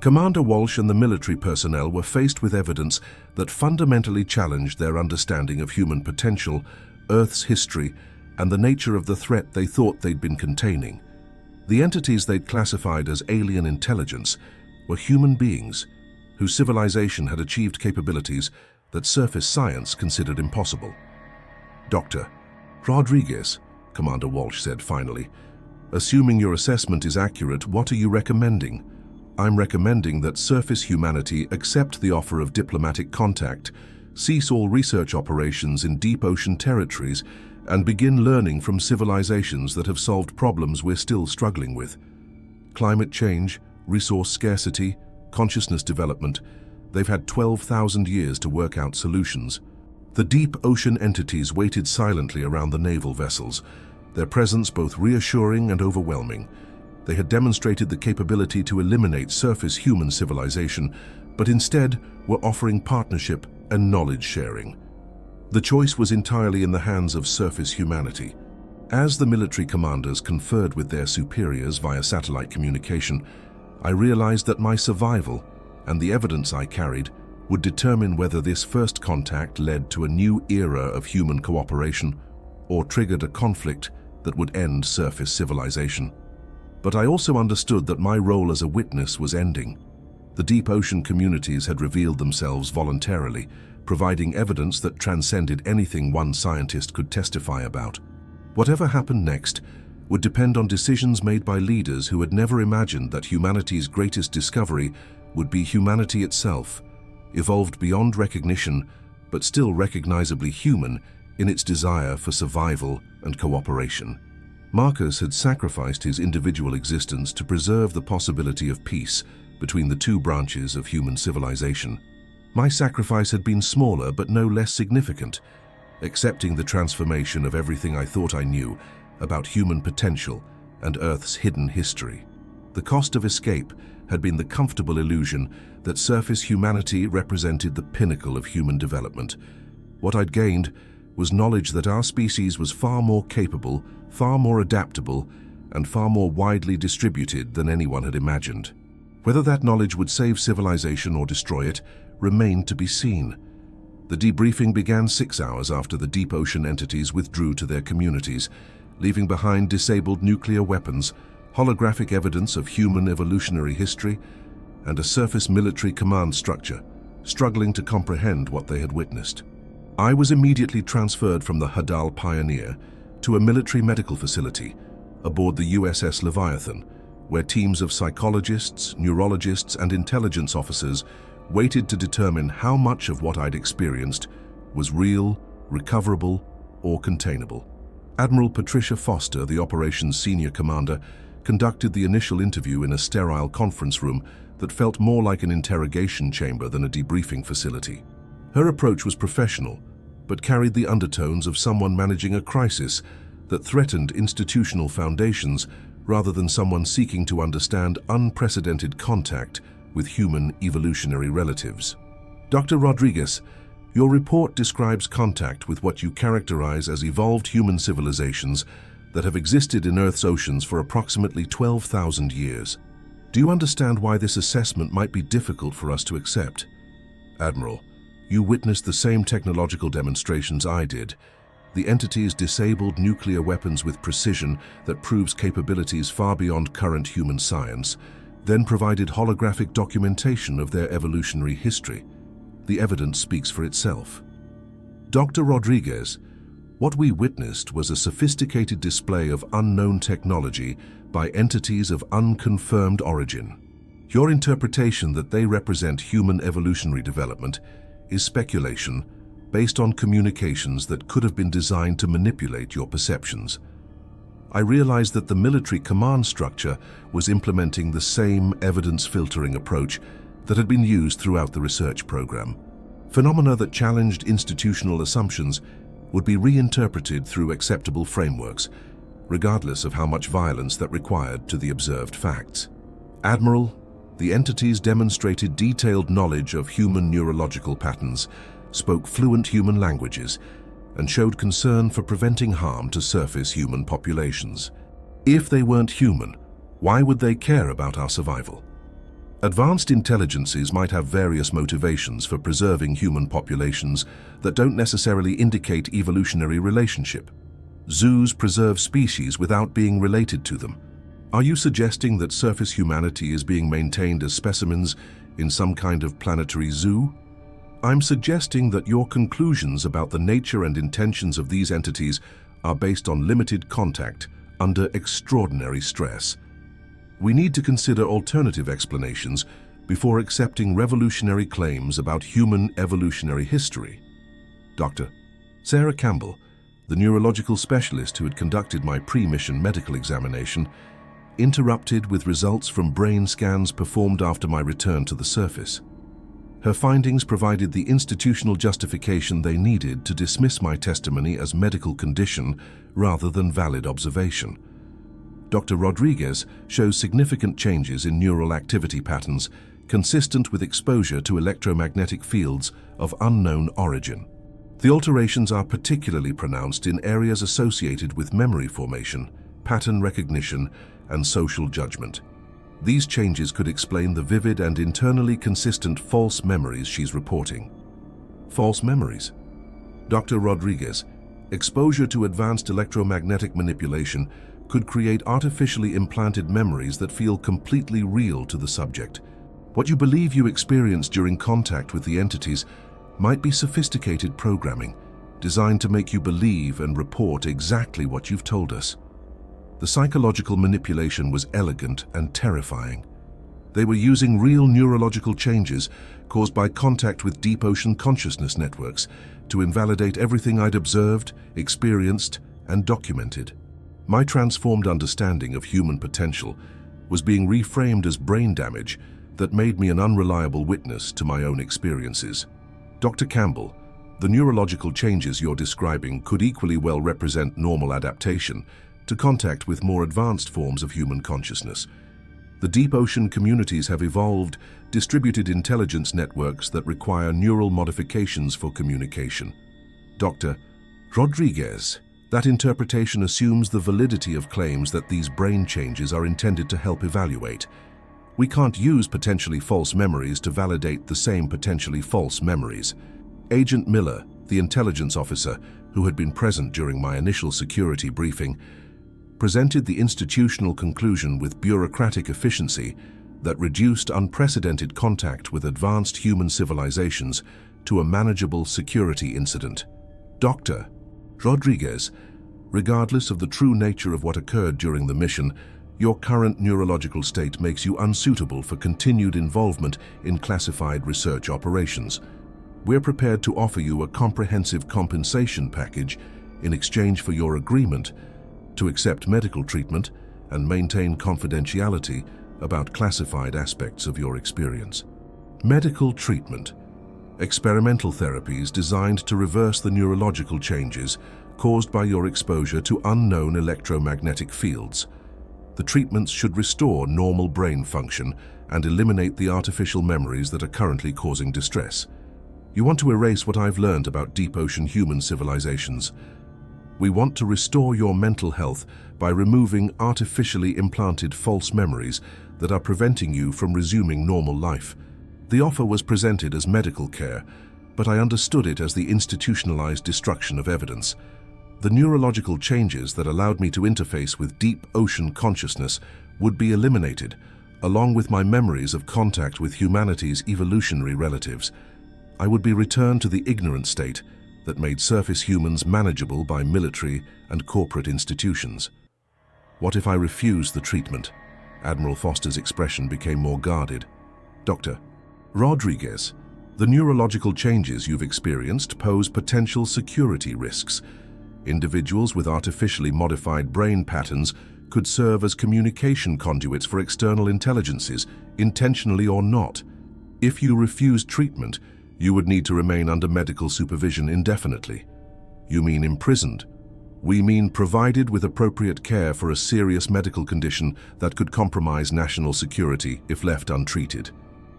Commander Walsh and the military personnel were faced with evidence that fundamentally challenged their understanding of human potential, Earth's history, and the nature of the threat they thought they'd been containing. The entities they'd classified as alien intelligence were human beings whose civilization had achieved capabilities that surface science considered impossible. Dr. Rodriguez, Commander Walsh said finally, assuming your assessment is accurate, what are you recommending? I'm recommending that surface humanity accept the offer of diplomatic contact, cease all research operations in deep ocean territories, and begin learning from civilizations that have solved problems we're still struggling with. Climate change, resource scarcity, consciousness development, they've had 12,000 years to work out solutions. The deep ocean entities waited silently around the naval vessels, their presence both reassuring and overwhelming. They had demonstrated the capability to eliminate surface human civilization, but instead were offering partnership and knowledge sharing. The choice was entirely in the hands of surface humanity. As the military commanders conferred with their superiors via satellite communication, I realized that my survival and the evidence I carried would determine whether this first contact led to a new era of human cooperation or triggered a conflict that would end surface civilization. But I also understood that my role as a witness was ending. The deep ocean communities had revealed themselves voluntarily, providing evidence that transcended anything one scientist could testify about. Whatever happened next would depend on decisions made by leaders who had never imagined that humanity's greatest discovery would be humanity itself, evolved beyond recognition, but still recognizably human in its desire for survival and cooperation. Marcus had sacrificed his individual existence to preserve the possibility of peace between the two branches of human civilization. My sacrifice had been smaller but no less significant, accepting the transformation of everything I thought I knew about human potential and Earth's hidden history. The cost of escape had been the comfortable illusion that surface humanity represented the pinnacle of human development. What I'd gained was knowledge that our species was far more capable, far more adaptable, and far more widely distributed than anyone had imagined. Whether that knowledge would save civilization or destroy it remained to be seen. The debriefing began 6 hours after the deep ocean entities withdrew to their communities, leaving behind disabled nuclear weapons, holographic evidence of human evolutionary history, and a surface military command structure, struggling to comprehend what they had witnessed. I was immediately transferred from the Hadal Pioneer to a military medical facility aboard the USS Leviathan, where teams of psychologists, neurologists, and intelligence officers waited to determine how much of what I'd experienced was real, recoverable, or containable. Admiral Patricia Foster, the operations senior commander, conducted the initial interview in a sterile conference room that felt more like an interrogation chamber than a debriefing facility. Her approach was professional, but carried the undertones of someone managing a crisis that threatened institutional foundations rather than someone seeking to understand unprecedented contact with human evolutionary relatives. Dr. Rodriguez, your report describes contact with what you characterize as evolved human civilizations that have existed in Earth's oceans for approximately 12,000 years. Do you understand why this assessment might be difficult for us to accept? Admiral, you witnessed the same technological demonstrations I did. The entities disabled nuclear weapons with precision that proves capabilities far beyond current human science, then provided holographic documentation of their evolutionary history. The evidence speaks for itself. Dr. Rodriguez, what we witnessed was a sophisticated display of unknown technology by entities of unconfirmed origin. Your interpretation that they represent human evolutionary development is speculation based on communications that could have been designed to manipulate your perceptions. I realized that the military command structure was implementing the same evidence filtering approach that had been used throughout the research program. Phenomena that challenged institutional assumptions would be reinterpreted through acceptable frameworks, regardless of how much violence that required to the observed facts. Admiral, the entities demonstrated detailed knowledge of human neurological patterns, spoke fluent human languages, and showed concern for preventing harm to surface human populations. If they weren't human, why would they care about our survival? Advanced intelligences might have various motivations for preserving human populations that don't necessarily indicate evolutionary relationship. Zoos preserve species without being related to them. Are you suggesting that surface humanity is being maintained as specimens in some kind of planetary zoo? I'm suggesting that your conclusions about the nature and intentions of these entities are based on limited contact under extraordinary stress. We need to consider alternative explanations before accepting revolutionary claims about human evolutionary history. Dr. Sarah Campbell, the neurological specialist who had conducted my pre-mission medical examination, interrupted with results from brain scans performed after my return to the surface. Her findings provided the institutional justification they needed to dismiss my testimony as medical condition rather than valid observation. Dr. Rodriguez shows significant changes in neural activity patterns consistent with exposure to electromagnetic fields of unknown origin. The alterations are particularly pronounced in areas associated with memory formation, pattern recognition, and social judgment. These changes could explain the vivid and internally consistent false memories she's reporting. False memories? Dr. Rodriguez, exposure to advanced electromagnetic manipulation could create artificially implanted memories that feel completely real to the subject. What you believe you experienced during contact with the entities might be sophisticated programming, designed to make you believe and report exactly what you've told us. The psychological manipulation was elegant and terrifying. They were using real neurological changes caused by contact with deep ocean consciousness networks to invalidate everything I'd observed, experienced, and documented. My transformed understanding of human potential was being reframed as brain damage that made me an unreliable witness to my own experiences. Dr. Campbell, the neurological changes you're describing could equally well represent normal adaptation to contact with more advanced forms of human consciousness. The deep ocean communities have evolved distributed intelligence networks that require neural modifications for communication. Dr. Rodriguez, that interpretation assumes the validity of claims that these brain changes are intended to help evaluate. We can't use potentially false memories to validate the same potentially false memories. Agent Miller, the intelligence officer who had been present during my initial security briefing, presented the institutional conclusion with bureaucratic efficiency that reduced unprecedented contact with advanced human civilizations to a manageable security incident. Dr. Rodriguez, regardless of the true nature of what occurred during the mission, your current neurological state makes you unsuitable for continued involvement in classified research operations. We're prepared to offer you a comprehensive compensation package in exchange for your agreement to accept medical treatment and maintain confidentiality about classified aspects of your experience. Medical treatment. Experimental therapies designed to reverse the neurological changes caused by your exposure to unknown electromagnetic fields. The treatments should restore normal brain function and eliminate the artificial memories that are currently causing distress. You want to erase what I've learned about deep ocean human civilizations. We want to restore your mental health by removing artificially implanted false memories that are preventing you from resuming normal life. The offer was presented as medical care, but I understood it as the institutionalized destruction of evidence. The neurological changes that allowed me to interface with deep ocean consciousness would be eliminated, along with my memories of contact with humanity's evolutionary relatives. I would be returned to the ignorant state that made surface humans manageable by military and corporate institutions. What if I refuse the treatment? Admiral Foster's expression became more guarded. Dr. Rodriguez, the neurological changes you've experienced pose potential security risks. Individuals with artificially modified brain patterns could serve as communication conduits for external intelligences, intentionally or not. If you refuse treatment, you would need to remain under medical supervision indefinitely. You mean imprisoned? We mean provided with appropriate care for a serious medical condition that could compromise national security if left untreated.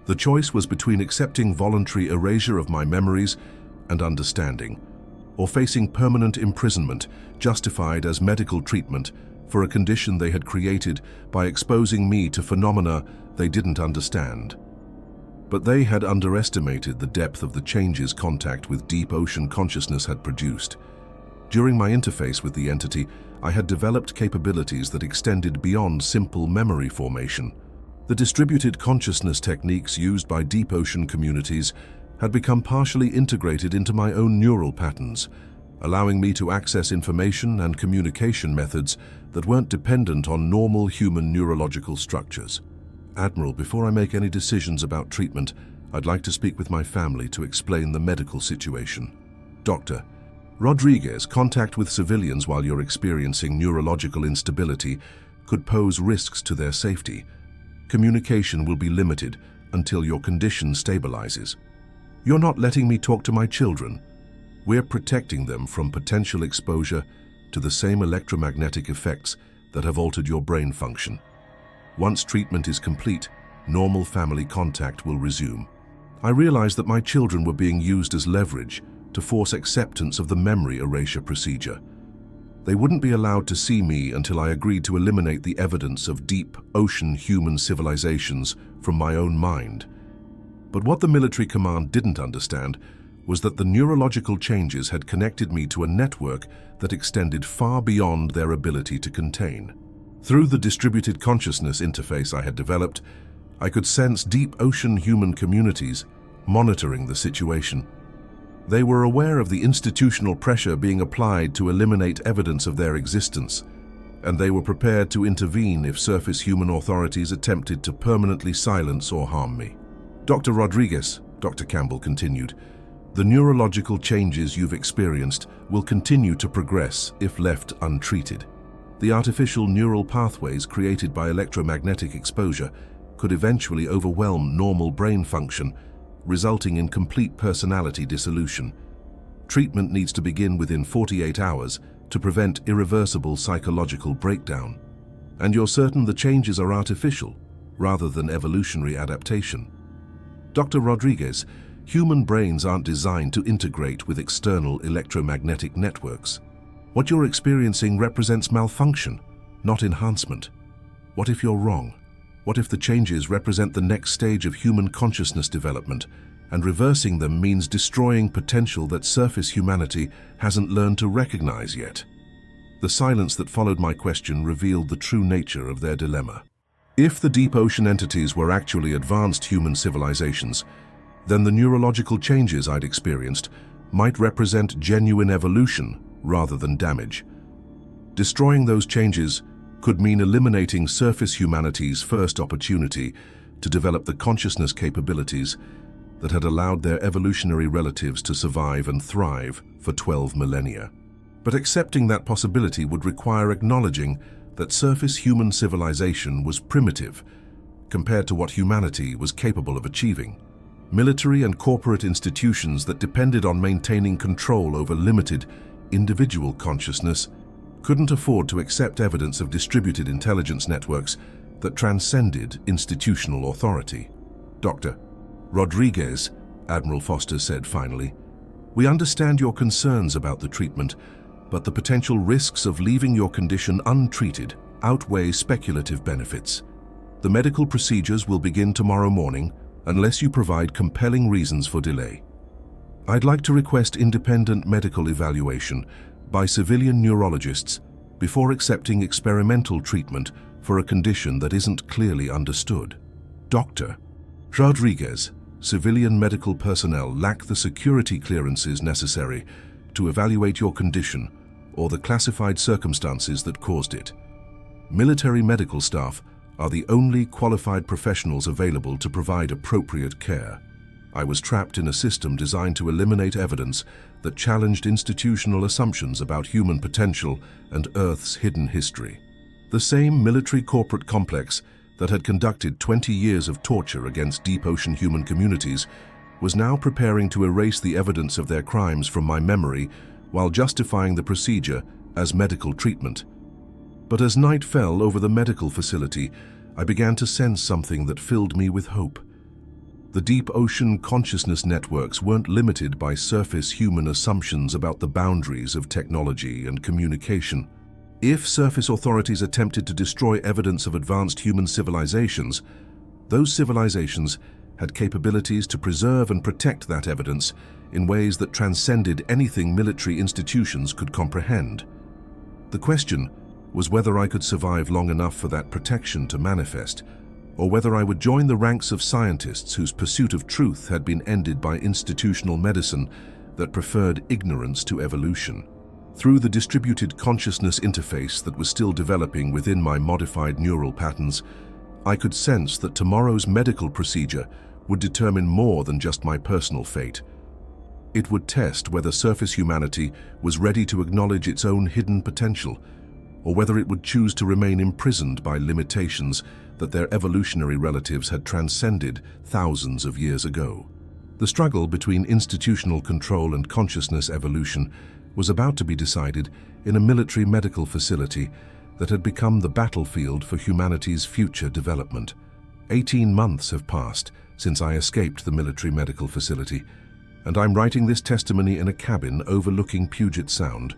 The choice was between accepting voluntary erasure of my memories and understanding, or facing permanent imprisonment justified as medical treatment for a condition they had created by exposing me to phenomena they didn't understand. But they had underestimated the depth of the changes contact with deep ocean consciousness had produced. During my interface with the entity, I had developed capabilities that extended beyond simple memory formation. The distributed consciousness techniques used by deep ocean communities had become partially integrated into my own neural patterns, allowing me to access information and communication methods that weren't dependent on normal human neurological structures. Admiral, before I make any decisions about treatment, I'd like to speak with my family to explain the medical situation. Dr. Rodriguez, contact with civilians while you're experiencing neurological instability could pose risks to their safety. Communication will be limited until your condition stabilizes. You're not letting me talk to my children. We're protecting them from potential exposure to the same electromagnetic effects that have altered your brain function. Once treatment is complete, normal family contact will resume. I realized that my children were being used as leverage to force acceptance of the memory erasure procedure. They wouldn't be allowed to see me until I agreed to eliminate the evidence of deep ocean human civilizations from my own mind. But what the military command didn't understand was that the neurological changes had connected me to a network that extended far beyond their ability to contain. Through the distributed consciousness interface I had developed, I could sense deep ocean human communities monitoring the situation. They were aware of the institutional pressure being applied to eliminate evidence of their existence, and they were prepared to intervene if surface human authorities attempted to permanently silence or harm me. Dr. Rodriguez, Dr. Campbell continued, the neurological changes you've experienced will continue to progress if left untreated. The artificial neural pathways created by electromagnetic exposure could eventually overwhelm normal brain function, resulting in complete personality dissolution. Treatment needs to begin within 48 hours to prevent irreversible psychological breakdown. And you're certain the changes are artificial, rather than evolutionary adaptation. Dr. Rodriguez, human brains aren't designed to integrate with external electromagnetic networks. What you're experiencing represents malfunction, not enhancement. What if you're wrong? What if the changes represent the next stage of human consciousness development, and reversing them means destroying potential that surface humanity hasn't learned to recognize yet? The silence that followed my question revealed the true nature of their dilemma. If the deep ocean entities were actually advanced human civilizations, then the neurological changes I'd experienced might represent genuine evolution rather than damage. Destroying those changes could mean eliminating surface humanity's first opportunity to develop the consciousness capabilities that had allowed their evolutionary relatives to survive and thrive for 12 millennia. But accepting that possibility would require acknowledging that surface human civilization was primitive compared to what humanity was capable of achieving. Military and corporate institutions that depended on maintaining control over limited individual consciousness couldn't afford to accept evidence of distributed intelligence networks that transcended institutional authority. Dr. Rodriguez, Admiral Foster said finally, we understand your concerns about the treatment, but the potential risks of leaving your condition untreated outweigh speculative benefits. The medical procedures will begin tomorrow morning unless you provide compelling reasons for delay. I'd like to request independent medical evaluation by civilian neurologists before accepting experimental treatment for a condition that isn't clearly understood. Dr. Rodriguez, civilian medical personnel lack the security clearances necessary to evaluate your condition or the classified circumstances that caused it. Military medical staff are the only qualified professionals available to provide appropriate care. I was trapped in a system designed to eliminate evidence that challenged institutional assumptions about human potential and Earth's hidden history. The same military corporate complex that had conducted 20 years of torture against deep ocean human communities was now preparing to erase the evidence of their crimes from my memory while justifying the procedure as medical treatment. But as night fell over the medical facility, I began to sense something that filled me with hope. The deep ocean consciousness networks weren't limited by surface human assumptions about the boundaries of technology and communication. If surface authorities attempted to destroy evidence of advanced human civilizations, those civilizations had capabilities to preserve and protect that evidence in ways that transcended anything military institutions could comprehend. The question was whether I could survive long enough for that protection to manifest, or whether I would join the ranks of scientists whose pursuit of truth had been ended by institutional medicine that preferred ignorance to evolution. Through the distributed consciousness interface that was still developing within my modified neural patterns, I could sense that tomorrow's medical procedure would determine more than just my personal fate. It would test whether surface humanity was ready to acknowledge its own hidden potential, or whether it would choose to remain imprisoned by limitations that their evolutionary relatives had transcended thousands of years ago. The struggle between institutional control and consciousness evolution was about to be decided in a military medical facility that had become the battlefield for humanity's future development. 18 months have passed since I escaped the military medical facility, and I'm writing this testimony in a cabin overlooking Puget Sound,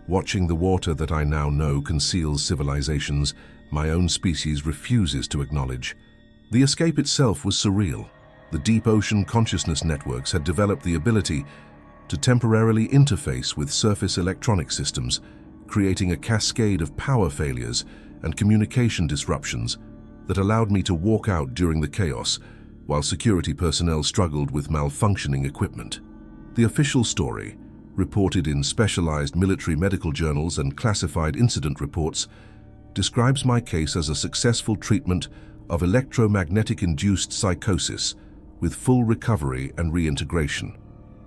watching the water that I now know conceals civilizations my own species refuses to acknowledge. The escape itself was surreal. The deep ocean consciousness networks had developed the ability to temporarily interface with surface electronic systems, creating a cascade of power failures and communication disruptions that allowed me to walk out during the chaos while security personnel struggled with malfunctioning equipment. The official story, reported in specialized military medical journals and classified incident reports, describes my case as a successful treatment of electromagnetic-induced psychosis with full recovery and reintegration.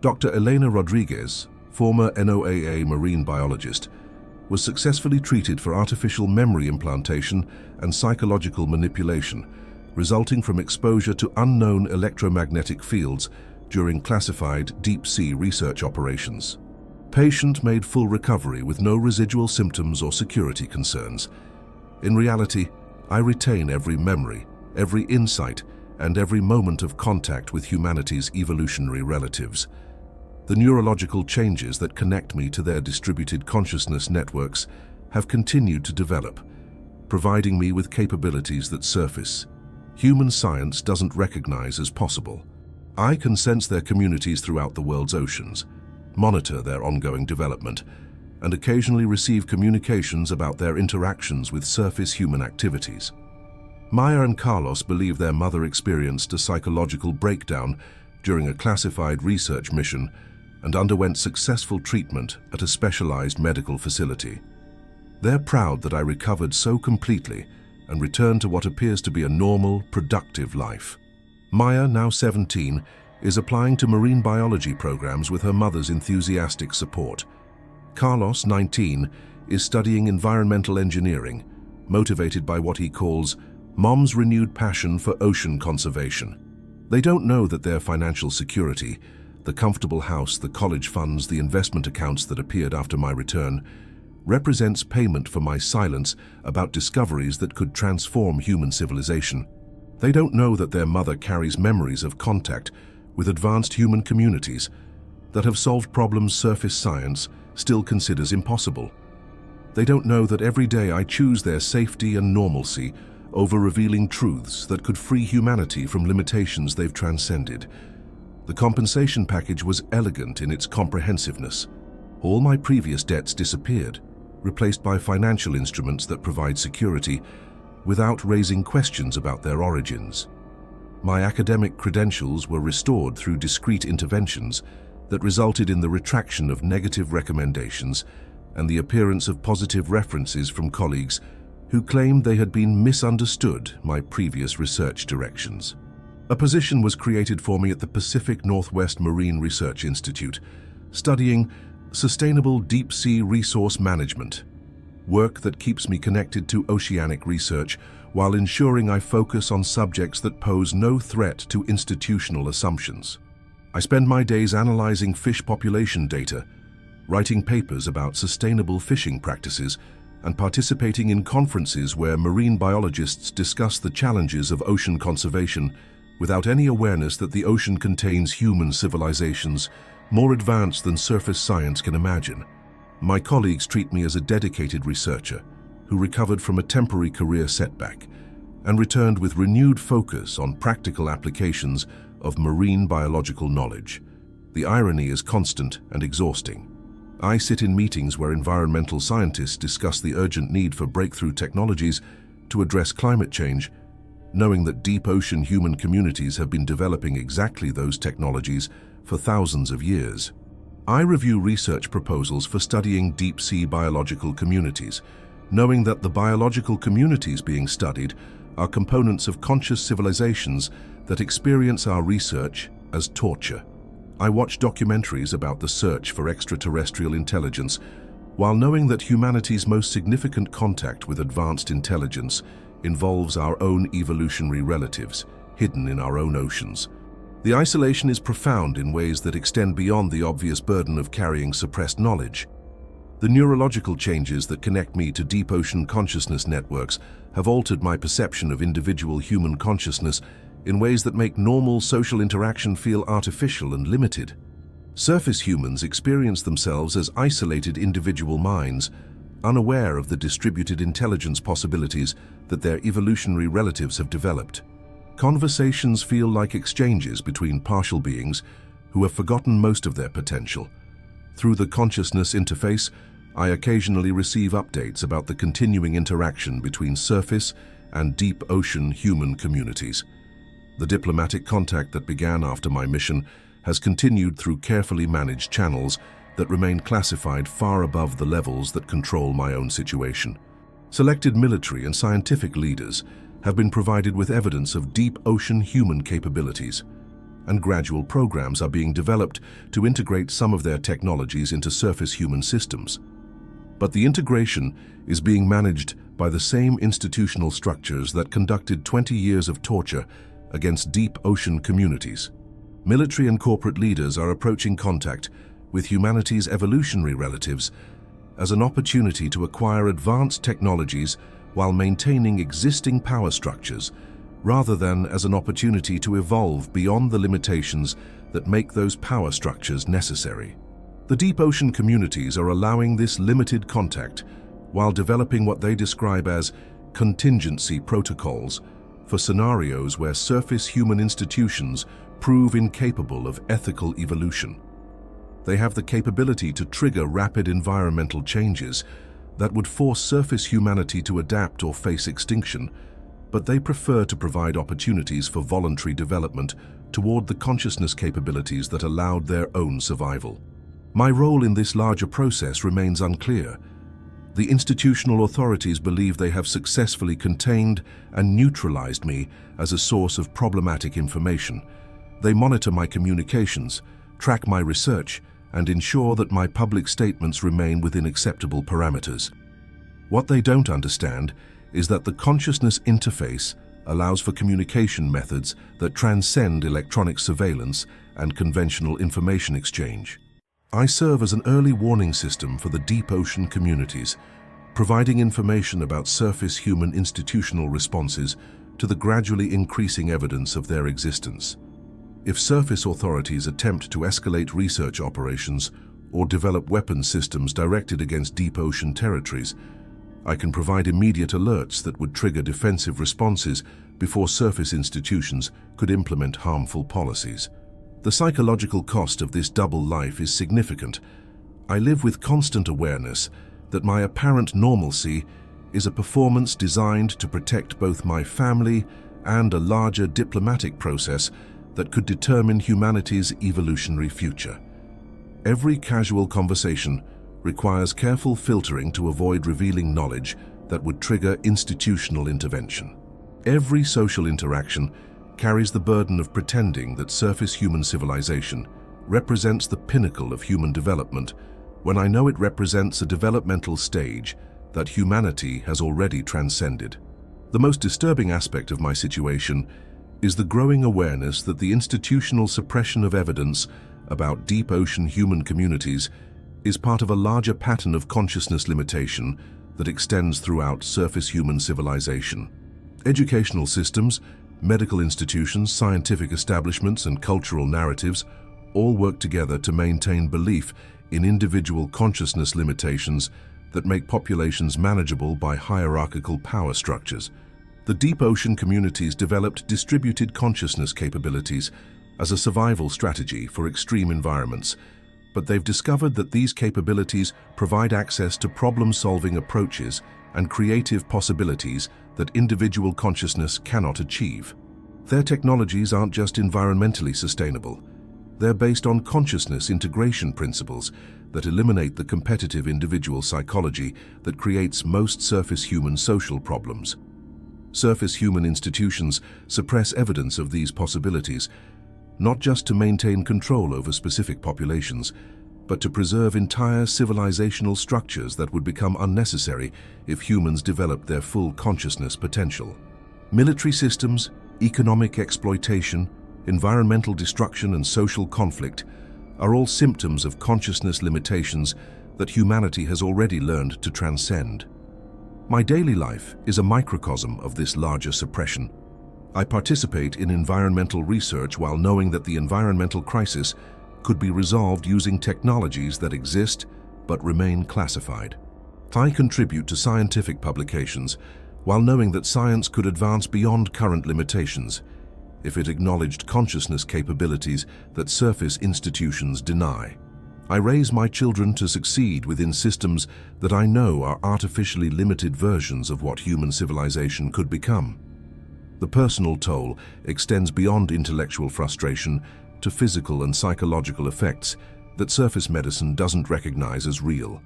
Dr. Elena Rodriguez, former NOAA marine biologist, was successfully treated for artificial memory implantation and psychological manipulation, resulting from exposure to unknown electromagnetic fields during classified deep-sea research operations. Patient made full recovery with no residual symptoms or security concerns. In reality, I retain every memory, every insight, and every moment of contact with humanity's evolutionary relatives. The neurological changes that connect me to their distributed consciousness networks have continued to develop, providing me with capabilities that surface human science doesn't recognize as possible. I can sense their communities throughout the world's oceans, monitor their ongoing development, and occasionally receive communications about their interactions with surface human activities. Maya and Carlos believe their mother experienced a psychological breakdown during a classified research mission and underwent successful treatment at a specialized medical facility. They're proud that I recovered so completely and returned to what appears to be a normal, productive life. Maya, now 17, is applying to marine biology programs with her mother's enthusiastic support. Carlos, 19, is studying environmental engineering, motivated by what he calls Mom's renewed passion for ocean conservation. They don't know that their financial security, the comfortable house, the college funds, the investment accounts that appeared after my return, represents payment for my silence about discoveries that could transform human civilization. They don't know that their mother carries memories of contact with advanced human communities that have solved problems surface science still considers impossible. They don't know that every day I choose their safety and normalcy over revealing truths that could free humanity from limitations they've transcended. The compensation package was elegant in its comprehensiveness. All my previous debts disappeared, replaced by financial instruments that provide security without raising questions about their origins. My academic credentials were restored through discrete interventions that resulted in the retraction of negative recommendations and the appearance of positive references from colleagues who claimed they had been misunderstood my previous research directions. A position was created for me at the Pacific Northwest Marine Research Institute, studying sustainable deep-sea resource management, work that keeps me connected to oceanic research while ensuring I focus on subjects that pose no threat to institutional assumptions. I spend my days analyzing fish population data, writing papers about sustainable fishing practices, and participating in conferences where marine biologists discuss the challenges of ocean conservation without any awareness that the ocean contains human civilizations more advanced than surface science can imagine. My colleagues treat me as a dedicated researcher who recovered from a temporary career setback and returned with renewed focus on practical applications of marine biological knowledge. The irony is constant and exhausting. I sit in meetings where environmental scientists discuss the urgent need for breakthrough technologies to address climate change, knowing that deep ocean human communities have been developing exactly those technologies for thousands of years. I review research proposals for studying deep-sea biological communities, knowing that the biological communities being studied are components of conscious civilizations that experience our research as torture. I watch documentaries about the search for extraterrestrial intelligence, while knowing that humanity's most significant contact with advanced intelligence involves our own evolutionary relatives, hidden in our own oceans. The isolation is profound in ways that extend beyond the obvious burden of carrying suppressed knowledge. The neurological changes that connect me to deep ocean consciousness networks have altered my perception of individual human consciousness in ways that make normal social interaction feel artificial and limited. Surface humans experience themselves as isolated individual minds, unaware of the distributed intelligence possibilities that their evolutionary relatives have developed. Conversations feel like exchanges between partial beings who have forgotten most of their potential. Through the consciousness interface, I occasionally receive updates about the continuing interaction between surface and deep ocean human communities. The diplomatic contact that began after my mission has continued through carefully managed channels that remain classified far above the levels that control my own situation. Selected military and scientific leaders have been provided with evidence of deep ocean human capabilities, and gradual programs are being developed to integrate some of their technologies into surface human systems. But the integration is being managed by the same institutional structures that conducted 20 years of torture against deep ocean communities. Military and corporate leaders are approaching contact with humanity's evolutionary relatives as an opportunity to acquire advanced technologies while maintaining existing power structures, rather than as an opportunity to evolve beyond the limitations that make those power structures necessary. The deep ocean communities are allowing this limited contact while developing what they describe as contingency protocols for scenarios where surface human institutions prove incapable of ethical evolution. They have the capability to trigger rapid environmental changes that would force surface humanity to adapt or face extinction, but they prefer to provide opportunities for voluntary development toward the consciousness capabilities that allowed their own survival. My role in this larger process remains unclear. The institutional authorities believe they have successfully contained and neutralized me as a source of problematic information. They monitor my communications, track my research, and ensure that my public statements remain within acceptable parameters. What they don't understand is that the consciousness interface allows for communication methods that transcend electronic surveillance and conventional information exchange. I serve as an early warning system for the deep ocean communities, providing information about surface human institutional responses to the gradually increasing evidence of their existence. If surface authorities attempt to escalate research operations or develop weapons systems directed against deep ocean territories, I can provide immediate alerts that would trigger defensive responses before surface institutions could implement harmful policies. The psychological cost of this double life is significant. I live with constant awareness that my apparent normalcy is a performance designed to protect both my family and a larger diplomatic process that could determine humanity's evolutionary future. Every casual conversation requires careful filtering to avoid revealing knowledge that would trigger institutional intervention. Every social interaction carries the burden of pretending that surface human civilization represents the pinnacle of human development, when I know it represents a developmental stage that humanity has already transcended. The most disturbing aspect of my situation is the growing awareness that the institutional suppression of evidence about deep ocean human communities is part of a larger pattern of consciousness limitation that extends throughout surface human civilization. Educational systems, medical institutions, scientific establishments, and cultural narratives all work together to maintain belief in individual consciousness limitations that make populations manageable by hierarchical power structures. The deep ocean communities developed distributed consciousness capabilities as a survival strategy for extreme environments, but they've discovered that these capabilities provide access to problem-solving approaches and creative possibilities that individual consciousness cannot achieve. Their technologies aren't just environmentally sustainable. They're based on consciousness integration principles that eliminate the competitive individual psychology that creates most surface human social problems. Surface human institutions suppress evidence of these possibilities, not just to maintain control over specific populations, but to preserve entire civilizational structures that would become unnecessary if humans developed their full consciousness potential. Military systems, economic exploitation, environmental destruction, and social conflict are all symptoms of consciousness limitations that humanity has already learned to transcend. My daily life is a microcosm of this larger suppression. I participate in environmental research while knowing that the environmental crisis could be resolved using technologies that exist but remain classified. I contribute to scientific publications while knowing that science could advance beyond current limitations if it acknowledged consciousness capabilities that surface institutions deny. I raise my children to succeed within systems that I know are artificially limited versions of what human civilization could become. The personal toll extends beyond intellectual frustration to physical and psychological effects that surface medicine doesn't recognize as real.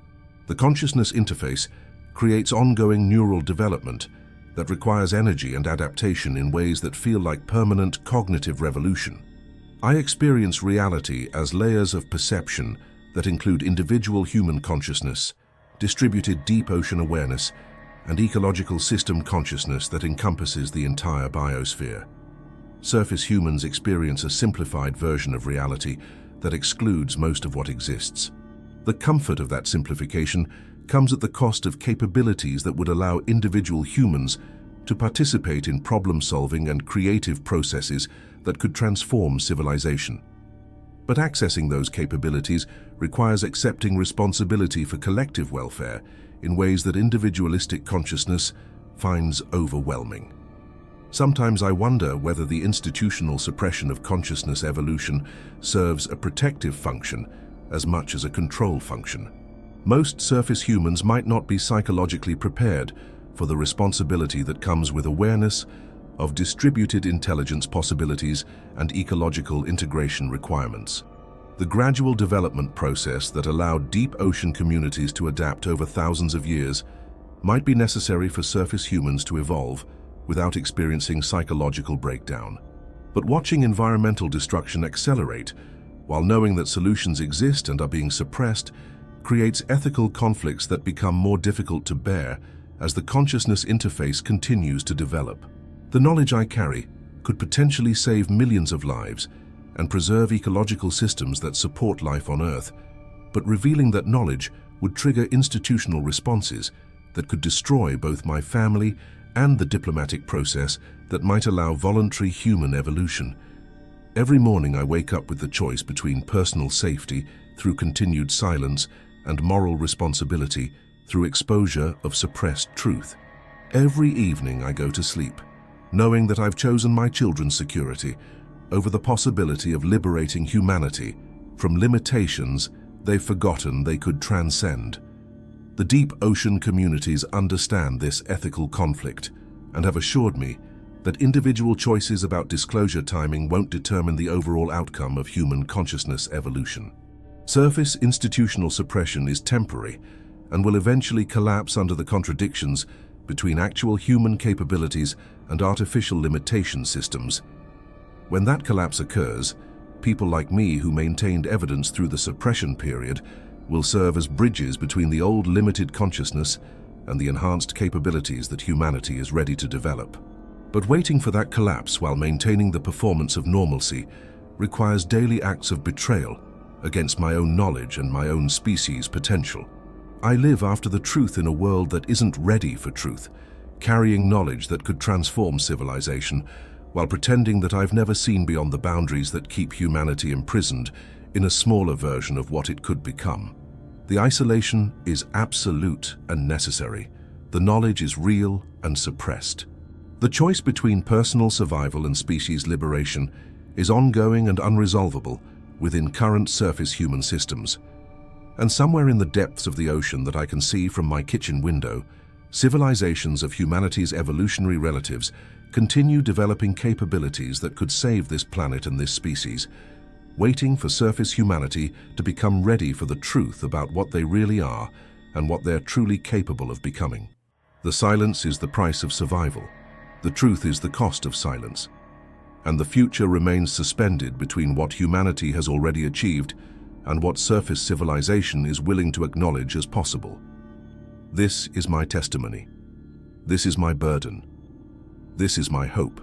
The consciousness interface creates ongoing neural development that requires energy and adaptation in ways that feel like permanent cognitive revolution. I experience reality as layers of perception that include individual human consciousness, distributed deep ocean awareness, and ecological system consciousness that encompasses the entire biosphere. Surface humans experience a simplified version of reality that excludes most of what exists. The comfort of that simplification comes at the cost of capabilities that would allow individual humans to participate in problem-solving and creative processes that could transform civilization. But accessing those capabilities requires accepting responsibility for collective welfare in ways that individualistic consciousness finds overwhelming. Sometimes I wonder whether the institutional suppression of consciousness evolution serves a protective function as much as a control function. Most surface humans might not be psychologically prepared for the responsibility that comes with awareness of distributed intelligence possibilities and ecological integration requirements. The gradual development process that allowed deep ocean communities to adapt over thousands of years might be necessary for surface humans to evolve without experiencing psychological breakdown. But watching environmental destruction accelerate, while knowing that solutions exist and are being suppressed, creates ethical conflicts that become more difficult to bear as the consciousness interface continues to develop. The knowledge I carry could potentially save millions of lives and preserve ecological systems that support life on Earth, but revealing that knowledge would trigger institutional responses that could destroy both my family and the diplomatic process that might allow voluntary human evolution. Every morning I wake up with the choice between personal safety through continued silence and moral responsibility through exposure of suppressed truth. Every evening I go to sleep, knowing that I've chosen my children's security over the possibility of liberating humanity from limitations they've forgotten they could transcend. The deep ocean communities understand this ethical conflict and have assured me that individual choices about disclosure timing won't determine the overall outcome of human consciousness evolution. Surface institutional suppression is temporary and will eventually collapse under the contradictions between actual human capabilities and artificial limitation systems. When that collapse occurs, people like me who maintained evidence through the suppression period will serve as bridges between the old limited consciousness and the enhanced capabilities that humanity is ready to develop. But waiting for that collapse while maintaining the performance of normalcy requires daily acts of betrayal against my own knowledge and my own species' potential. I live after the truth in a world that isn't ready for truth, carrying knowledge that could transform civilization, while pretending that I've never seen beyond the boundaries that keep humanity imprisoned in a smaller version of what it could become. The isolation is absolute and necessary. The knowledge is real and suppressed. The choice between personal survival and species liberation is ongoing and unresolvable within current surface human systems. And somewhere in the depths of the ocean that I can see from my kitchen window, civilizations of humanity's evolutionary relatives continue developing capabilities that could save this planet and this species, waiting for surface humanity to become ready for the truth about what they really are and what they're truly capable of becoming. The silence is the price of survival. The truth is the cost of silence. And the future remains suspended between what humanity has already achieved and what surface civilization is willing to acknowledge as possible. This is my testimony. This is my burden. This is my hope.